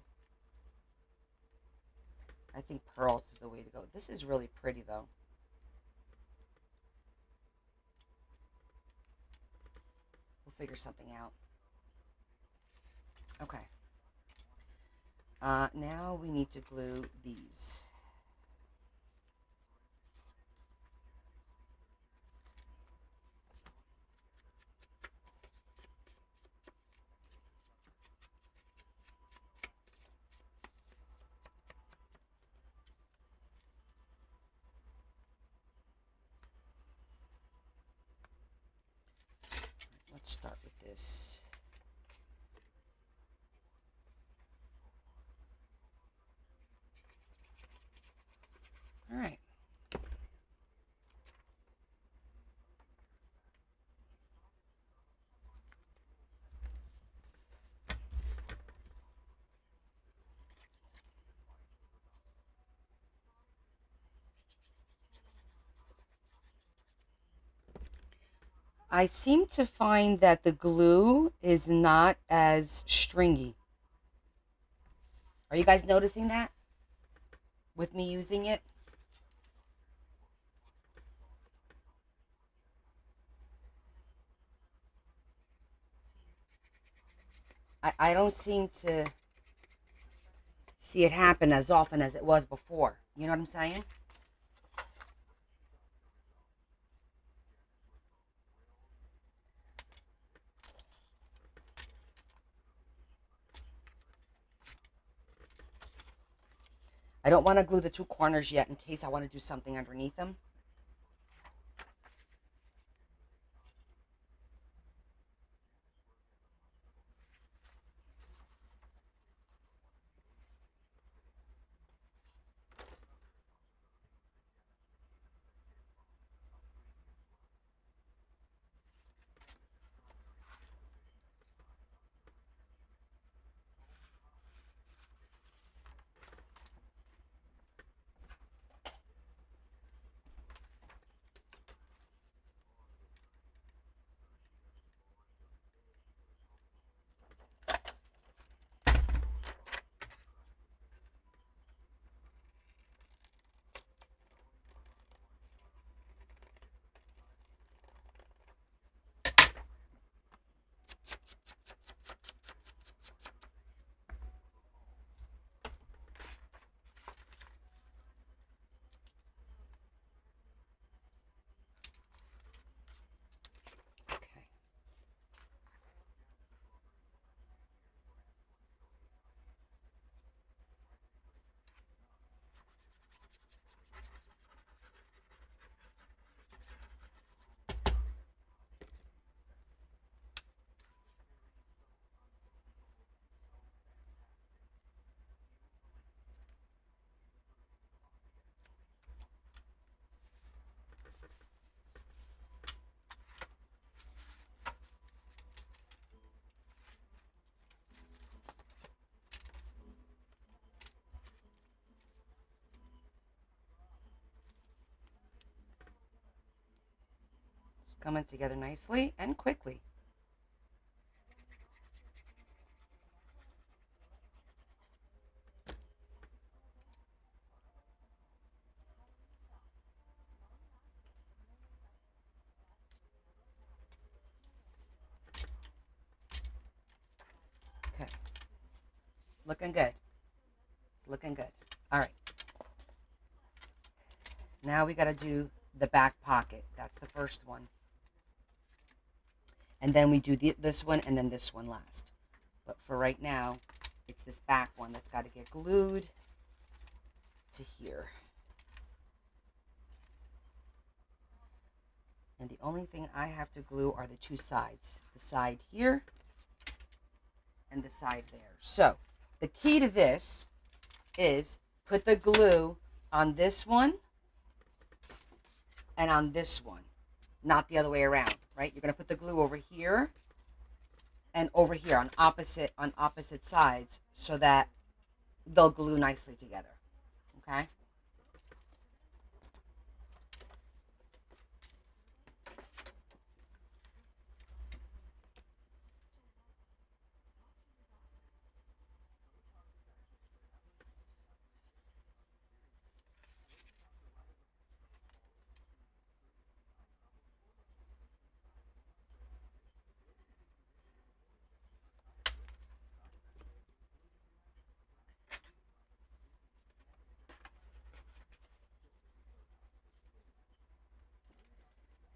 Speaker 1: I think pearls is the way to go. This is really pretty, though. We'll figure something out. Okay. Now we need to glue these. this. All right. I seem to find that the glue is not as stringy. Are you guys noticing that with me using it? I don't seem to see it happen as often as it was before. You know what I'm saying? I don't want to glue the two corners yet in case I want to do something underneath them. Okay. It's coming together nicely and quickly. Okay. Looking good. It's looking good. All right. Now we got to do the back pocket. That's the first one. And then we do this one and then this one last. But for right now, it's this back one that's got to get glued to here. And the only thing I have to glue are the two sides. The side here and the side there. So the key to this is put the glue on this one and on this one, not the other way around, right? You're going to put the glue over here and over here on opposite sides so that they'll glue nicely together. Okay?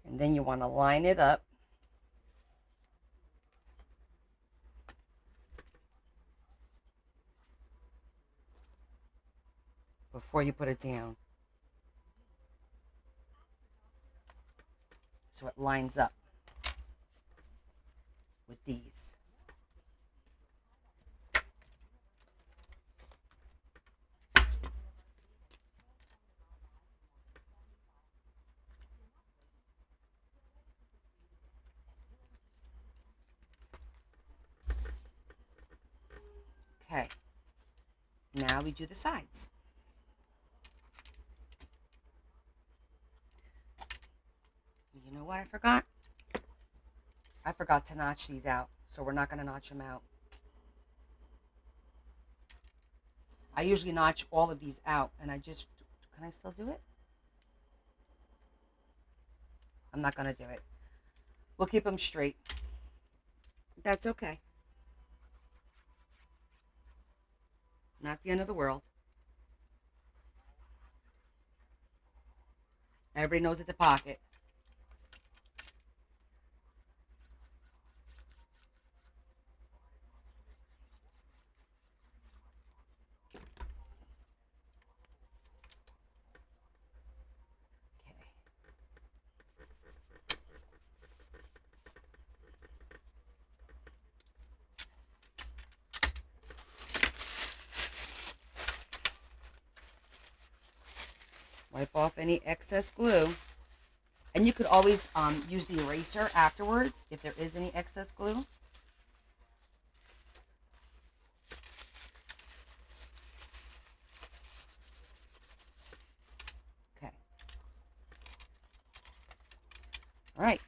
Speaker 1: And then you want to line it up before you put it down. So it lines up. with these. Okay, now we do the sides. You know what I forgot? I forgot to notch these out, so we're not going to notch them out. I usually notch all of these out, and I just, can I still do it? I'm not going to do it. We'll keep them straight. That's okay. Not the end of the world. Everybody knows it's a pocket. Okay. Wipe off any excess glue. And you could always use the eraser afterwards if there is any excess glue. Okay. All right.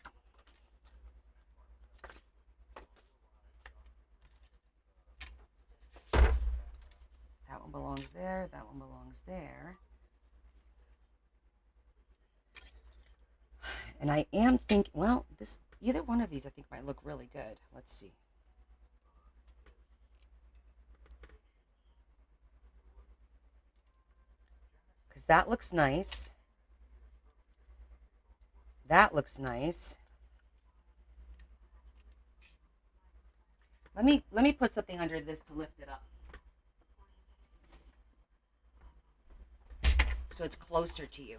Speaker 1: That one belongs there. That one belongs there. And I am thinking, well, this either one of these I think might look really good. Let's see. Because that looks nice. That looks nice. Let me put something under this to lift it up. So it's closer to you.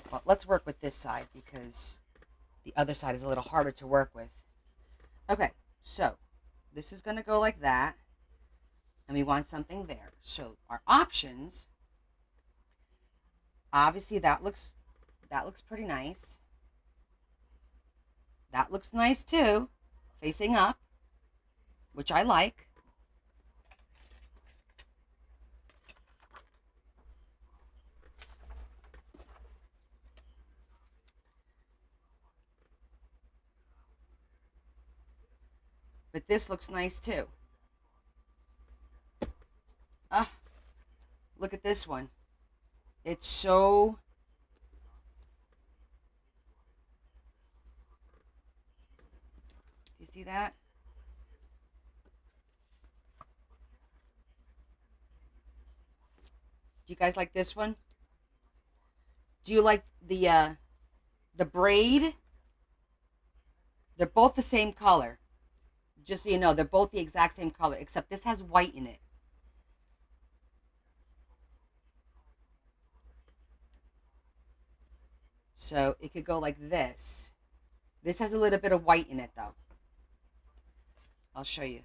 Speaker 1: Well, let's work with this side because the other side is a little harder to work with. Okay, so this is going to go like that. And we want something there. So our options, obviously that looks pretty nice. That looks nice too, facing up, which I like. But this looks nice too. Ah, look at this one. It's so, do you see that? Do you guys like this one? Do you like the braid? They're both the same color. Just so you know, they're both the exact same color, except this has white in it. So it could go like this. This has a little bit of white in it though. I'll show you.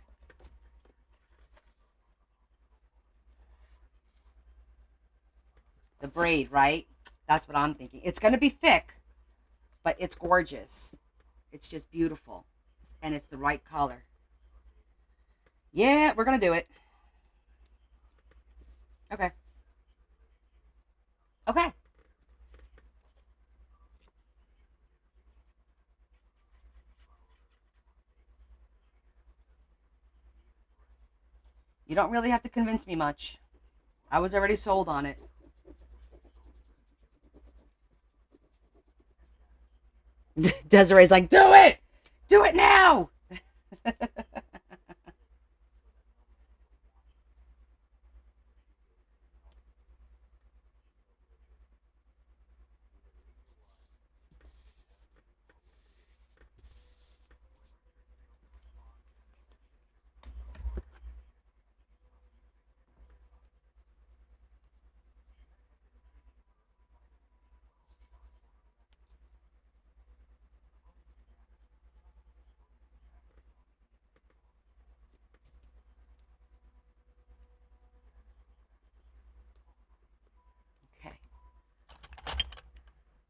Speaker 1: The braid, right? That's what I'm thinking. It's going to be thick, but it's gorgeous. It's just beautiful. And it's the right color. Yeah, we're going to do it. Okay. Okay. You don't really have to convince me much. I was already sold on it. Desiree's like, do it! Do it now!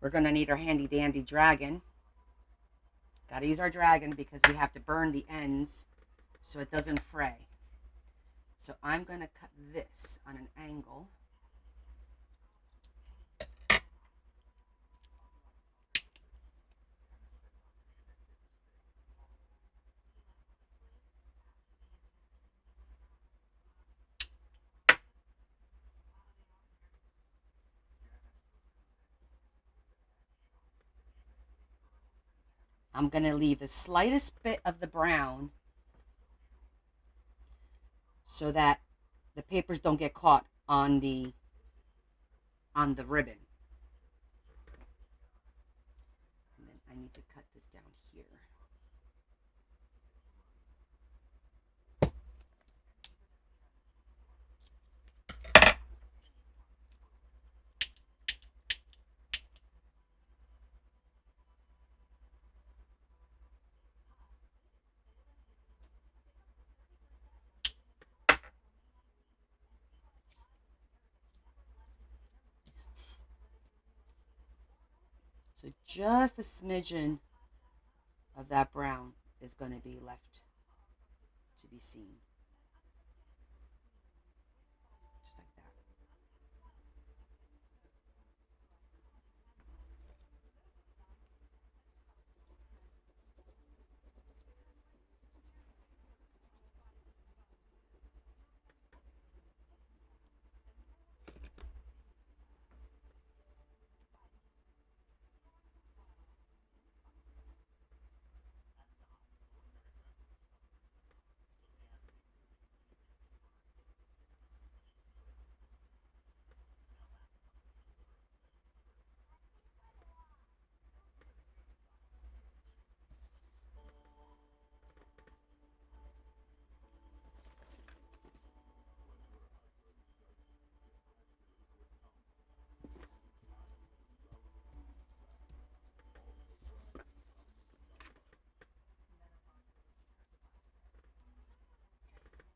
Speaker 1: We're going to need our handy dandy dragon. Got to use our dragon because we have to burn the ends so it doesn't fray. So I'm going to cut this on an angle. I'm going to leave the slightest bit of the brown so that the papers don't get caught on the ribbon. And then I need to cut this down here. So just a smidgen of that brown is going to be left to be seen. Just like that.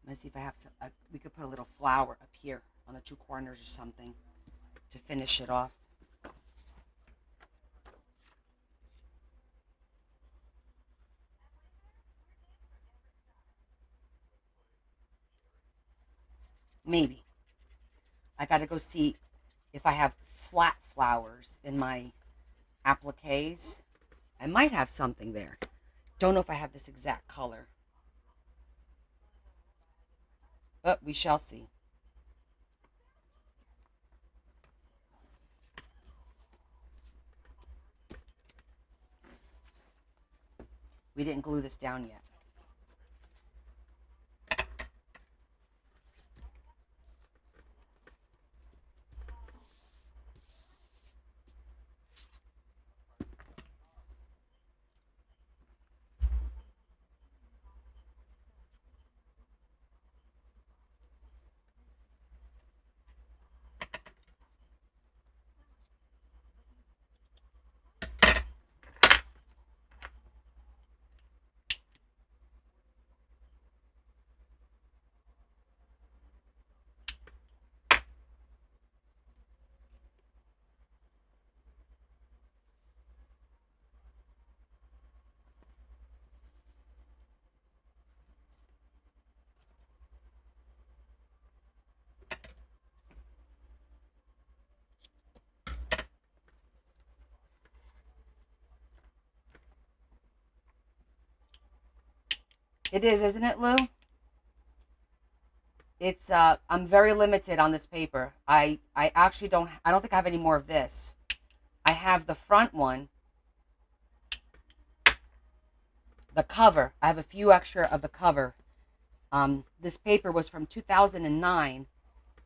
Speaker 1: Let's see if I have some. We could put a little flower up here on the two corners or something to finish it off. Maybe. I got to go see if I have flat flowers in my appliques. I might have something there. Don't know if I have this exact color. But we shall see. We didn't glue this down yet. It is, isn't it, Lou? It's I'm very limited on this paper. I actually I don't think I have any more of this. I have the front one, the cover. I have a few extra of the cover. This paper was from 2009,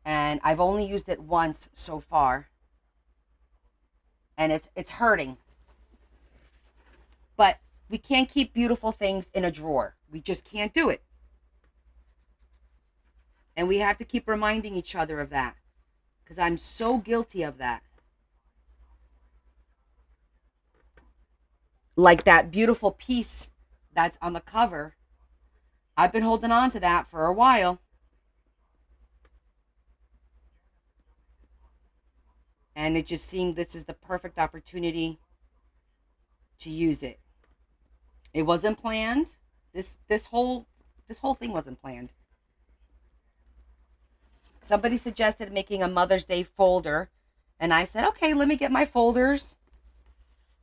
Speaker 1: and I've only used it once so far, and it's hurting. But we can't keep beautiful things in a drawer. We just can't do it. And we have to keep reminding each other of that, because I'm so guilty of that. Like that beautiful piece that's on the cover. I've been holding on to that for a while. and it just seemed this is the perfect opportunity to use it. It wasn't planned. This whole thing wasn't planned. Somebody suggested making a Mother's Day folder, and I said, okay, let me get my folders.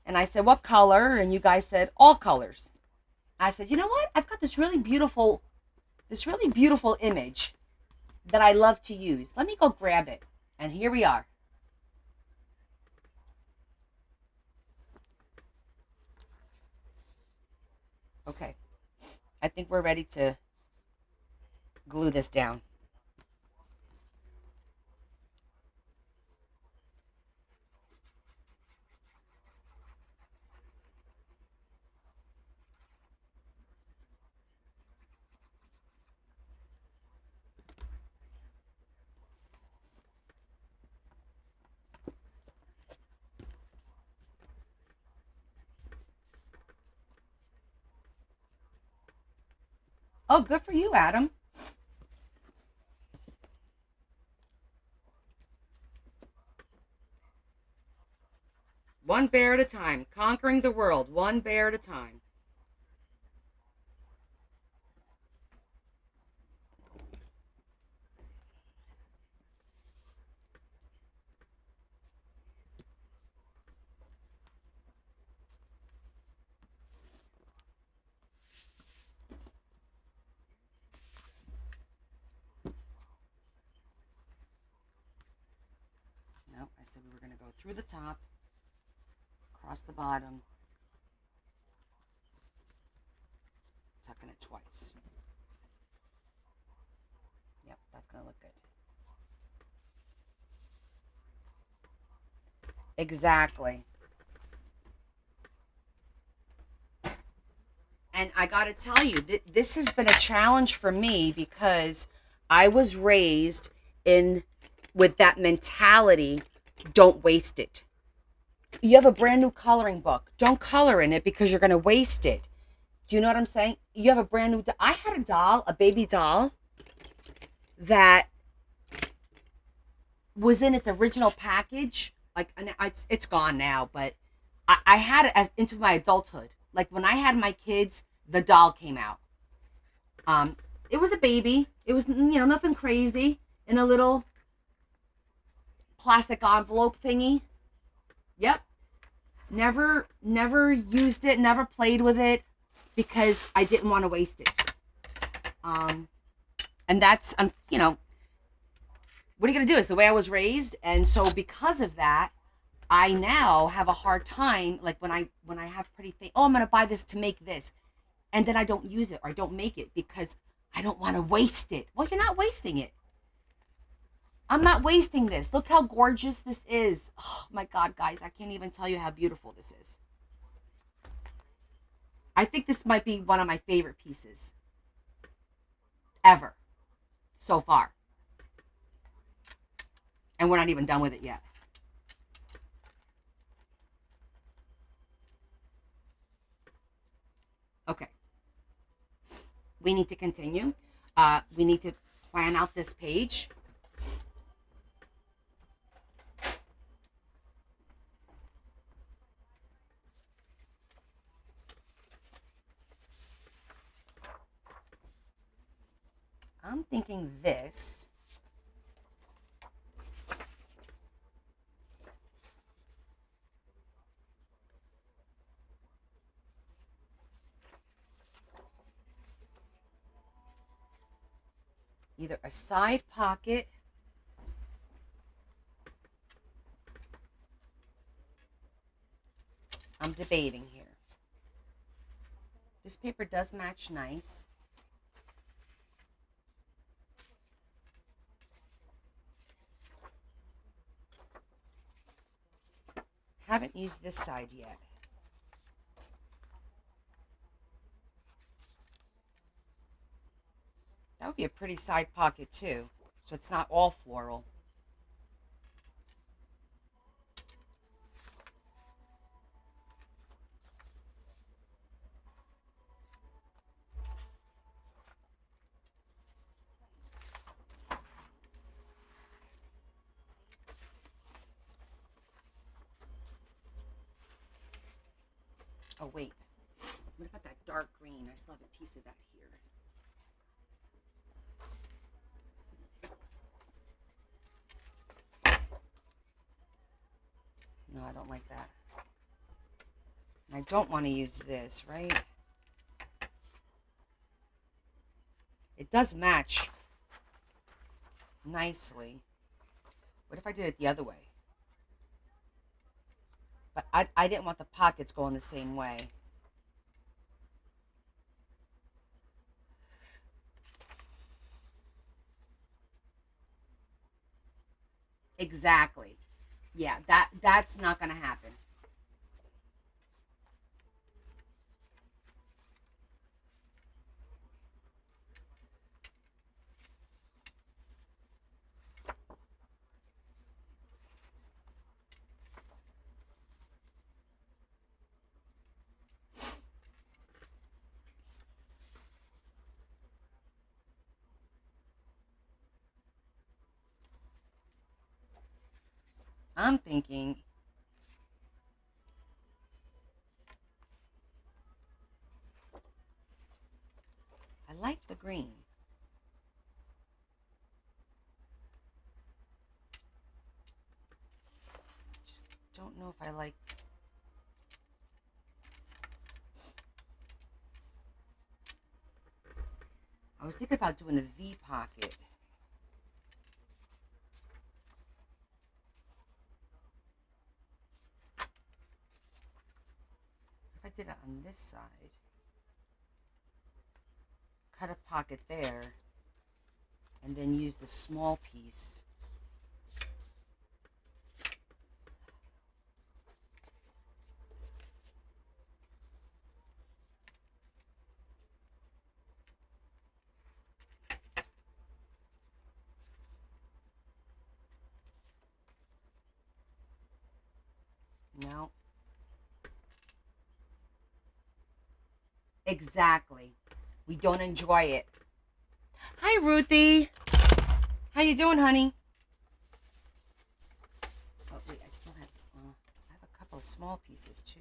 Speaker 1: And I said, what color? And you guys said all colors. I said, you know what? I've got this really beautiful image that I love to use. Let me go grab it. And here we are. Okay. I think we're ready to glue this down. Oh, good for you, Adam. One bear at a time, conquering the world, one bear at a time. No, I said we were going to go through the top, across the bottom, tucking it twice. Yep, that's going to look good. Exactly. And I got to tell you, this has been a challenge for me because I was raised in with that mentality, don't waste it. You have a brand new coloring book. Don't color in it because you're going to waste it. Do you know what I'm saying? You have a brand new I had a doll, a baby doll that was in its original package. Like it's gone now, but I had it as into my adulthood. Like when I had my kids, the doll came out. Um, it was a baby. It was nothing crazy in a little plastic envelope thingy. Yep. Never used it. Never played with it because I didn't want to waste it. Um, and that's what are you gonna do? It's the way I was raised, and so because of that, I now have a hard time. Like when I have pretty things. Oh, I'm gonna buy this to make this, and then I don't use it or I don't make it because I don't want to waste it. Well, you're not wasting it. I'm not wasting this. Look how gorgeous this is. Oh my God, guys, I can't even tell you how beautiful this is. I think this might be one of my favorite pieces ever so far. And we're not even done with it yet. Okay. We need to continue. We need to plan out this page. I'm thinking this. Either a side pocket I'm debating here. This paper does match nice. Haven't used this side yet. That would be a pretty side pocket too. So it's not all floral. Oh, wait. What about that dark green? I still have a piece of that here. No, I don't like that. And I don't want to use this, right? It does match nicely. What if I did it the other way? But I didn't want the pockets going the same way. Exactly. Yeah, that's not going to happen. I'm thinking I like the green. Just don't know if I like. I was thinking about doing a V pocket. If I did it on this side, cut a pocket there, and then use the small piece. No. Exactly. We don't enjoy it. Hi, Ruthie. How you doing, honey? Oh, wait, I still have, I have a couple of small pieces, too.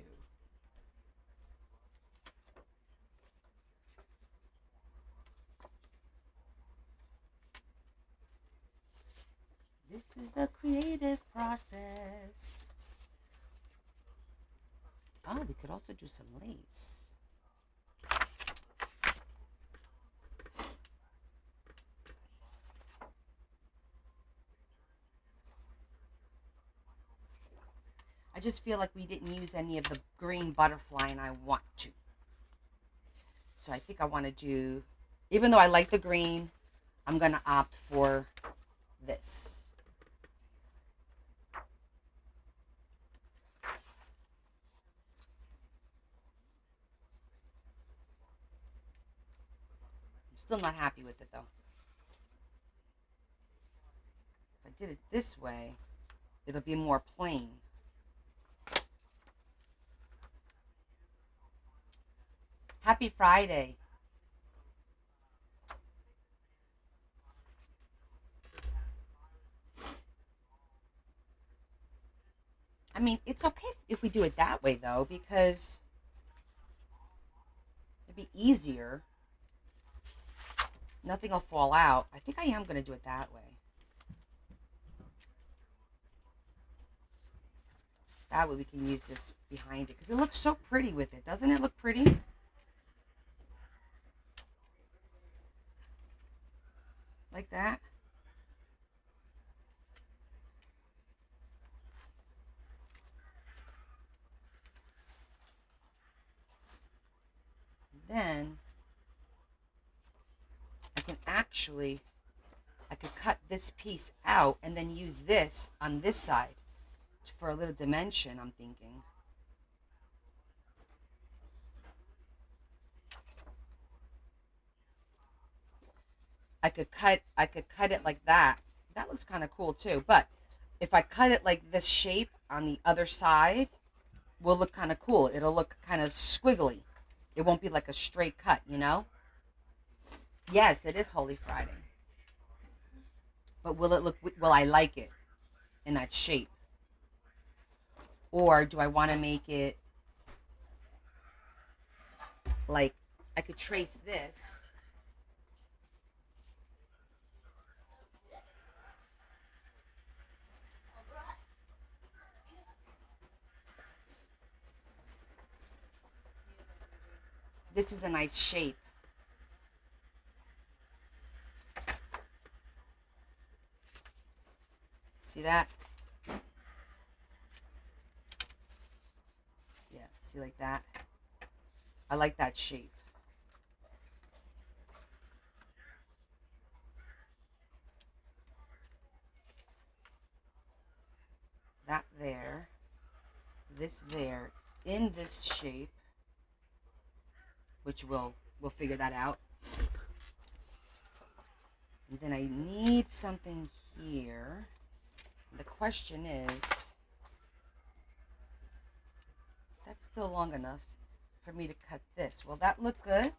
Speaker 1: This is the creative process. Oh, we could also do some lace. I just feel like we didn't use any of the green butterfly, and I want to. So I think I want to do, even though I like the green, I'm going to opt for this. I'm still not happy with it, though. If I did it this way, it'll be more plain. Happy Friday. I mean, it's okay if we do it that way, though, because it'd be easier. Nothing will fall out. I think I am going to do it that way. That way we can use this behind it, because it looks so pretty with it. Doesn't it look pretty? Like that. Then I can actually, I could cut this piece out and then use this on this side for a little dimension, I'm thinking. I could cut it like that. That looks kind of cool too. But if I cut it like this shape on the other side, will look kind of cool. It'll look kind of squiggly. It won't be like a straight cut, you know? Yes, it is Holy Friday. But will it look, will I like it in that shape? Or do I want to make it like I could trace this. This is a nice shape. See that? Yeah, see like that? I like that shape. That there, this there, in this shape, which we'll figure that out. And then I need something here. The question is, that's still long enough for me to cut this. Will that look good?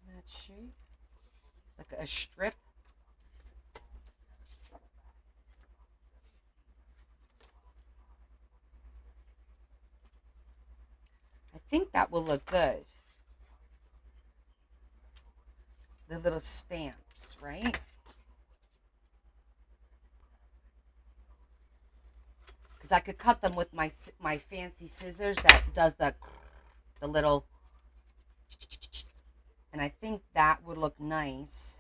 Speaker 1: That shape? Like a strip? I think that will look good. The little stamps, right? Because I could cut them with my fancy scissors that does the little, and I think that would look nice.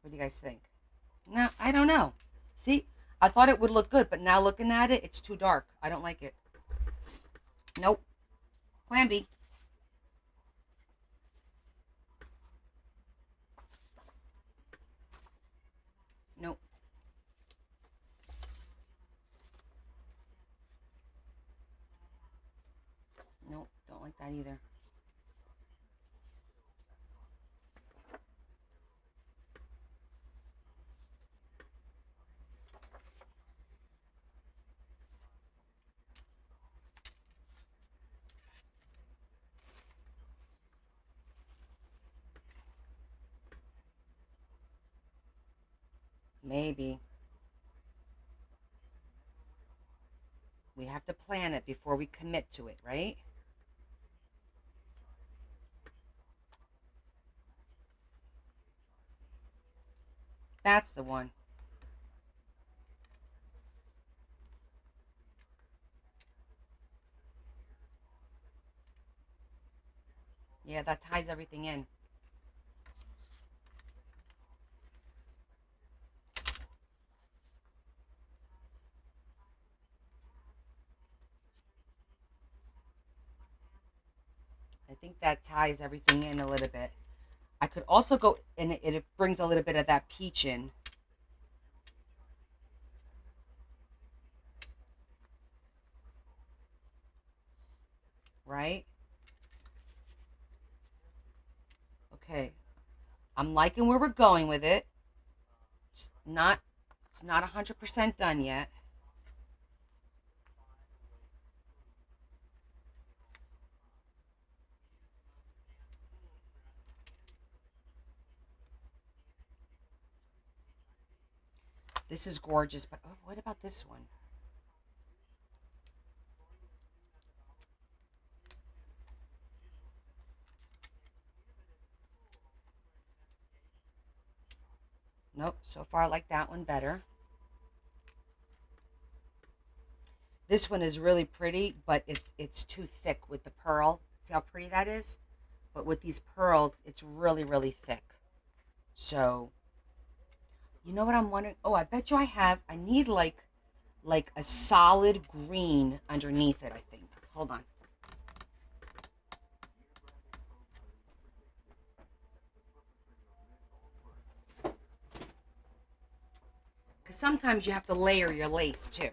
Speaker 1: What do you guys think? No, I don't know. See, I thought it would look good, but now looking at it, it's too dark. I don't like it. Nope. Plan B. Nope. Nope. Don't like that either. Maybe. We have to plan it before we commit to it, right? That's the one. Yeah, that ties everything in. I think that ties everything in a little bit. I could also go, and it brings a little bit of that peach in. Right? Okay. I'm liking where we're going with it. It's not it's not 100% done yet. This is gorgeous, but oh, what about this one? Nope, so far I like that one better. This one is really pretty, but it's too thick with the pearl. See how pretty that is? But with these pearls, it's really, really thick. So, you know what I'm wondering? Oh, I bet you I need like a solid green underneath it, I think. Hold on. Because sometimes you have to layer your lace too.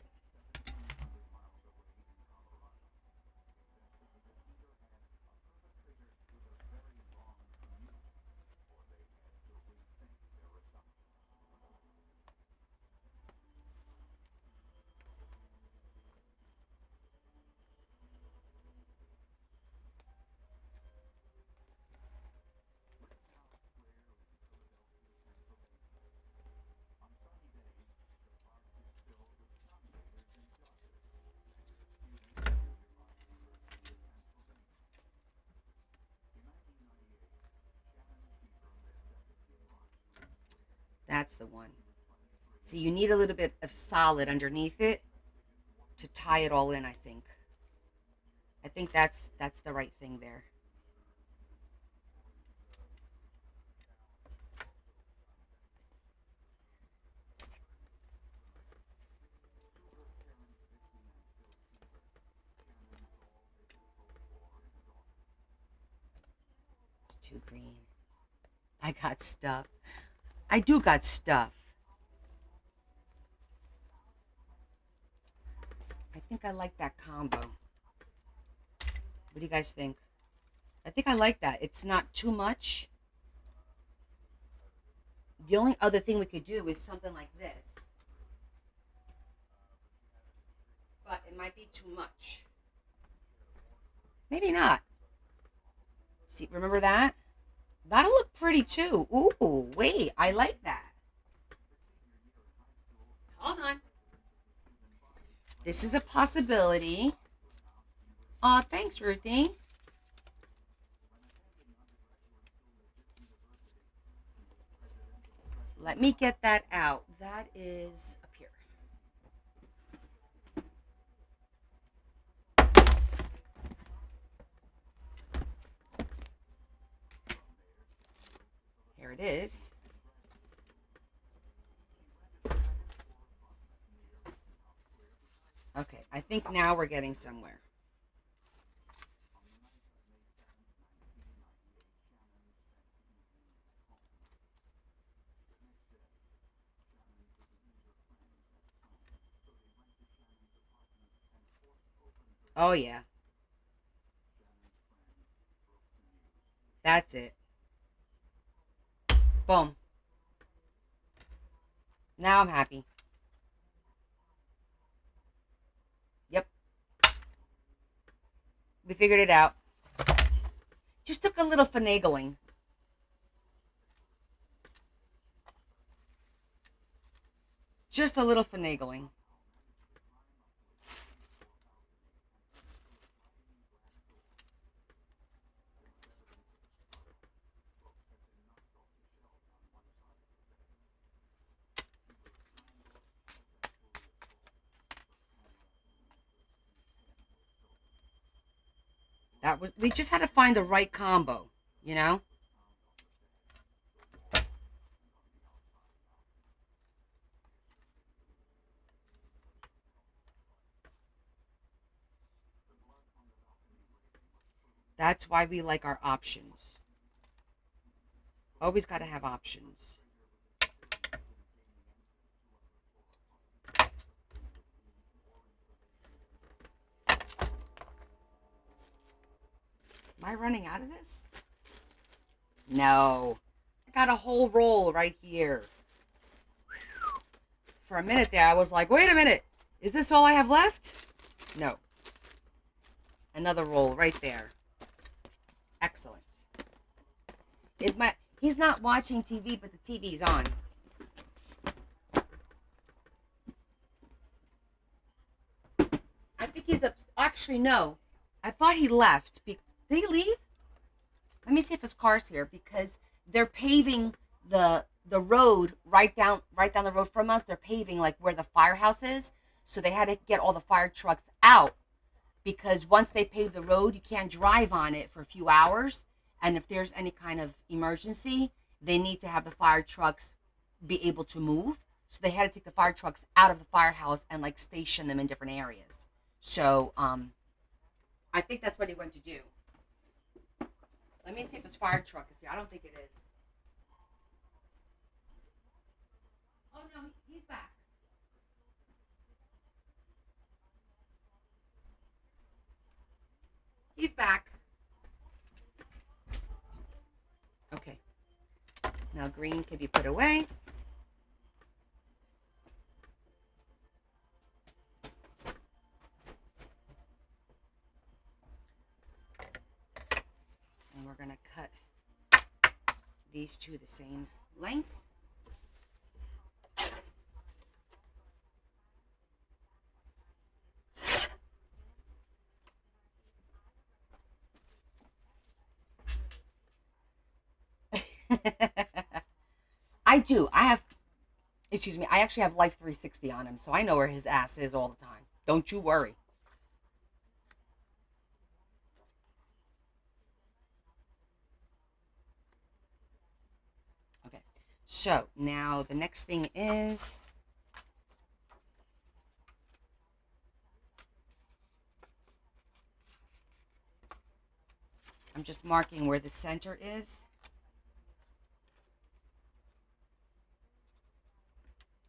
Speaker 1: that's the one. See, you need a little bit of solid underneath it to tie it all in, I think. I think that's the right thing there. It's too green. I got stuff. I do got stuff. I think I like that combo. What do you guys think? I think I like that. It's not too much. The only other thing we could do is something like this. But it might be too much. Maybe not. See, remember that? That'll look pretty too. Ooh, wait, I like that. Hold on. This is a possibility. Aw, thanks, Ruthie. Let me get that out. That is up here. Here it is. Okay, I think now we're getting somewhere. Oh, yeah. That's it. Boom. Now I'm happy. Yep. We figured it out. Just took a little finagling. Just a little finagling. We just had to find the right combo, you know? That's why we like our options. Always got to have options. Am I running out of this? No. I got a whole roll right here. For a minute there, I was like, wait a minute. Is this all I have left? No. Another roll right there. Excellent. He's not watching TV, but the TV's on. I think he's actually no. I thought he left. Did he leave? Let me see if his car's here because they're paving the road right down the road from us. They're paving like where the firehouse is. So they had to get all the fire trucks out because once they pave the road, you can't drive on it for a few hours. And if there's any kind of emergency, they need to have the fire trucks be able to move. So they had to take the fire trucks out of the firehouse and like station them in different areas. So I think that's what he went to do. Let me see if his fire truck is here. I don't think it is. Oh no, he's back. He's back. Okay. Now green can be put away. And we're going to cut these two the same length. I do. I have Excuse me. I actually have Life 360 on him, so I know where his ass is all the time. Don't you worry. Okay. So now the next thing is I'm just marking where the center is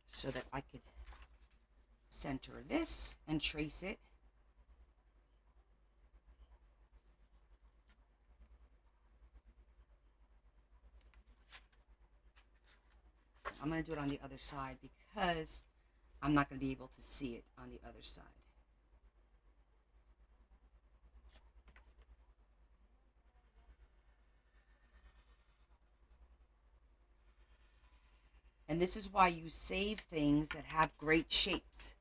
Speaker 1: so that I could center this and trace it. I'm going to do it on the other side because I'm not going to be able to see it on the other side. And this is why you save things that have great shapes.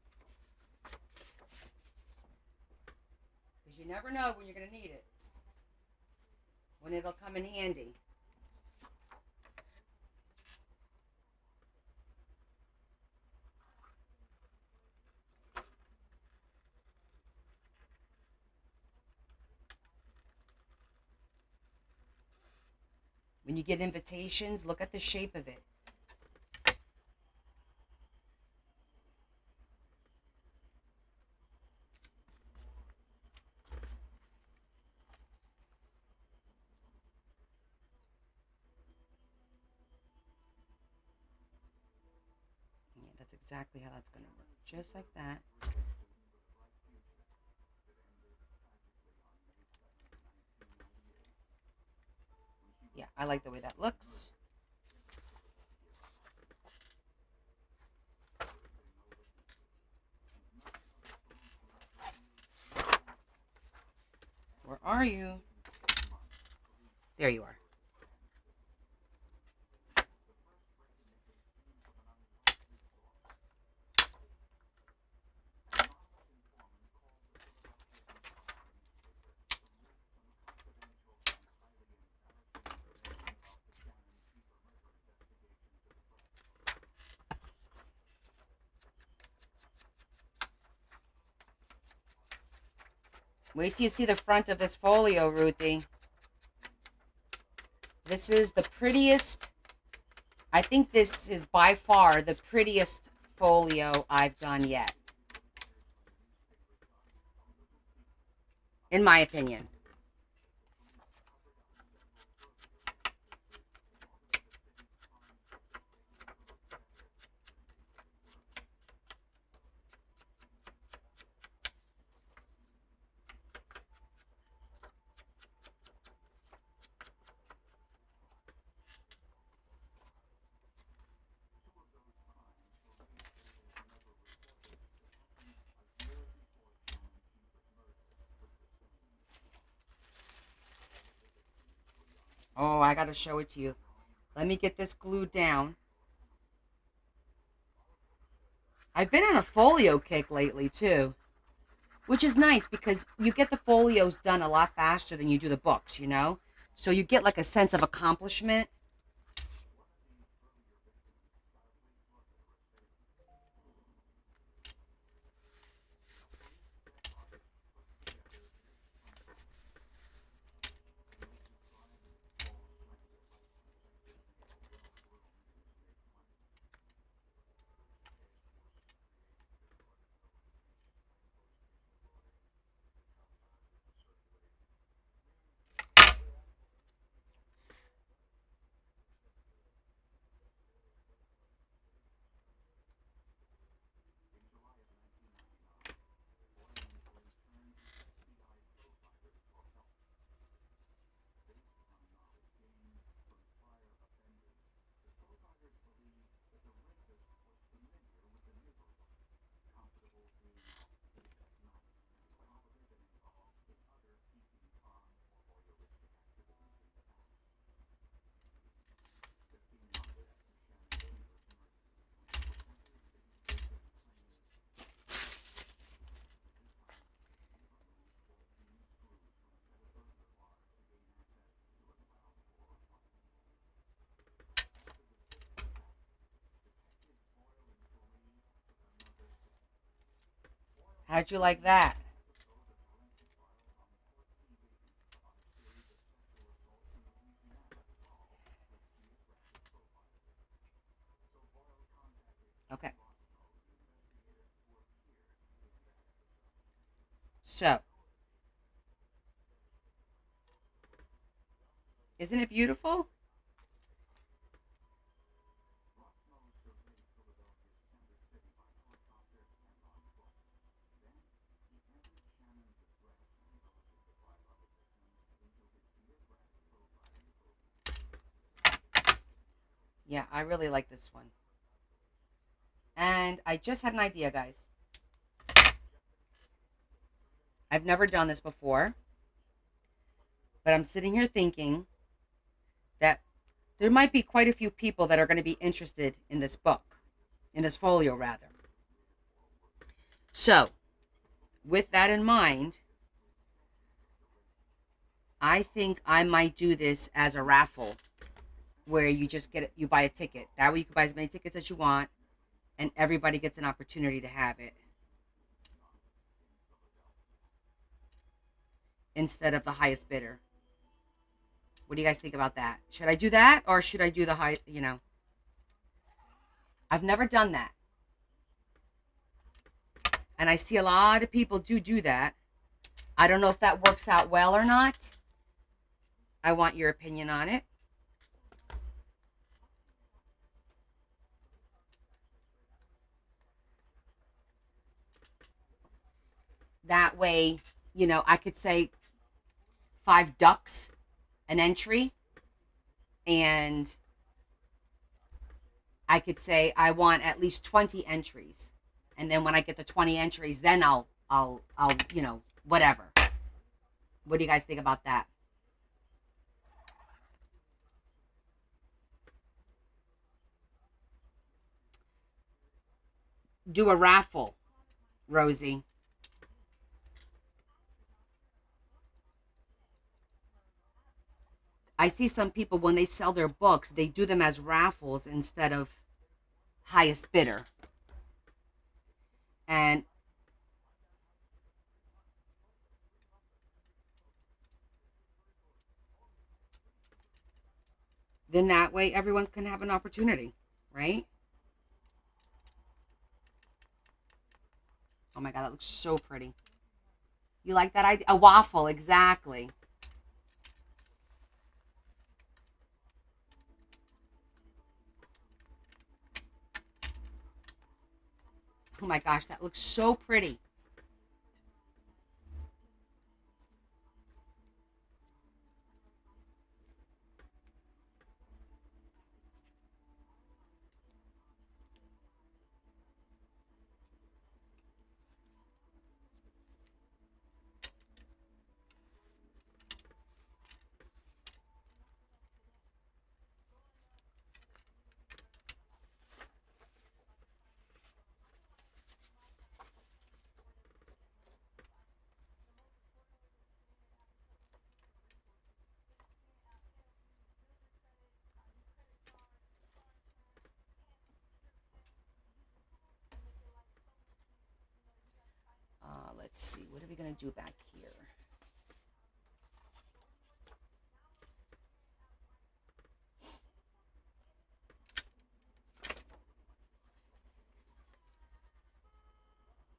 Speaker 1: Because you never know when you're going to need it, when it'll come in handy. When you get invitations, look at the shape of it. Yeah, that's exactly how that's going to work. Just like that. Yeah, I like the way that looks. Where are you? There you are. Wait till you see the front of this folio, Ruthie. This is the prettiest. I think this is by far the prettiest folio I've done yet, in my opinion. Oh, I got to show it to you. Let me get this glued down. I've been on a folio kick lately, too, which is nice because you get the folios done a lot faster than you do the books, you know? So you get like a sense of accomplishment. How'd you like that? Okay. So, isn't it beautiful? Yeah, I really like this one. And I just had an idea, guys. I've never done this before, but I'm sitting here thinking that there might be quite a few people that are going to be interested in this book, in this folio, rather. So, with that in mind, I think I might do this as a raffle where you just get it, you buy a ticket. That way you can buy as many tickets as you want and everybody gets an opportunity to have it instead of the highest bidder. What do you guys think about that? Should I do that or should I do the high? I've never done that. And I see a lot of people do that. I don't know if that works out well or not. I want your opinion on it. That way, I could say 5 ducks an entry, and I could say I want at least 20 entries. And then when I get the 20 entries, then I'll whatever. What do you guys think about that? Do a raffle, Rosie. I see some people when they sell their books, they do them as raffles instead of highest bidder. And then that way everyone can have an opportunity, right? Oh my God, that looks so pretty. You like that idea? A waffle, exactly. Oh my gosh, that looks so pretty. Let's see, what are we going to do back here?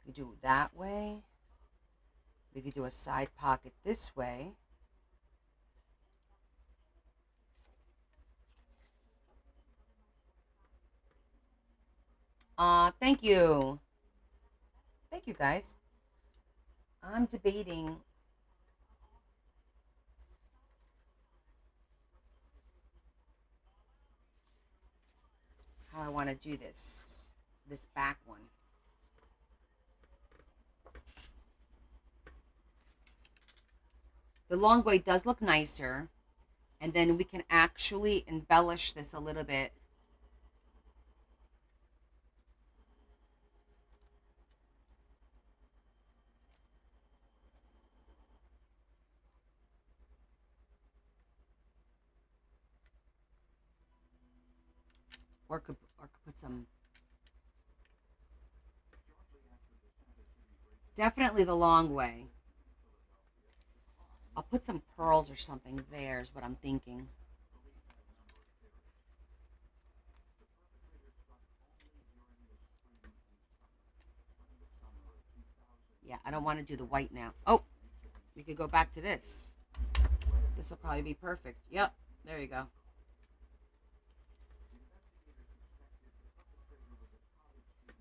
Speaker 1: We do it that way. We could do a side pocket this way. Thank you. Thank you, guys. I'm debating how I want to do this back one. The long way does look nicer, and then we can actually embellish this a little bit. Or could put some. Definitely the long way. I'll put some pearls or something there is what I'm thinking. Yeah, I don't want to do the white now. Oh, we could go back to this. This will probably be perfect. Yep, there you go.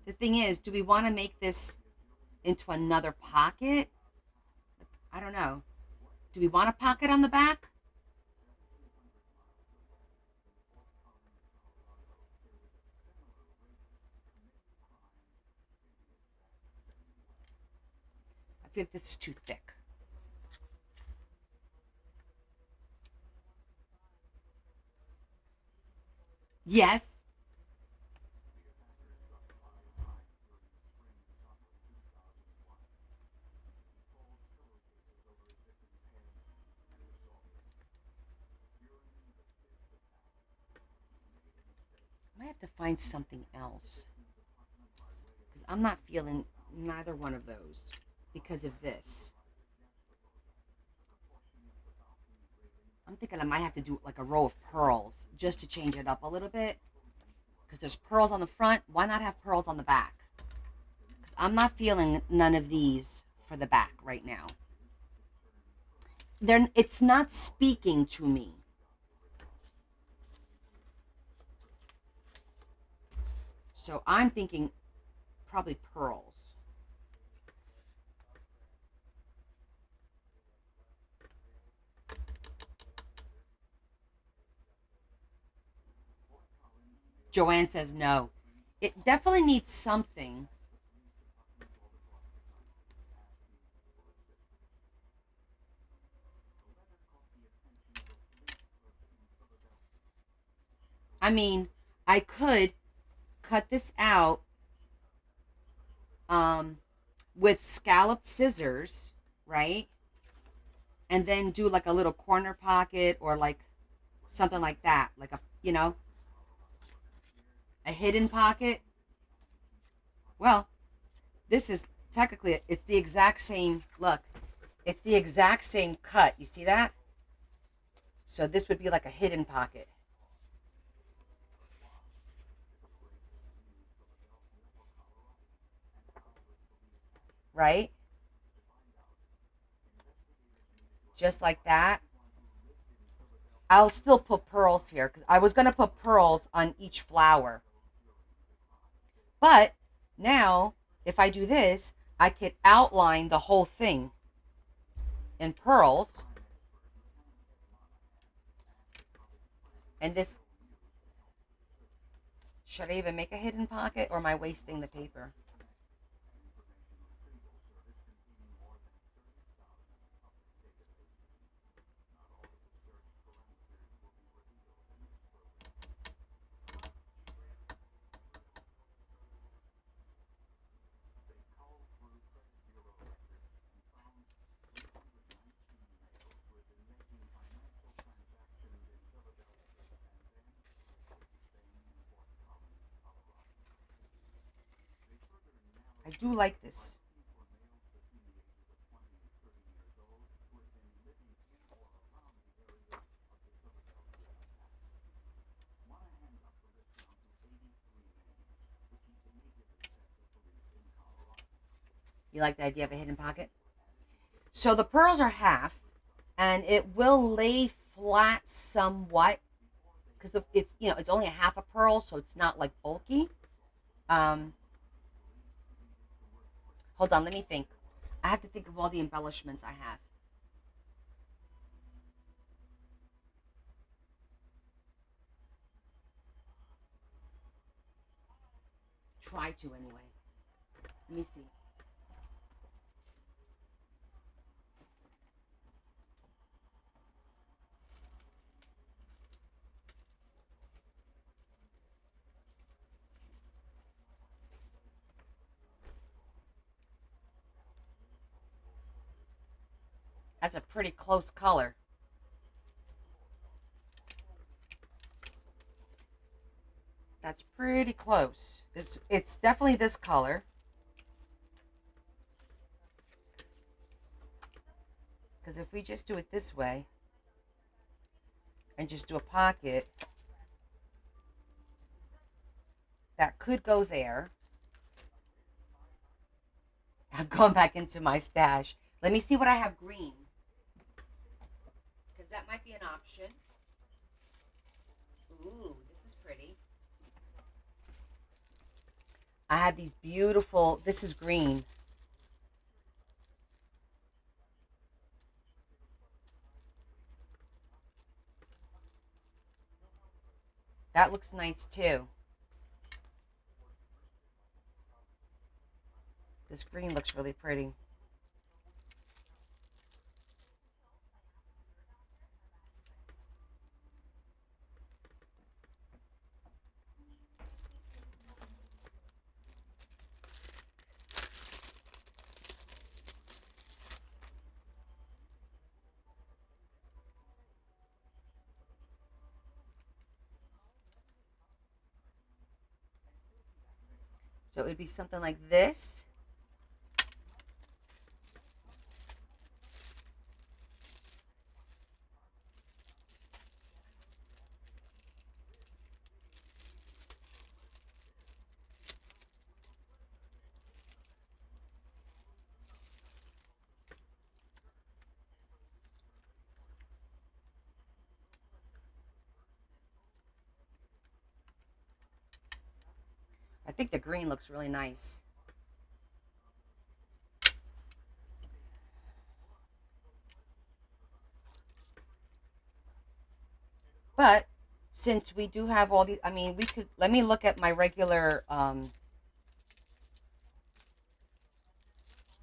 Speaker 1: The thing is, do we want to make this into another pocket? I don't know. Do we want a pocket on the back? I feel like this is too thick. Yes. I might have to find something else because I'm not feeling neither one of those because of this. I'm thinking I might have to do like a row of pearls just to change it up a little bit because there's pearls on the front. Why not have pearls on the back? Because I'm not feeling none of these for the back right now. It's not speaking to me. So I'm thinking probably pearls. Joanne says no. It definitely needs something. I mean, I could cut this out um, with scalloped scissors, right? And then do like a little corner pocket or like something like that, like a hidden pocket. Well, this is technically it's the exact same look. It's the exact same cut. You see that? So this would be like a hidden pocket, right? Just like that. I'll still put pearls here because I was going to put pearls on each flower. But now, if I do this, I could outline the whole thing in pearls. And this, should I even make a hidden pocket or am I wasting the paper? I do like this. You like the idea of a hidden pocket? So the pearls are half, and it will lay flat somewhat because it's only a half a pearl, so it's not like bulky. Um, Hold on, let me think. I have to think of all the embellishments I have. Try to anyway. Let me see. That's a pretty close color. That's pretty close. It's definitely this color. Because if we just do it this way and just do a pocket, that could go there. I'm going back into my stash. Let me see what I have green. Because that might be an option. Ooh, this is pretty. I have these beautiful, this is green. That looks nice too. This green looks really pretty. So it would be something like this. I think the green looks really nice. But since we do have all these, I mean, we could, let me look at my regular,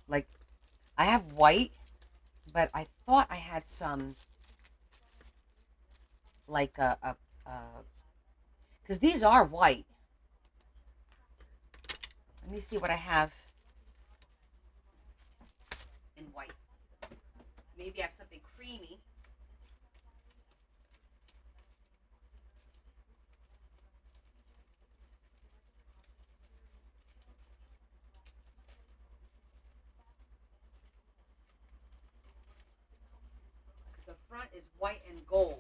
Speaker 1: like, I have white, but I thought I had some, like, because these are white. Let me see what I have in white. Maybe I have something creamy. The front is white and gold.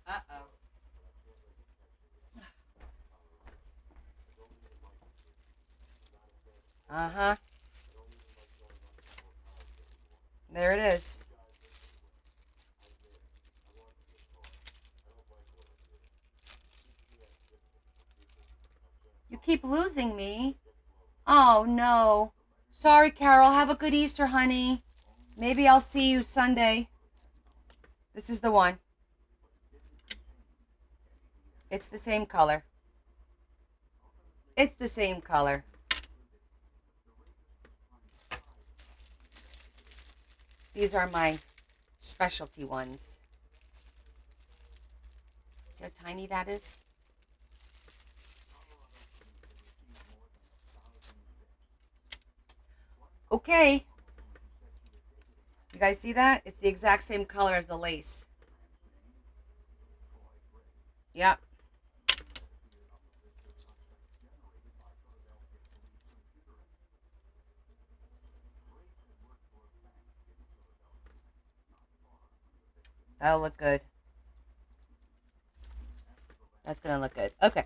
Speaker 1: Uh-oh. Uh-huh. There it is. You keep losing me. Oh, no. Sorry, Carol. Have a good Easter, honey. Maybe I'll see you Sunday. This is the one. It's the same color. It's the same color. These are my specialty ones. See how tiny that is? Okay. You guys see that? It's the exact same color as the lace. Yep. That'll look good. That's going to look good. Okay.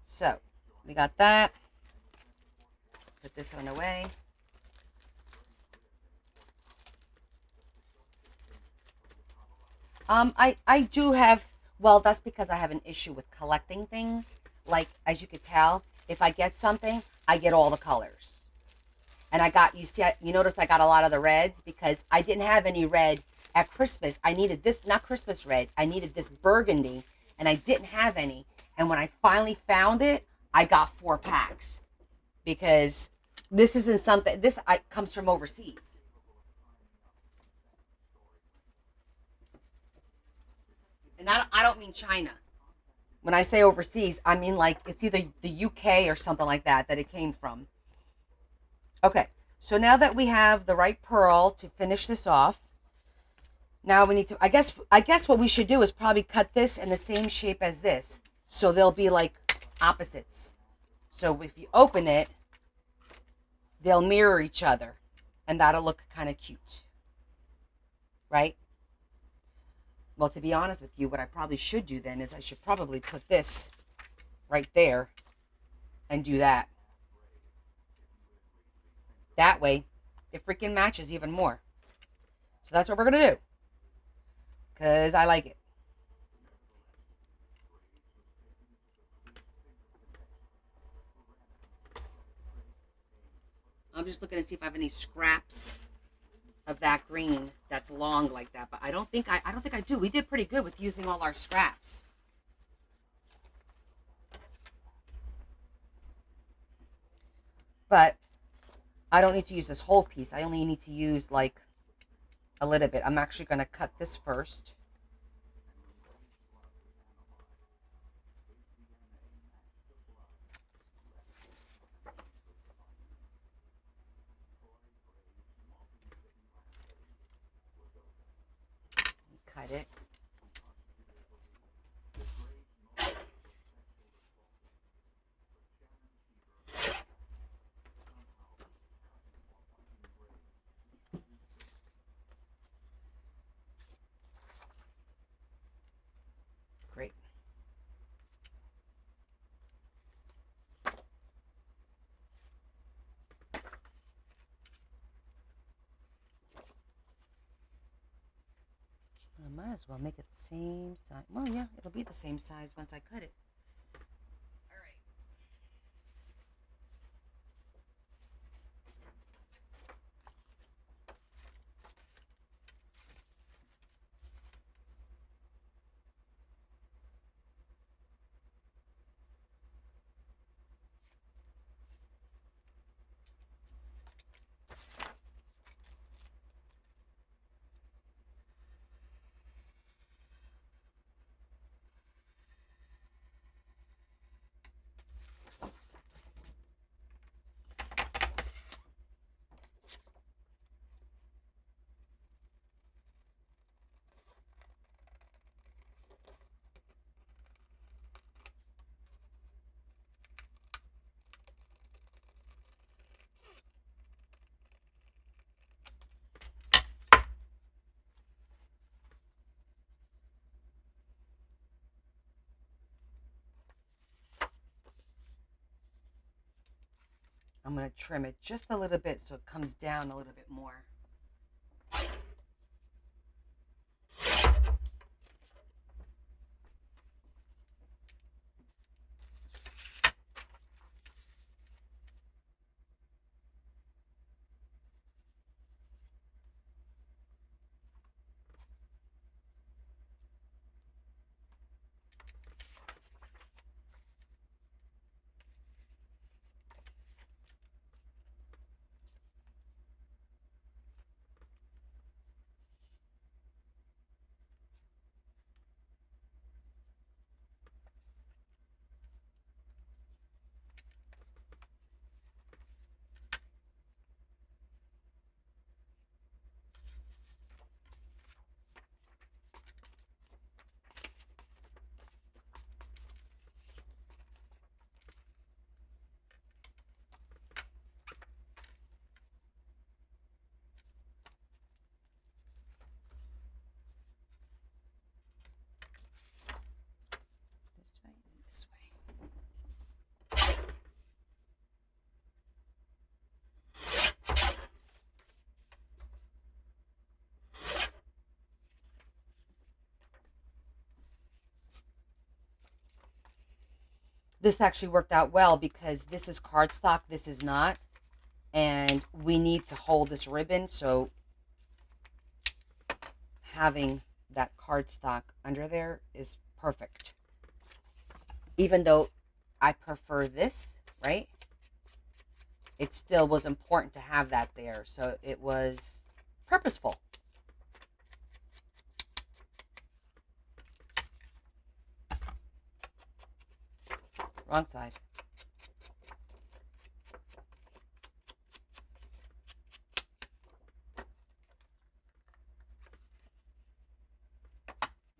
Speaker 1: So, we got that. Put this one away. I do have, well, that's because I have an issue with collecting things. Like, as you could tell, if I get something, I get all the colors. And I got, you see, you notice I got a lot of the reds because I didn't have any red at Christmas. I needed this, not Christmas red. I needed this burgundy and I didn't have any. And when I finally found it, I got 4 packs because this isn't something, this comes from overseas. And I don't mean China. When I say overseas, I mean like it's either the UK or something like that it came from. Okay, so now that we have the right pearl to finish this off, now we need to, I guess what we should do is probably cut this in the same shape as this. So they'll be like opposites. So if you open it, they'll mirror each other. And that'll look kind of cute. Right? Well, to be honest with you, what I probably should do then is I should probably put this right there and do that. That way, it freaking matches even more. So that's what we're going to do. Because I like it. I'm just looking to see if I have any scraps of that green that's long like that, but I don't think I do. We did pretty good with using all our scraps. But I don't need to use this whole piece. I only need to use like a little bit. I'm actually going to cut this first. Cut it. Great. I might as well make it the same size. Well, yeah, it'll be the same size once I cut it. All right. I'm going to trim it just a little bit so it comes down a little bit more. This way and this way. This actually worked out well because this is cardstock, this is not. And we need to hold this ribbon, so having that cardstock under there is perfect. even though I prefer this, right? It still was important to have that there. So it was purposeful. Wrong side.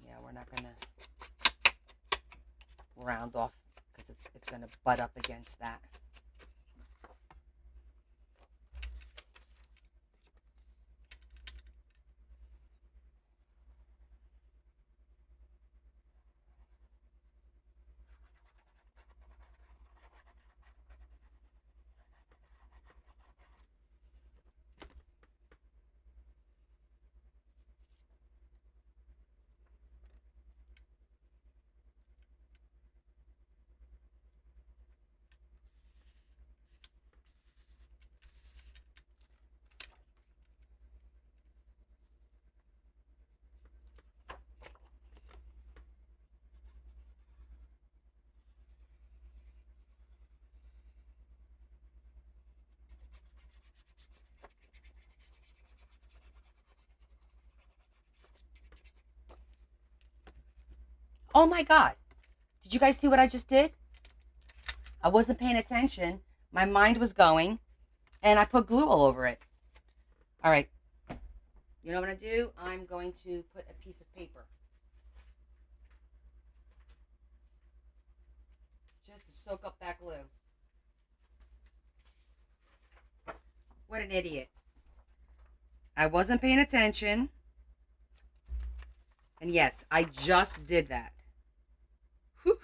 Speaker 1: Yeah, we're not going to round off because it's going to butt up against that. Oh my God. Did you guys see what I just did? I wasn't paying attention. My mind was going, and I put glue all over it. All right. You know what I'm going to do? I'm going to put a piece of paper. Just to soak up that glue. What an idiot. I wasn't paying attention. And yes, I just did that. Whew.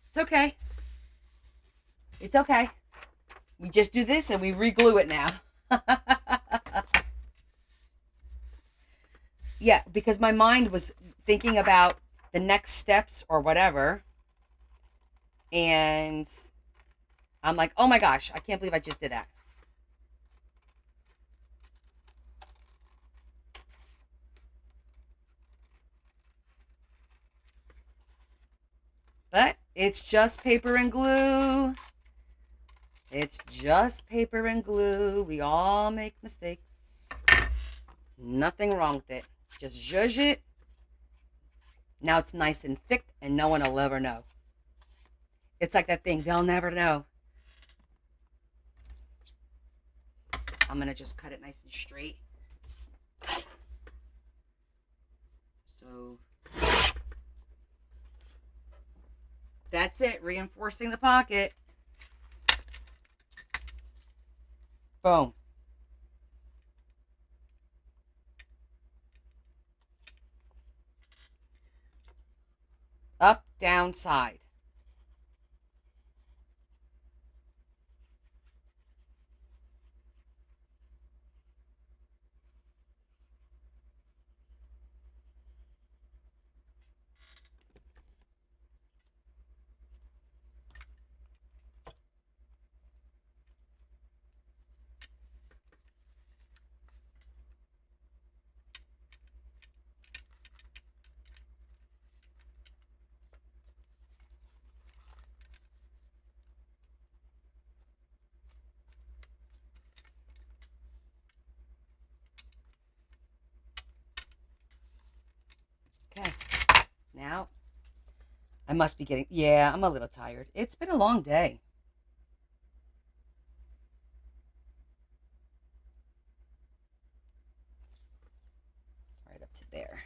Speaker 1: It's okay. It's okay. We just do this and we re-glue it now. Yeah, because my mind was thinking about the next steps or whatever. And I'm like, oh my gosh, I can't believe I just did that. But it's just paper and glue. It's just paper and glue. We all make mistakes. Nothing wrong with it. Just zhuzh it. Now it's nice and thick and no one will ever know. It's like that thing, they'll never know. I'm going to just cut it nice and straight. So that's it, reinforcing the pocket. Boom. Up, down, side. Okay. Now, I must be getting, yeah, I'm a little tired. It's been a long day. Right up to there.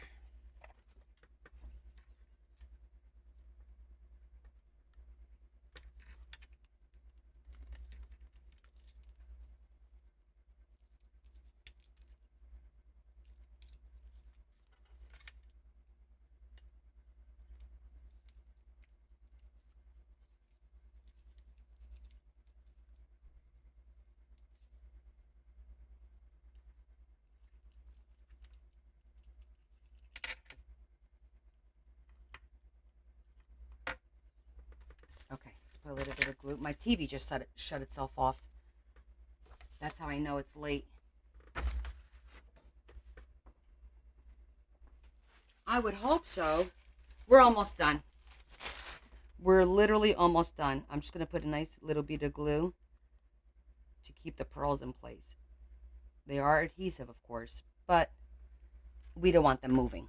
Speaker 1: Okay, let's put a little bit of glue. My TV just shut itself off. That's how I know it's late. I would hope so. We're almost done. We're literally almost done. I'm just going to put a nice little bit of glue to keep the pearls in place. They are adhesive, of course, but we don't want them moving.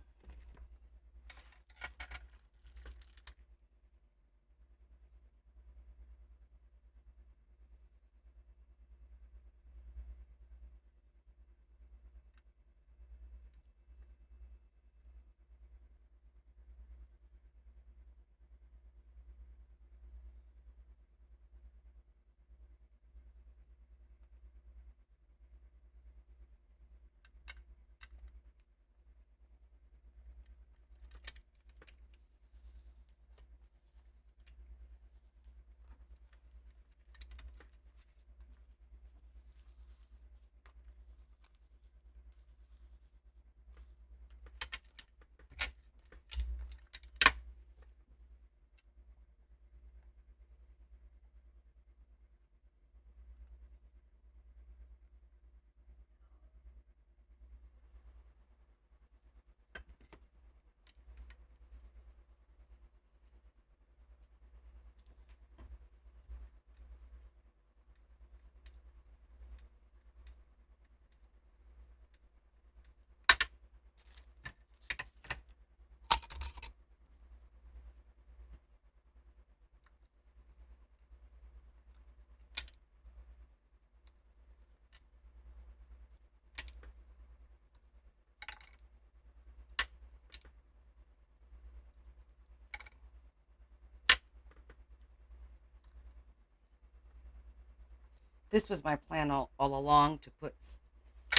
Speaker 1: This was my plan all along, to put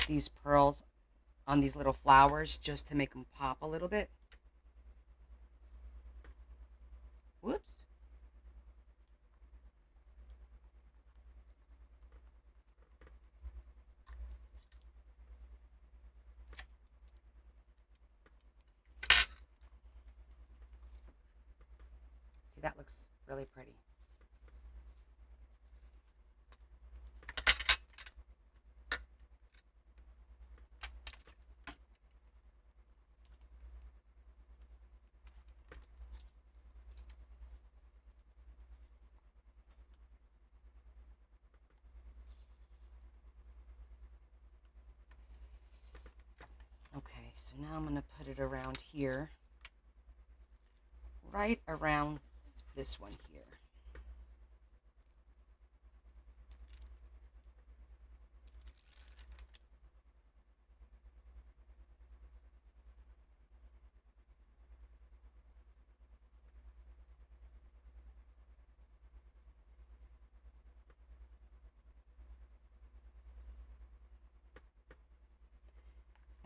Speaker 1: these pearls on these little flowers just to make them pop a little bit. Whoops. See, that looks really pretty. Okay, so now I'm going to put it around here, right around this one here.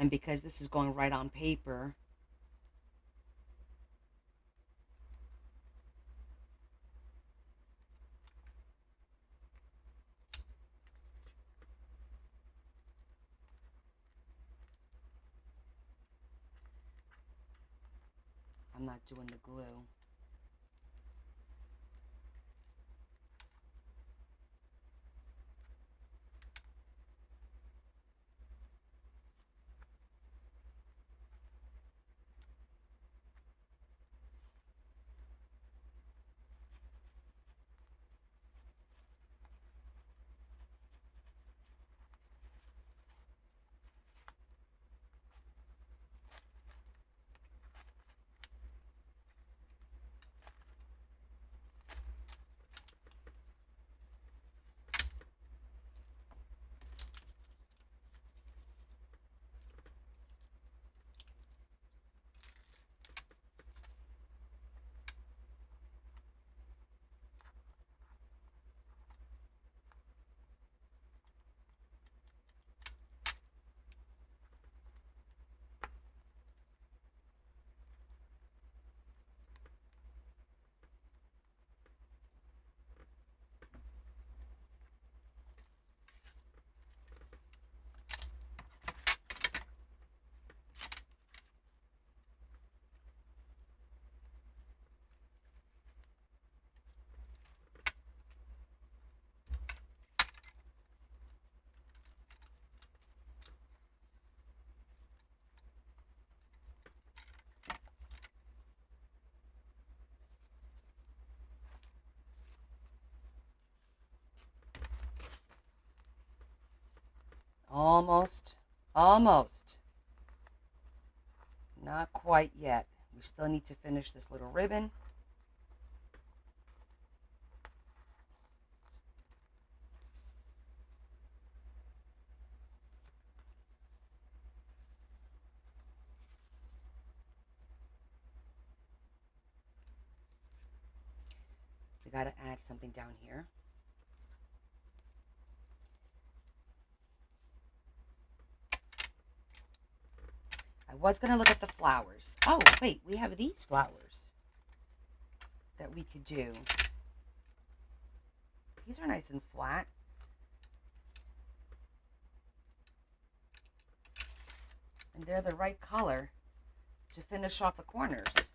Speaker 1: And because this is going right on paper, I'm not doing the glue. Almost. Almost. Not quite yet. We still need to finish this little ribbon. We got to add something down here. I was going to look at the flowers. Oh, wait, we have these flowers that we could do. These are nice and flat. And they're the right color to finish off the corners.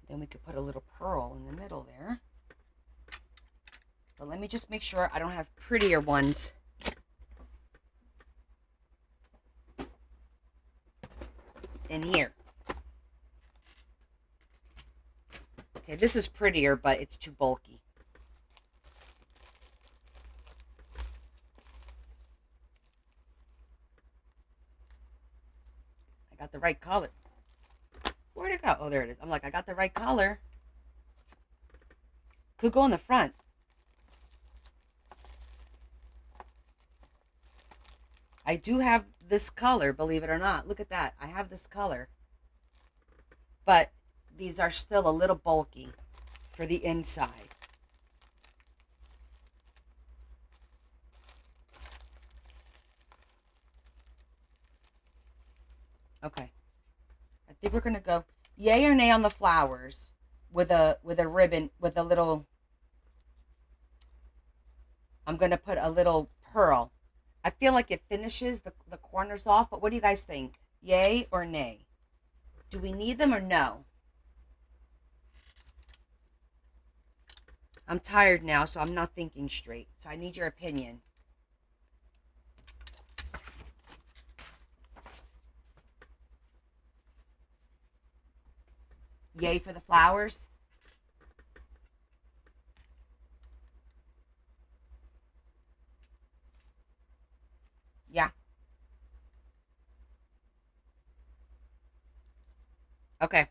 Speaker 1: Then we could put a little pearl in the middle there. But let me just make sure I don't have prettier ones. In here. Okay, this is prettier, but it's too bulky. I got the right color. Where'd it go? Oh, there it is. I'm like, I got the right color. Could go in the front. I do have this color, believe it or not. Look at that. I have this color. But these are still a little bulky for the inside. Okay. I think we're gonna go yay or nay on the flowers with a ribbon with a little. I'm gonna put a little pearl. I feel like it finishes the corners off, but what do you guys think? Yay or nay? Do we need them or no? I'm tired now, so I'm not thinking straight. So I need your opinion. Yay for the flowers? Yeah. Okay.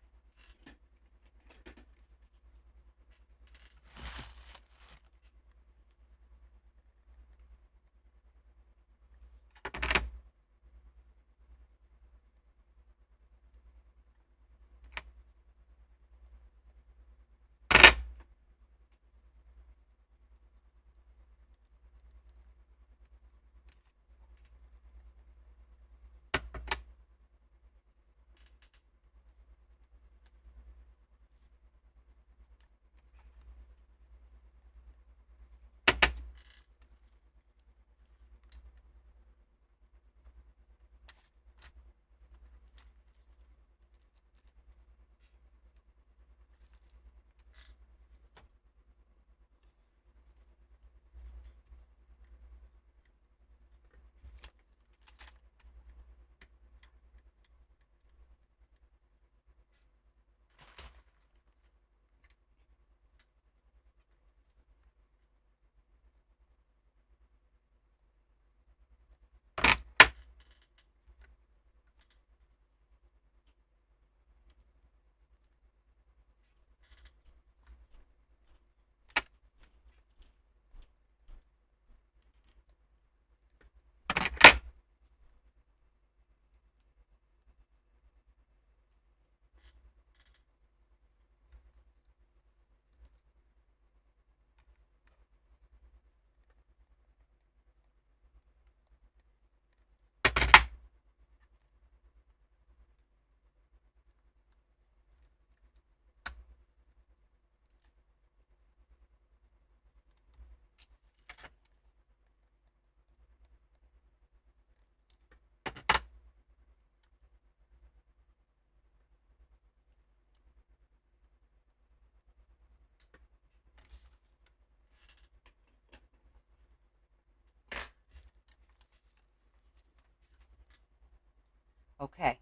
Speaker 1: Okay,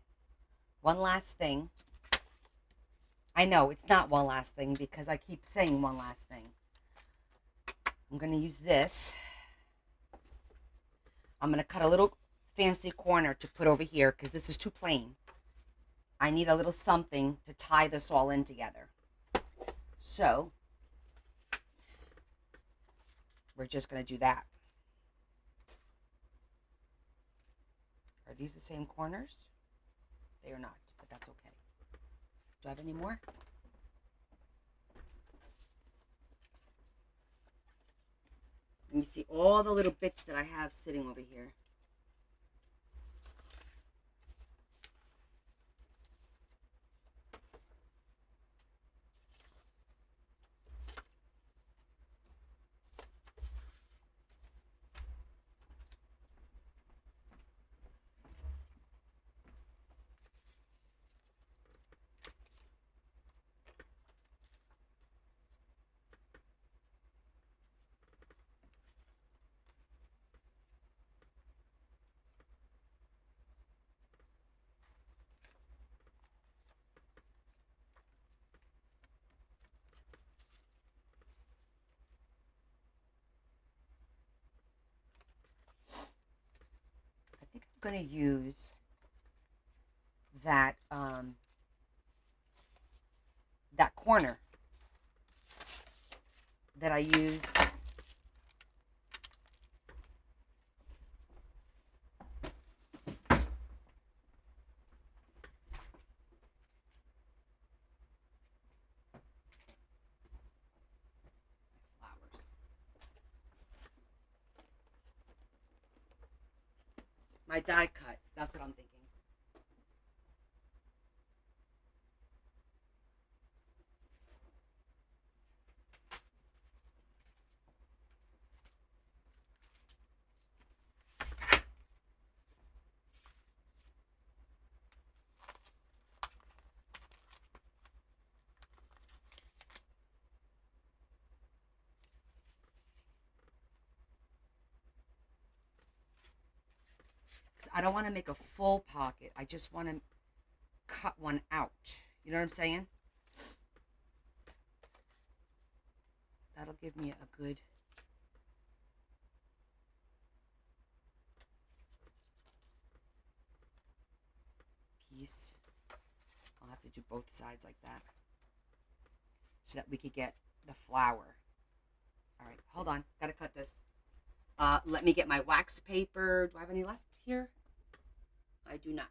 Speaker 1: one last thing. I know it's not one last thing because I keep saying one last thing. I'm going to use this. I'm going to cut a little fancy corner to put over here because this is too plain. I need a little something to tie this all in together. So we're just going to do that. Are these the same corners? They are not, but that's okay. Do I have any more? Let me see all the little bits that I have sitting over here. I think I'm going to use that that corner that I used flowers. My die cut. That's what I'm thinking. Because I don't want to make a full pocket. I just want to cut one out. You know what I'm saying? That'll give me a good piece. I'll have to do both sides like that so that we could get the flower. All right, hold on. Gotta cut this. Let me get my wax paper. Do I have any left here? I do not.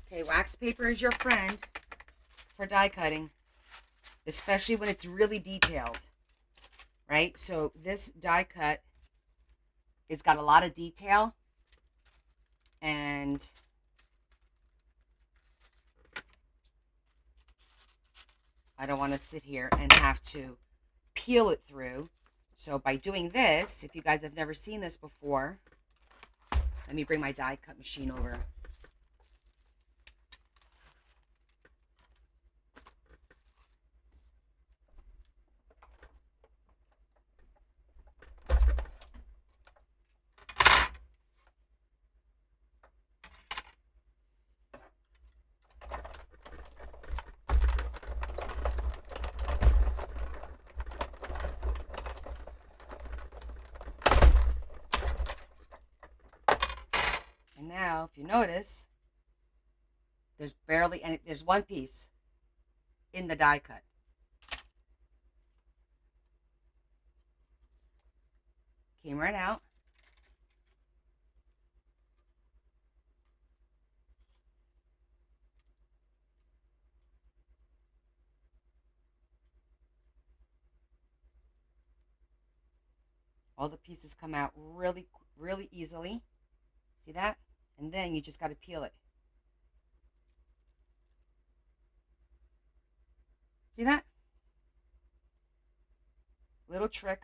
Speaker 1: Okay, wax paper is your friend for die cutting, especially when it's really detailed, right? So this die cut, it's got a lot of detail, and I don't want to sit here and have to peel it through. So by doing this, if you guys have never seen this before, let me bring my die cut machine over. And now, if you notice, there's barely any, there's one piece in the die cut. Came right out. All the pieces come out really, really easily. See that? And then you just got to peel it. See that? Little trick.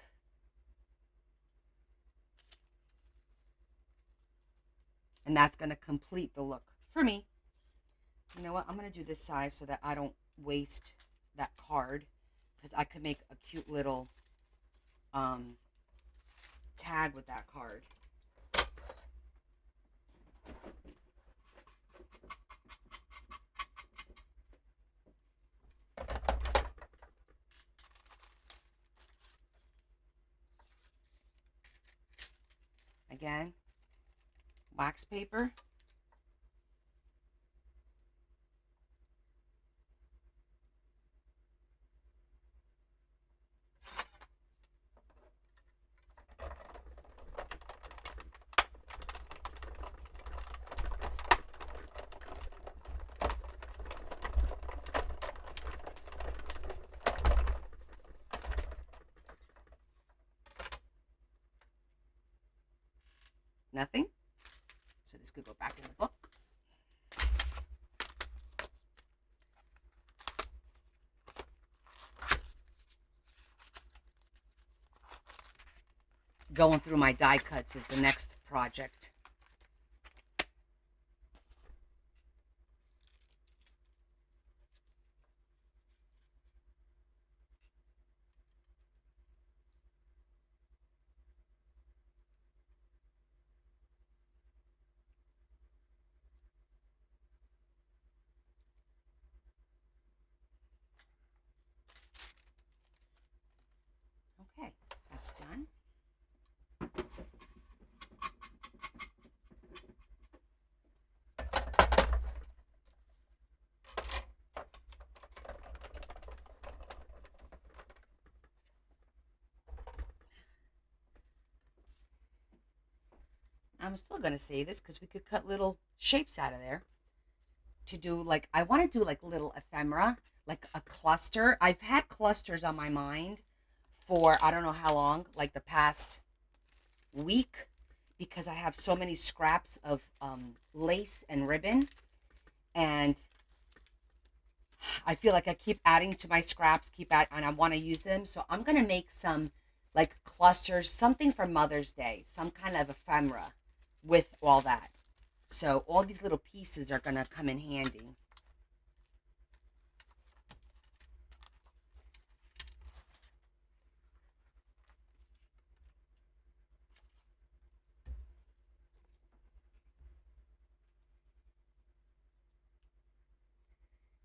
Speaker 1: And that's going to complete the look for me. You know what? I'm going to do this size so that I don't waste that card, because I could make a cute little um, tag with that card. Again, wax paper. Nothing. So this could go back in the book. Going through my die cuts is the next project. Okay, that's done. I'm still going to say this because we could cut little shapes out of there to do, like, I want to do like little ephemera, like a cluster. I've had clusters on my mind for I don't know how long, like the past week, because I have so many scraps of lace and ribbon, and I feel like I keep adding to my scraps, and I want to use them. So I'm going to make some like clusters, something for Mother's Day, some kind of ephemera with all that. So all these little pieces are going to come in handy.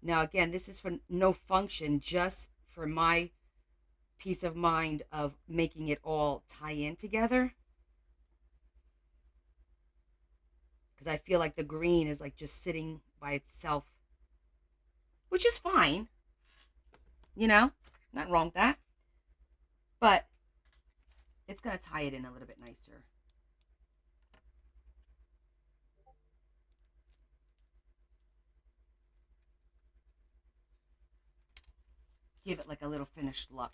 Speaker 1: Now, again, this is for no function, just for my peace of mind of making it all tie in together. Because I feel like the green is like just sitting by itself, which is fine. You know, nothing wrong with that. But it's going to tie it in a little bit nicer. Give it like a little finished look.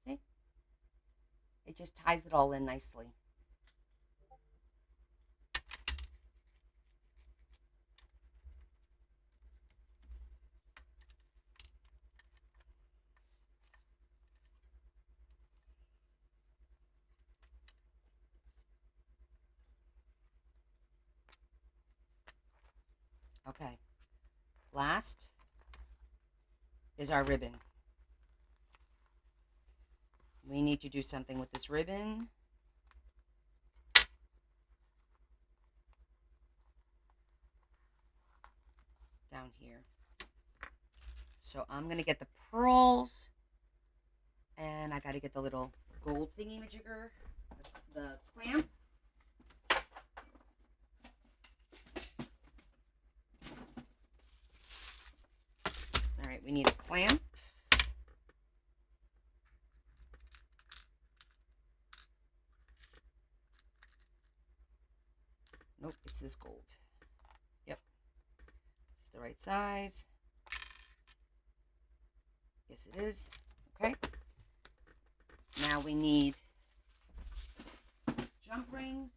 Speaker 1: See? It just ties it all in nicely. Okay. Last is our ribbon. We need to do something with this ribbon. Down here. So I'm going to get the pearls, and I got to get the little gold thingy majigger, the clamp. right, we need a clamp. Nope, it's this gold. Yep. Is this the right size? Yes, it is. Okay. Now we need jump rings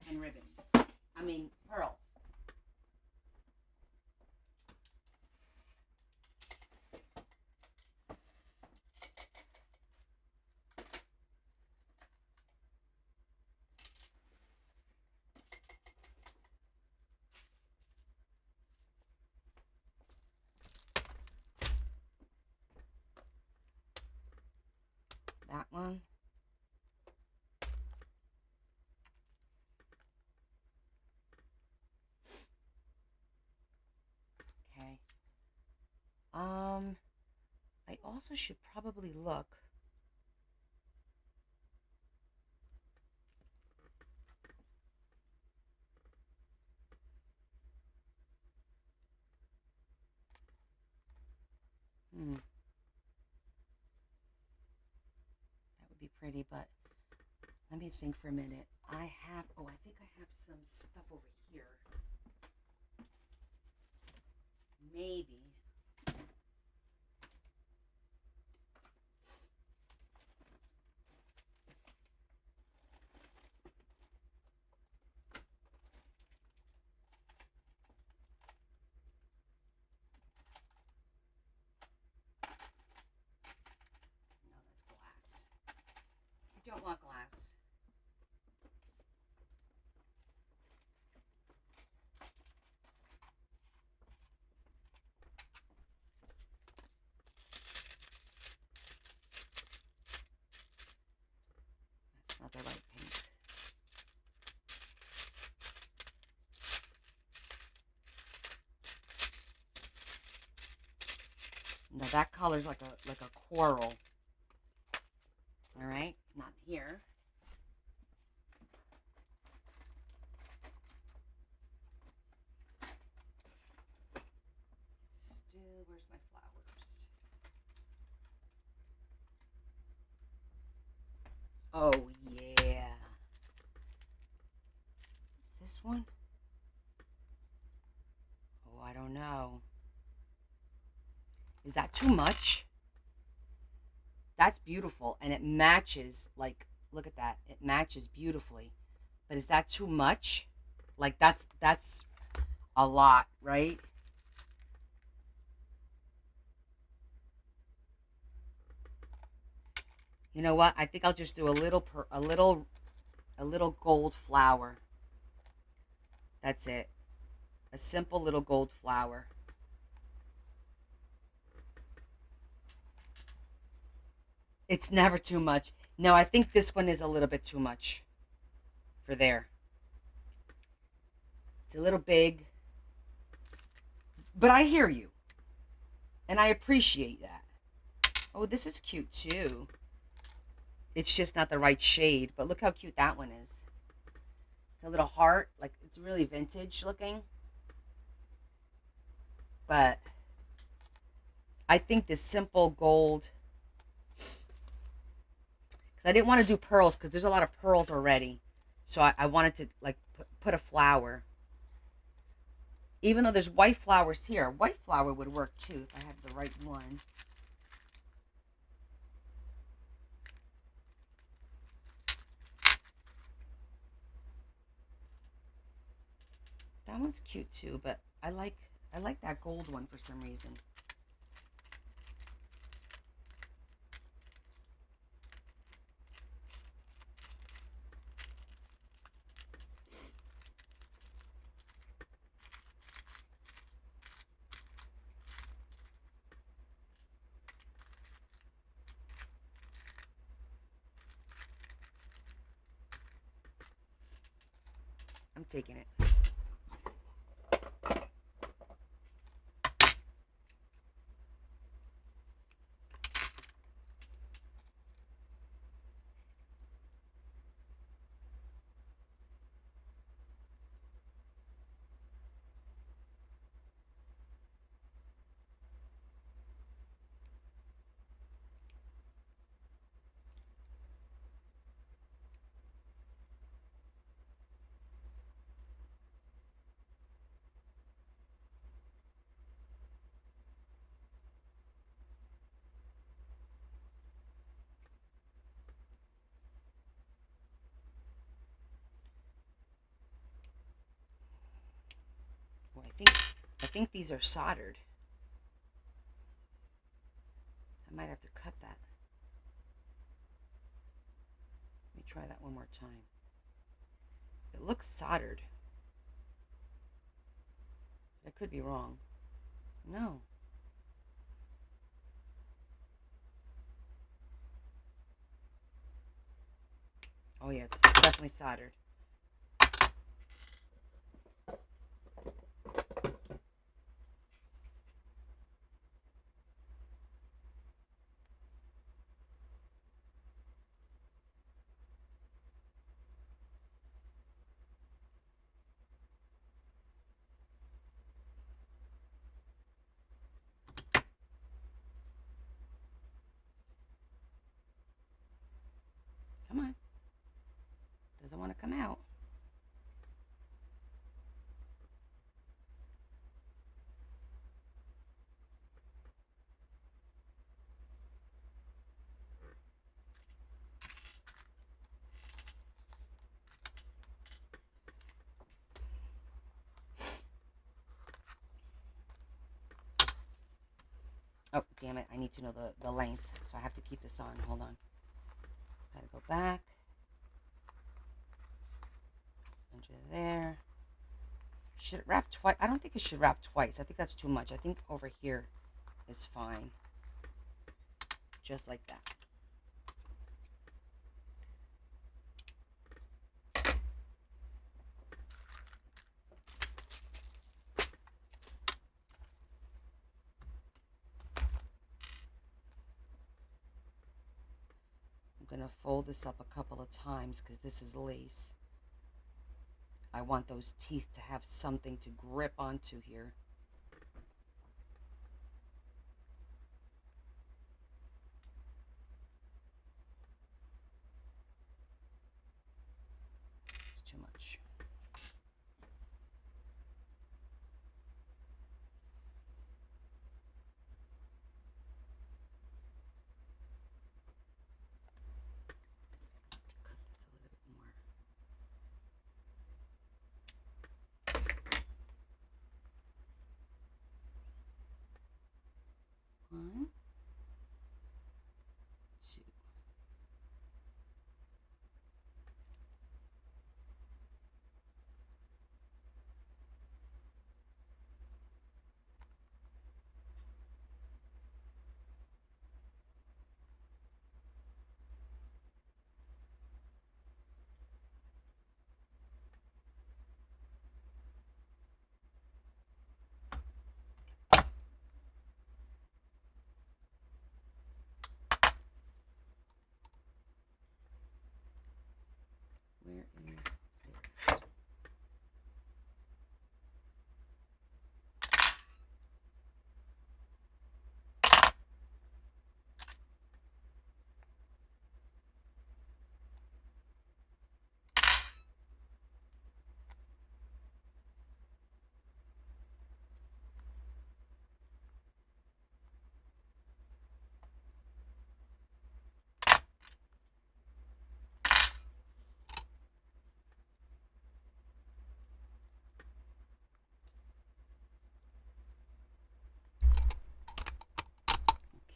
Speaker 1: and ribbons. I mean, pearls. That one. Okay. I also should probably look. That would be pretty, but let me think for a minute. I think I have some stuff over here. Maybe. No, that's glass. I don't want glass. That's not the right pink. No, that color's like a coral. All right, not here. Still, where's my flowers? Oh yeah. Is this one? Oh, I don't know. Is that too much? That's beautiful, and it matches, like, look at that. It matches beautifully. But is that too much? Like, that's a lot, right? You know what? I think I'll just do a little gold flower. That's it. A simple little gold flower. It's never too much. No, I think this one is a little bit too much for there. It's a little big. But I hear you. And I appreciate that. Oh, this is cute too. It's just not the right shade. But look how cute that one is. It's a little heart. Like, it's really vintage looking. But I think this simple gold. Because I didn't want to do pearls because there's a lot of pearls already. So I wanted to, like, put a flower. Even though there's white flowers here. White flower would work too if I had the right one. That one's cute too, but I like that gold one for some reason. I'm taking it. think these are soldered. I might have to cut that. Let me try that one more time. It looks soldered. I could be wrong. No. Oh yeah, it's definitely soldered. Come on. Doesn't want to come out. Oh, damn it. I need to know the length. So I have to keep this on. Hold on. Gotta go back. Under there. Should it wrap twice? I don't think it should wrap twice. I think that's too much. I think over here is fine. Just like that. I'm going to fold this up a couple of times because this is lace. I want those teeth to have something to grip onto here. It's too much. Cut this a little bit more. One, two. Where is this?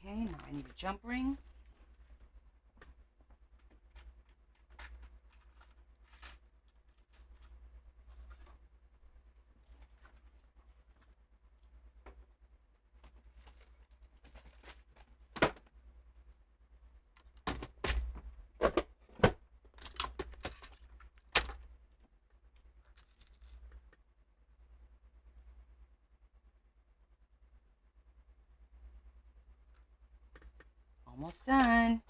Speaker 1: Okay, now I need a jump ring. Almost done.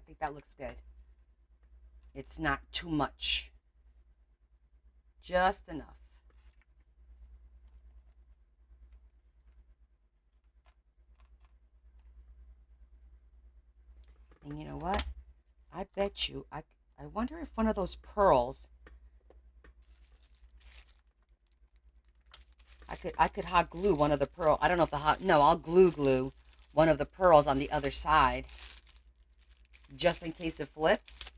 Speaker 1: think that looks good. It's not too much. Just enough. And you know what? I bet you, I wonder if one of those pearls, I could hot glue one of the pearl. I don't know if no, I'll glue one of the pearls on the other side, just in case it flips.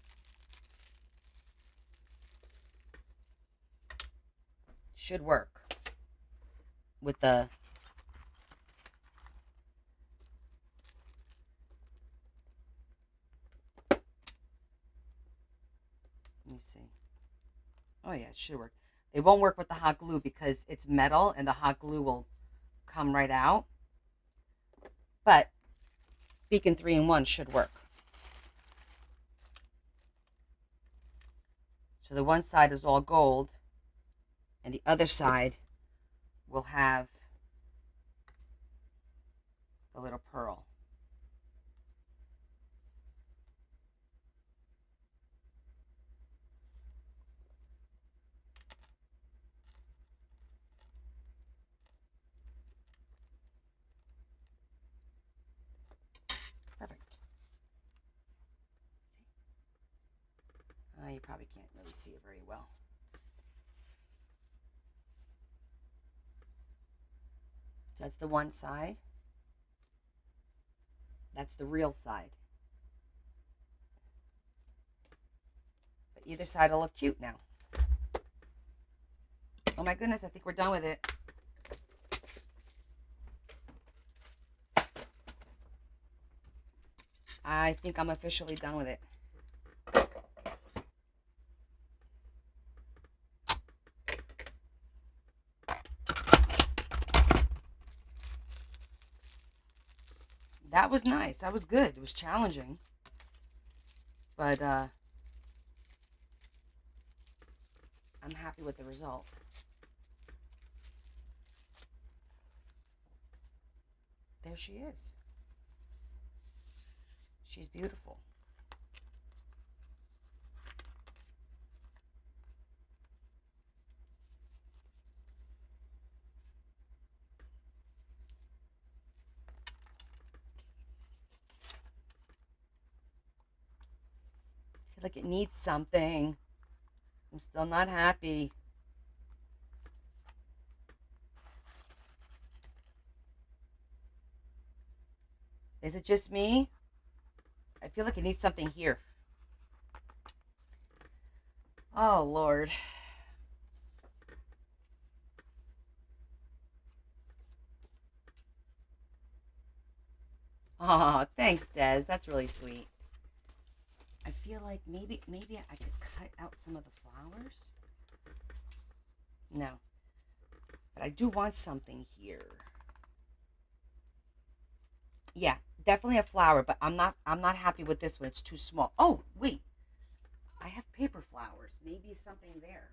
Speaker 1: Should work with the, let me see. Oh yeah, it should work. It won't work with the hot glue because it's metal and the hot glue will come right out. But Beacon 3-in-1 should work. So the one side is all gold and the other side will have the little pearl. Perfect. You probably can't really see it very well. So that's the one side. That's the real side. But either side will look cute now. Oh my goodness, I think we're done with it. I think I'm officially done with it. That was nice. That was good. It was challenging. But I'm happy with the result. There she is. She's beautiful. I feel like it needs something. I'm still not happy. Is it just me? I feel like it needs something here. Oh, Lord. Oh, thanks, Des. That's really sweet. I feel like maybe I could cut out some of the flowers. No. But I do want something here. Yeah, definitely a flower, but I'm not happy with this one. It's too small. Oh, wait. I have paper flowers. Maybe something there.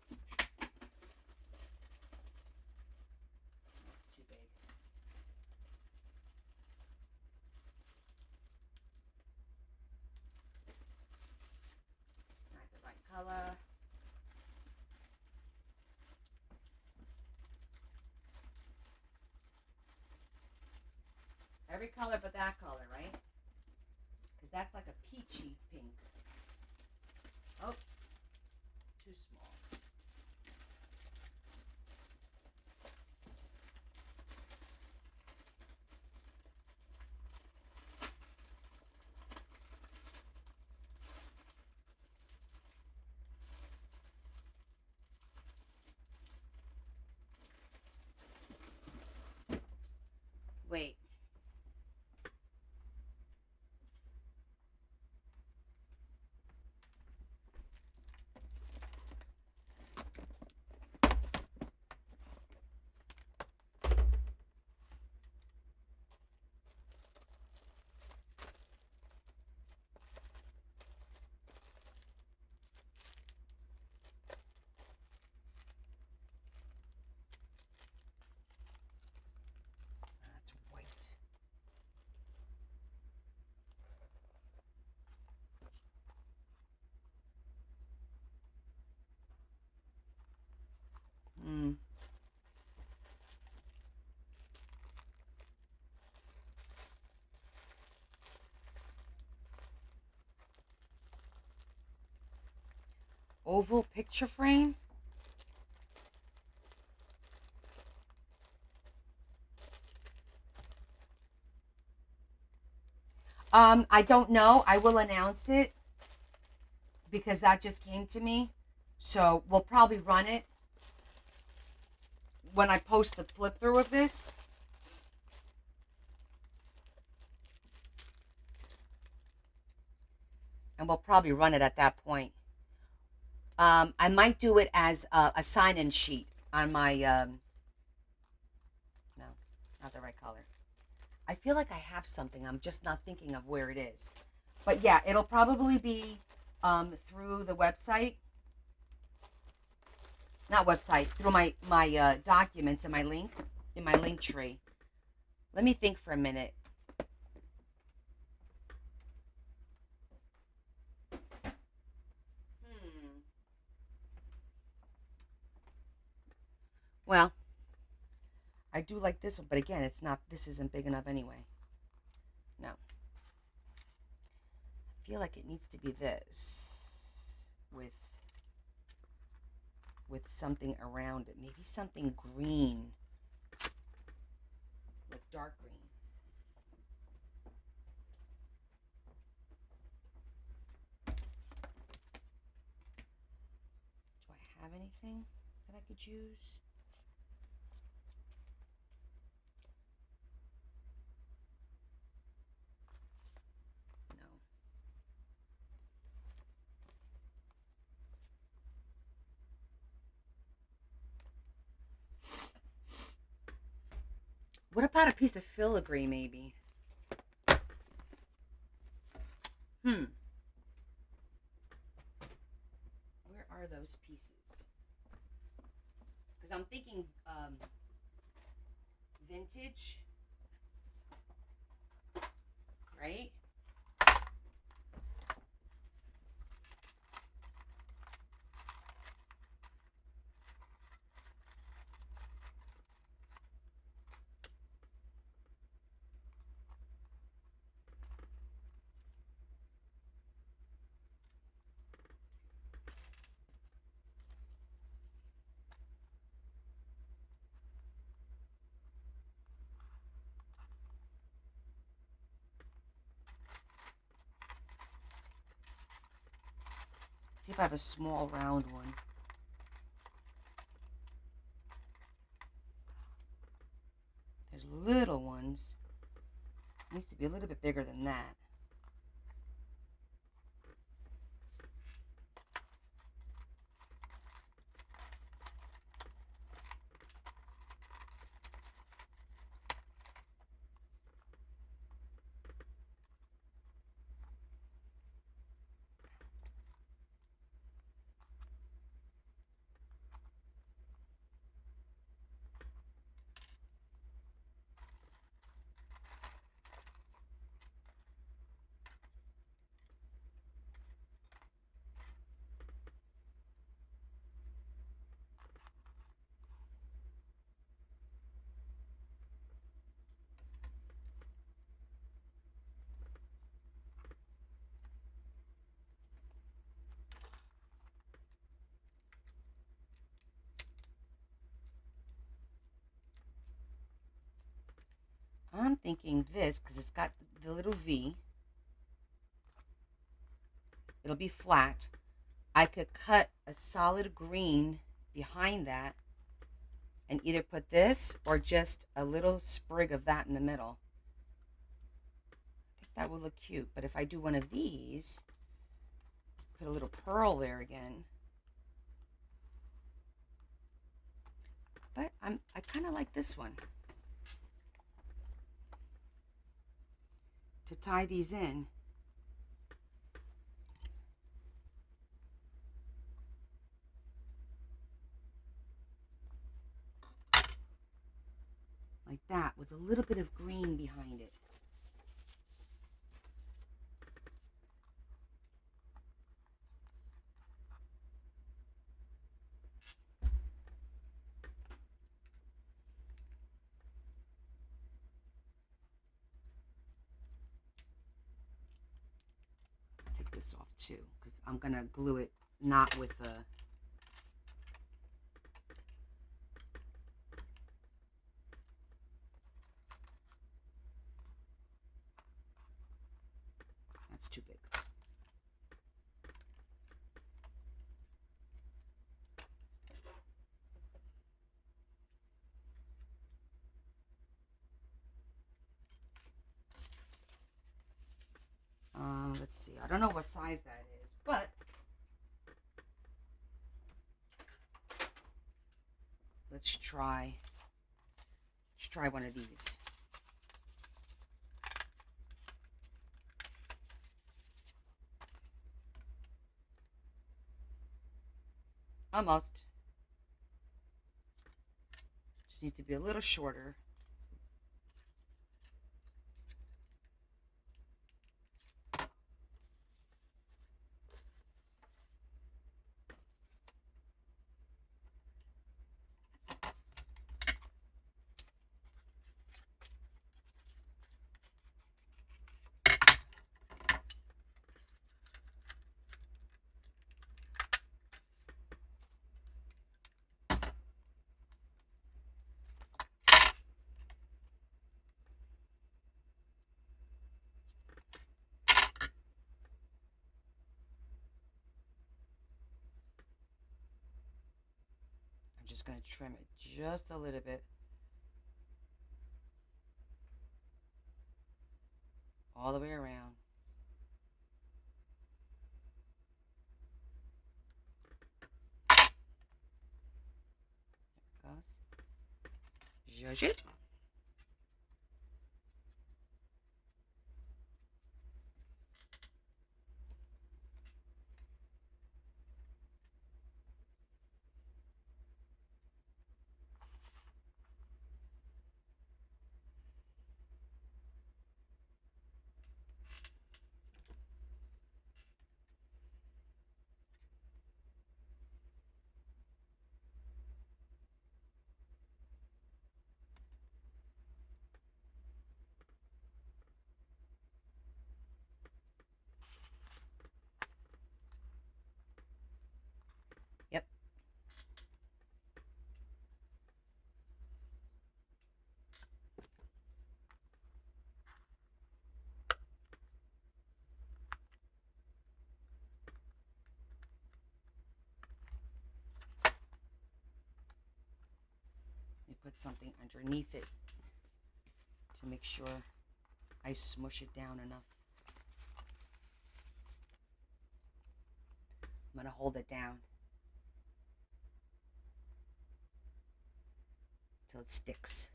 Speaker 1: It's too big. It's not the right color. Every color but that color, right? Because that's like a peachy pink. Oh, too small. Wait. Oval picture frame. I don't know. I will announce it because that just came to me. So we'll probably run it when I post the flip through of this. And we'll probably run it at that point. I might do it as a sign-in sheet on my, no, not the right color. I feel like I have something. I'm just not thinking of where it is. But yeah, it'll probably be through the website. Not website, through my documents in my link tree. Let me think for a minute. Well, I do like this one, but again, it's not. This isn't big enough anyway. No, I feel like it needs to be this with something around it. Maybe something green, like dark green. Do I have anything that I could use? No. What about a piece of filigree, maybe? Where are those pieces? Because I'm thinking vintage, right? See if I have a small round one. There's little ones. It needs to be a little bit bigger than that. I'm thinking this because it's got the little V. It'll be flat. I could cut a solid green behind that and either put this or just a little sprig of that in the middle. I think that would look cute. But if I do one of these, put a little pearl there again. But I kind of like this one. To tie these in. Like that, with a little bit of green behind it. Take this off too, because I'm gonna glue it not with the... That's too big. Let's see. I don't know what size that is, but let's try one of these. Almost. Just needs to be a little shorter. I'm just going to trim it just a little bit. All the way around. There it goes. Zhuzh it. Yep. Put something underneath it to make sure I smush it down enough. I'm going to hold it down until it sticks.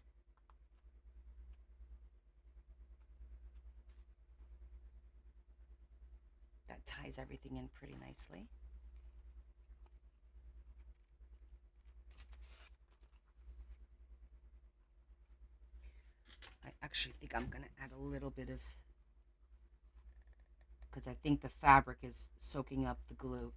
Speaker 1: That ties everything in pretty nicely. I actually think I'm going to add a little bit of, because I think the fabric is soaking up the glue.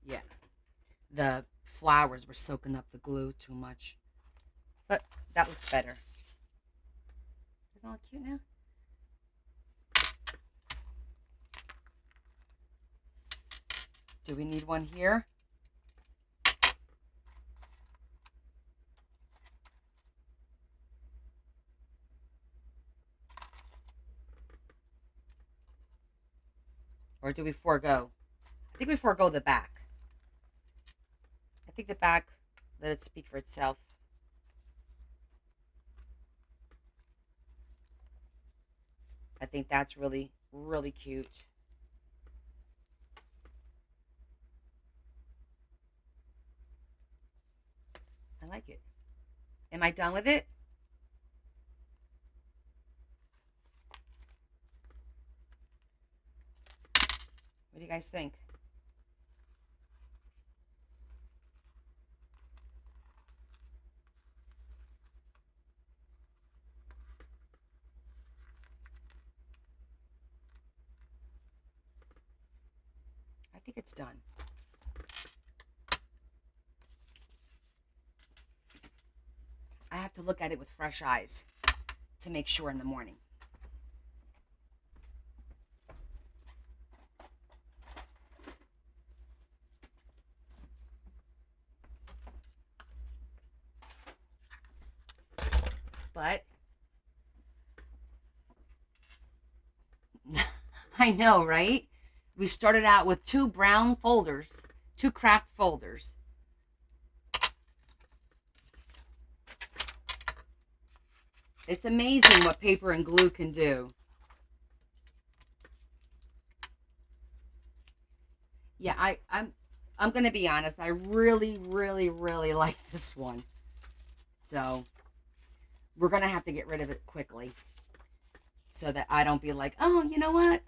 Speaker 1: Yeah, the flowers were soaking up the glue too much, but that looks better. Isn't that cute now? Do we need one here? Or do we forego? I think we forego the back. I think the back, let it speak for itself. I think that's really, really cute. I like it. Am I done with it? What do you guys think? I think it's done. I have to look at it with fresh eyes. to make sure in the morning. But I know, right? We started out with 2 brown folders, 2 craft folders. It's amazing what paper and glue can do. Yeah, I'm gonna be honest. I really, really, really like this one. So we're gonna have to get rid of it quickly, so that I don't be like, oh, you know what?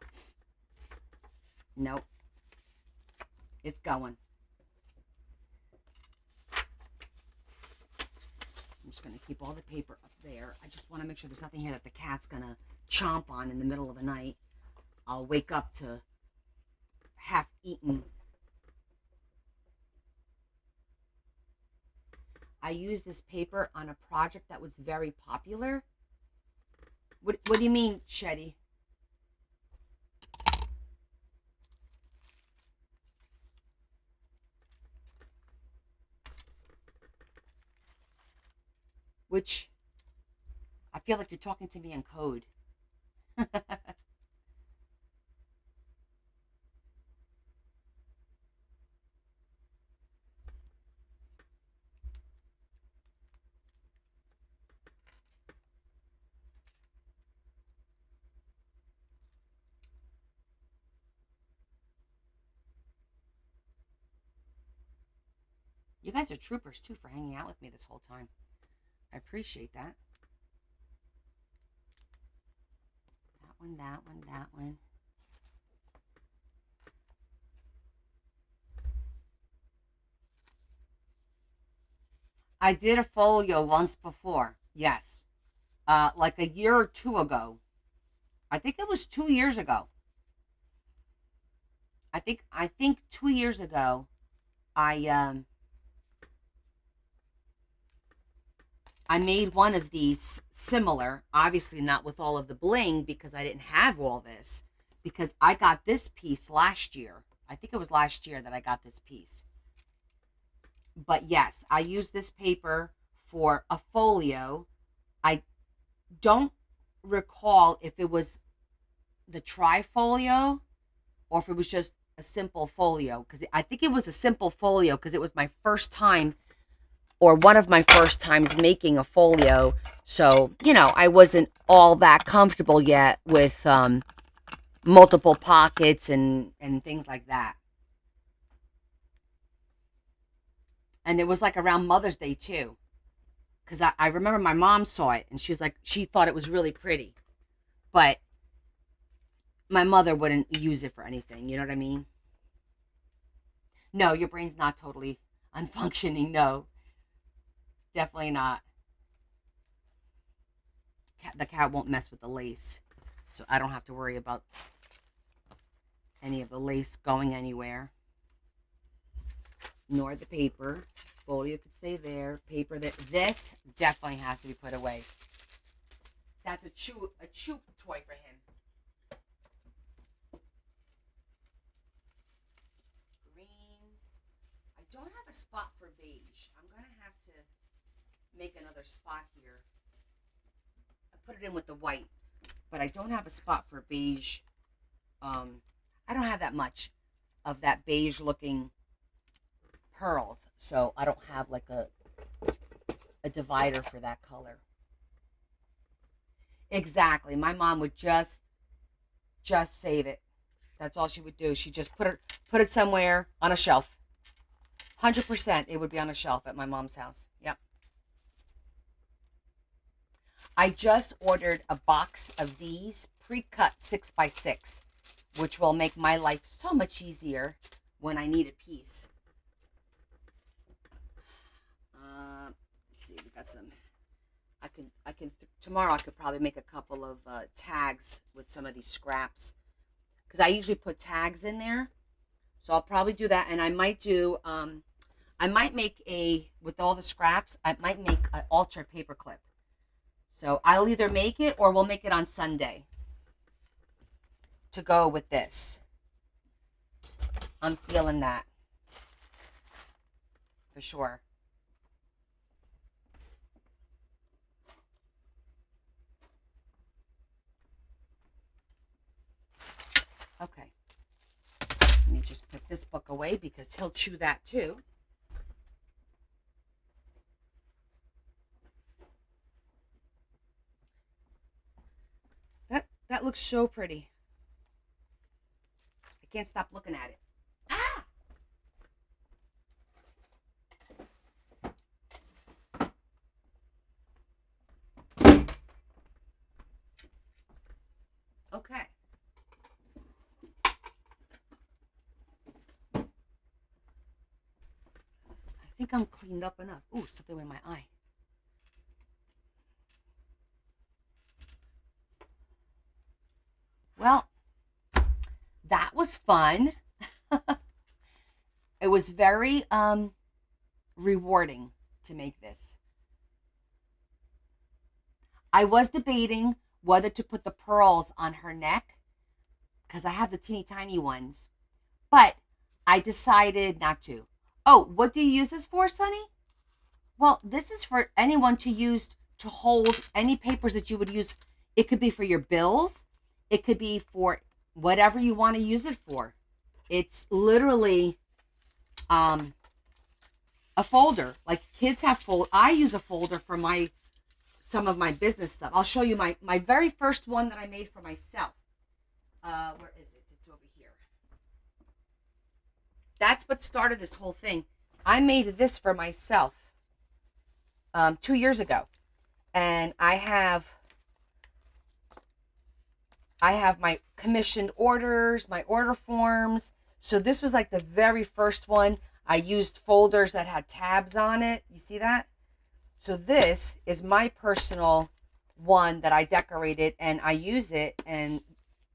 Speaker 1: Nope, it's going. I'm just gonna keep all the paper up there. I just want to make sure there's nothing here that the cat's gonna chomp on in the middle of the night. I'll wake up to half-eaten. I used this paper on a project that was very popular. What do you mean, Shetty? Which, I feel like you're talking to me in code. You guys are troopers too for hanging out with me this whole time. I appreciate that. That one, that one, that one. I did a folio once before. Yes. Like a year or two ago. I think it was 2 years ago. I think 2 years ago, I I made one of these similar, obviously not with all of the bling because I didn't have all this, because I got this piece last year. I think it was last year that I got this piece. But yes, I used this paper for a folio. I don't recall if it was the Trifolio or if it was just a simple folio, because I think it was a simple folio because it was my first time, or one of my first times making a folio. So, I wasn't all that comfortable yet with multiple pockets and things like that. And it was like around Mother's Day too. Because I remember my mom saw it and she was like, she thought it was really pretty. But my mother wouldn't use it for anything. You know what I mean? No, your brain's not totally unfunctioning. No, definitely not. The cat won't mess with the lace. So I don't have to worry about any of the lace going anywhere. Nor the paper. Folio could stay there. Paper there. This definitely has to be put away. That's a chew toy for him. Green. I don't have a spot for beige. I'm gonna have to make another spot here. I put it in with the white, but I don't have a spot for beige. I don't have that much of that beige looking pearls, so I don't have like a divider for that color. Exactly. My mom would just save it. That's all she would do. She just put it somewhere on a shelf. 100% it would be on a shelf at my mom's house. Yep. I just ordered a box of these pre-cut 6x6, which will make my life so much easier when I need a piece. Let's see, we got some. Tomorrow I could probably make a couple of tags with some of these scraps, because I usually put tags in there. So I'll probably do that, and I might make with all the scraps, I might make an altered paper clip. So I'll either make it or we'll make it on Sunday to go with this. I'm feeling that for sure. Okay. Let me just put this book away because he'll chew that too. That looks so pretty. I can't stop looking at it. Ah! Okay. I think I'm cleaned up enough. Ooh, something in my eye. Well, that was fun. It was very rewarding to make this. I was debating whether to put the pearls on her neck because I have the teeny tiny ones, but I decided not to. Oh, what do you use this for, Sonny? Well, this is for anyone to use to hold any papers that you would use. It could be for your bills. It could be for whatever you want to use it for. It's literally a folder. Like kids have I use a folder for some of my business stuff. I'll show you my very first one that I made for myself. Where is it? It's over here. That's what started this whole thing. I made this for myself 2 years ago, and I have my commissioned orders, my order forms. So this was like the very first one. I used folders that had tabs on it. You see that? So this is my personal one that I decorated and I use it, and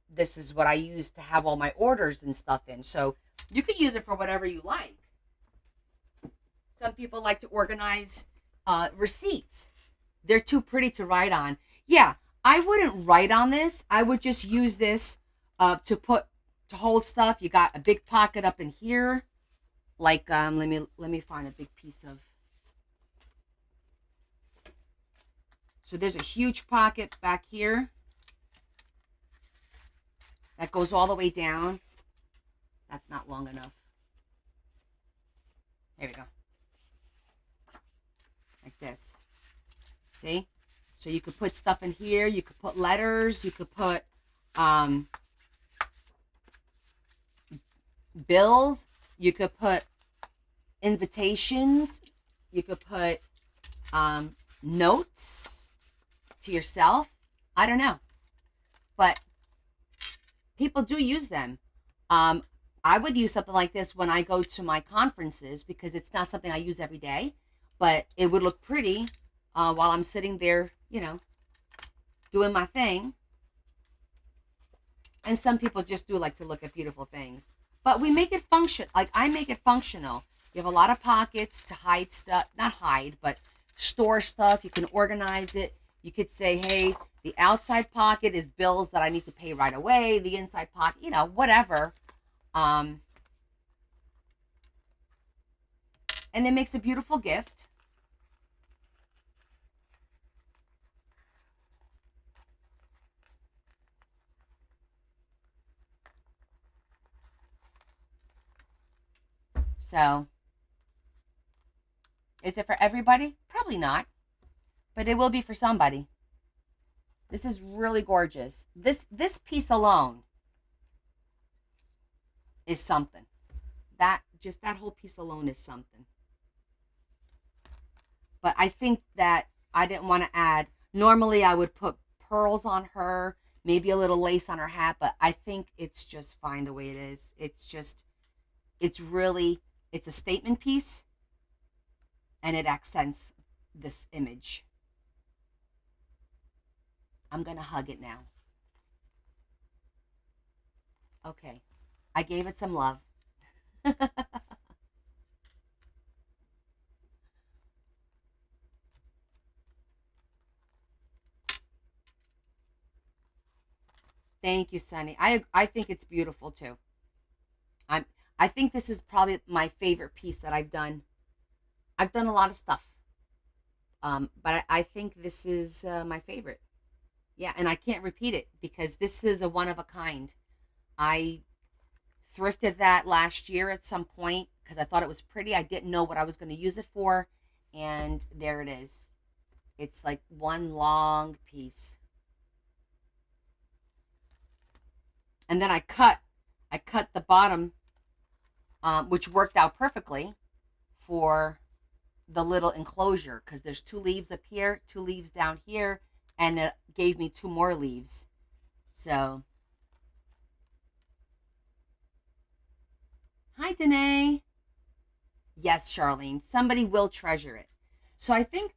Speaker 1: this is what I use to have all my orders and stuff in. So you could use it for whatever you like. Some people like to organize receipts. They're too pretty to write on. Yeah, I wouldn't write on this. I would just use this to hold stuff. You got a big pocket up in here. Like let me find a big piece of. So there's a huge pocket back here that goes all the way down. That's not long enough. There we go. Like this. See? So you could put stuff in here. You could put letters. You could put bills. You could put invitations. You could put notes to yourself. I don't know. But people do use them. I would use something like this when I go to my conferences because it's not something I use every day. But it would look pretty while I'm sitting there, doing my thing. And some people just do like to look at beautiful things. But we make it function. Like I make it functional. You have a lot of pockets to hide stuff. Not hide, but store stuff. You can organize it. You could say, hey, the outside pocket is bills that I need to pay right away. The inside pocket, whatever. And it makes a beautiful gift. So, is it for everybody? Probably not. But it will be for somebody. This is really gorgeous. This piece alone is something. That whole piece alone is something. But I think that I didn't want to add. Normally I would put pearls on her, maybe a little lace on her hat, but I think it's just fine the way it is. It's a statement piece, and it accents this image. I'm going to hug it now. Okay. I gave it some love. Thank you, Sunny. I think it's beautiful too. I'm I think this is probably my favorite piece that I've done. I've done a lot of stuff, but I think this is my favorite. Yeah, and I can't repeat it because this is a one of a kind. I thrifted that last year at some point because I thought it was pretty. I didn't know what I was going to use it for, and there it is. It's like one long piece. And then I cut the bottom, which worked out perfectly for the little enclosure because there's two leaves up here, two leaves down here, and it gave me two more leaves. So, hi, Danae. Yes, Charlene. Somebody will treasure it. So I think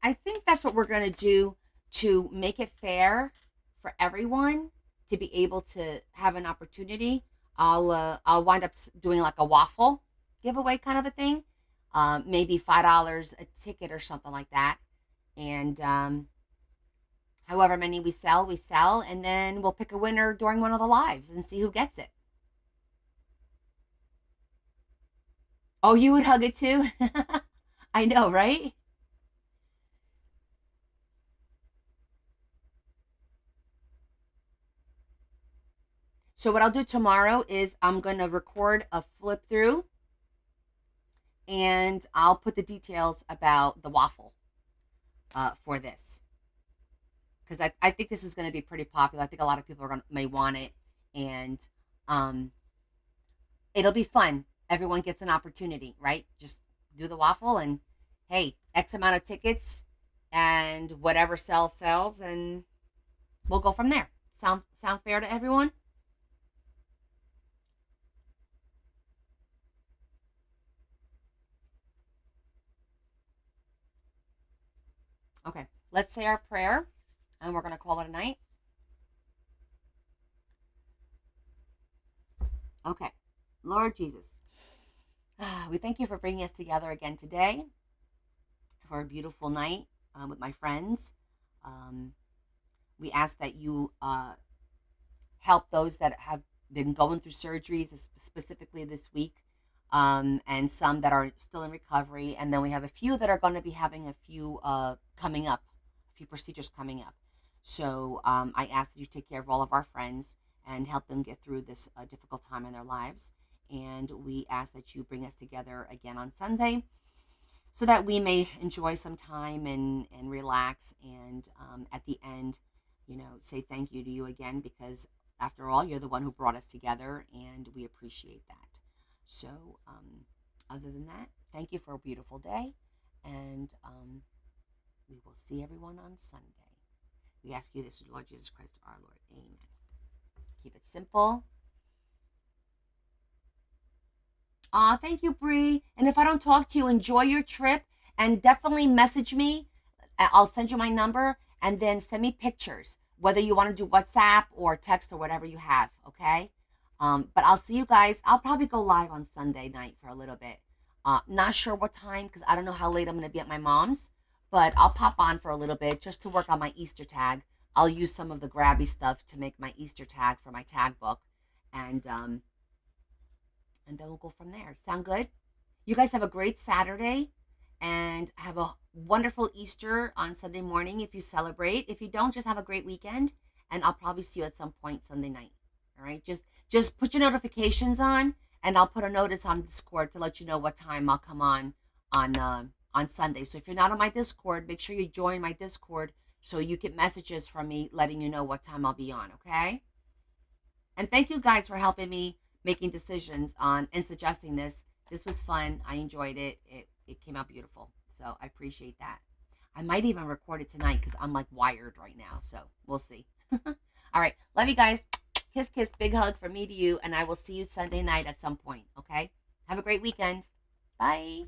Speaker 1: that's what we're gonna do to make it fair for everyone to be able to have an opportunity. I'll wind up doing like a waffle giveaway kind of a thing, maybe $5 a ticket or something like that, and however many we sell, and then we'll pick a winner during one of the lives and see who gets it. Oh, you would hug it too? I know, right? So what I'll do tomorrow is I'm going to record a flip through and I'll put the details about the waffle for this because I think this is going to be pretty popular. I think a lot of people may want it, and um, it'll be fun. Everyone gets an opportunity, right? Just do the waffle and hey, X amount of tickets and whatever sells, and we'll go from there. Sound fair to everyone? Okay, let's say our prayer and we're going to call it a night. Okay, Lord Jesus, we thank you for bringing us together again today for a beautiful night with my friends. Um, we ask that you help those that have been going through surgeries, specifically this week, and some that are still in recovery. And then we have a few that are going to be having a few coming up, a few procedures coming up. So I ask that you take care of all of our friends and help them get through this difficult time in their lives. And we ask that you bring us together again on Sunday so that we may enjoy some time and relax. And at the end, say thank you to you again because after all, you're the one who brought us together and we appreciate that. So, other than that, thank you for a beautiful day and we will see everyone on Sunday. We ask you this, Lord Jesus Christ, our Lord. Amen. Keep it simple. Aw, thank you, Bree. And if I don't talk to you, enjoy your trip and definitely message me. I'll send you my number and then send me pictures, whether you want to do WhatsApp or text or whatever you have, okay? But I'll see you guys. I'll probably go live on Sunday night for a little bit. Not sure what time because I don't know how late I'm going to be at my mom's, but I'll pop on for a little bit just to work on my Easter tag. I'll use some of the grabby stuff to make my Easter tag for my tag book, and then we'll go from there. Sound good? You guys have a great Saturday and have a wonderful Easter on Sunday morning if you celebrate. If you don't, just have a great weekend, and I'll probably see you at some point Sunday night. All right, just put your notifications on, and I'll put a notice on Discord to let you know what time I'll come on Sunday. So if you're not on my Discord, make sure you join my Discord so you get messages from me letting you know what time I'll be on. Okay? And thank you guys for helping me making decisions on and suggesting this. This was fun. I enjoyed it. It came out beautiful. So I appreciate that. I might even record it tonight because I'm like wired right now. So we'll see. All right. Love you guys. Kiss, kiss, big hug from me to you. And I will see you Sunday night at some point. Okay? Have a great weekend. Bye.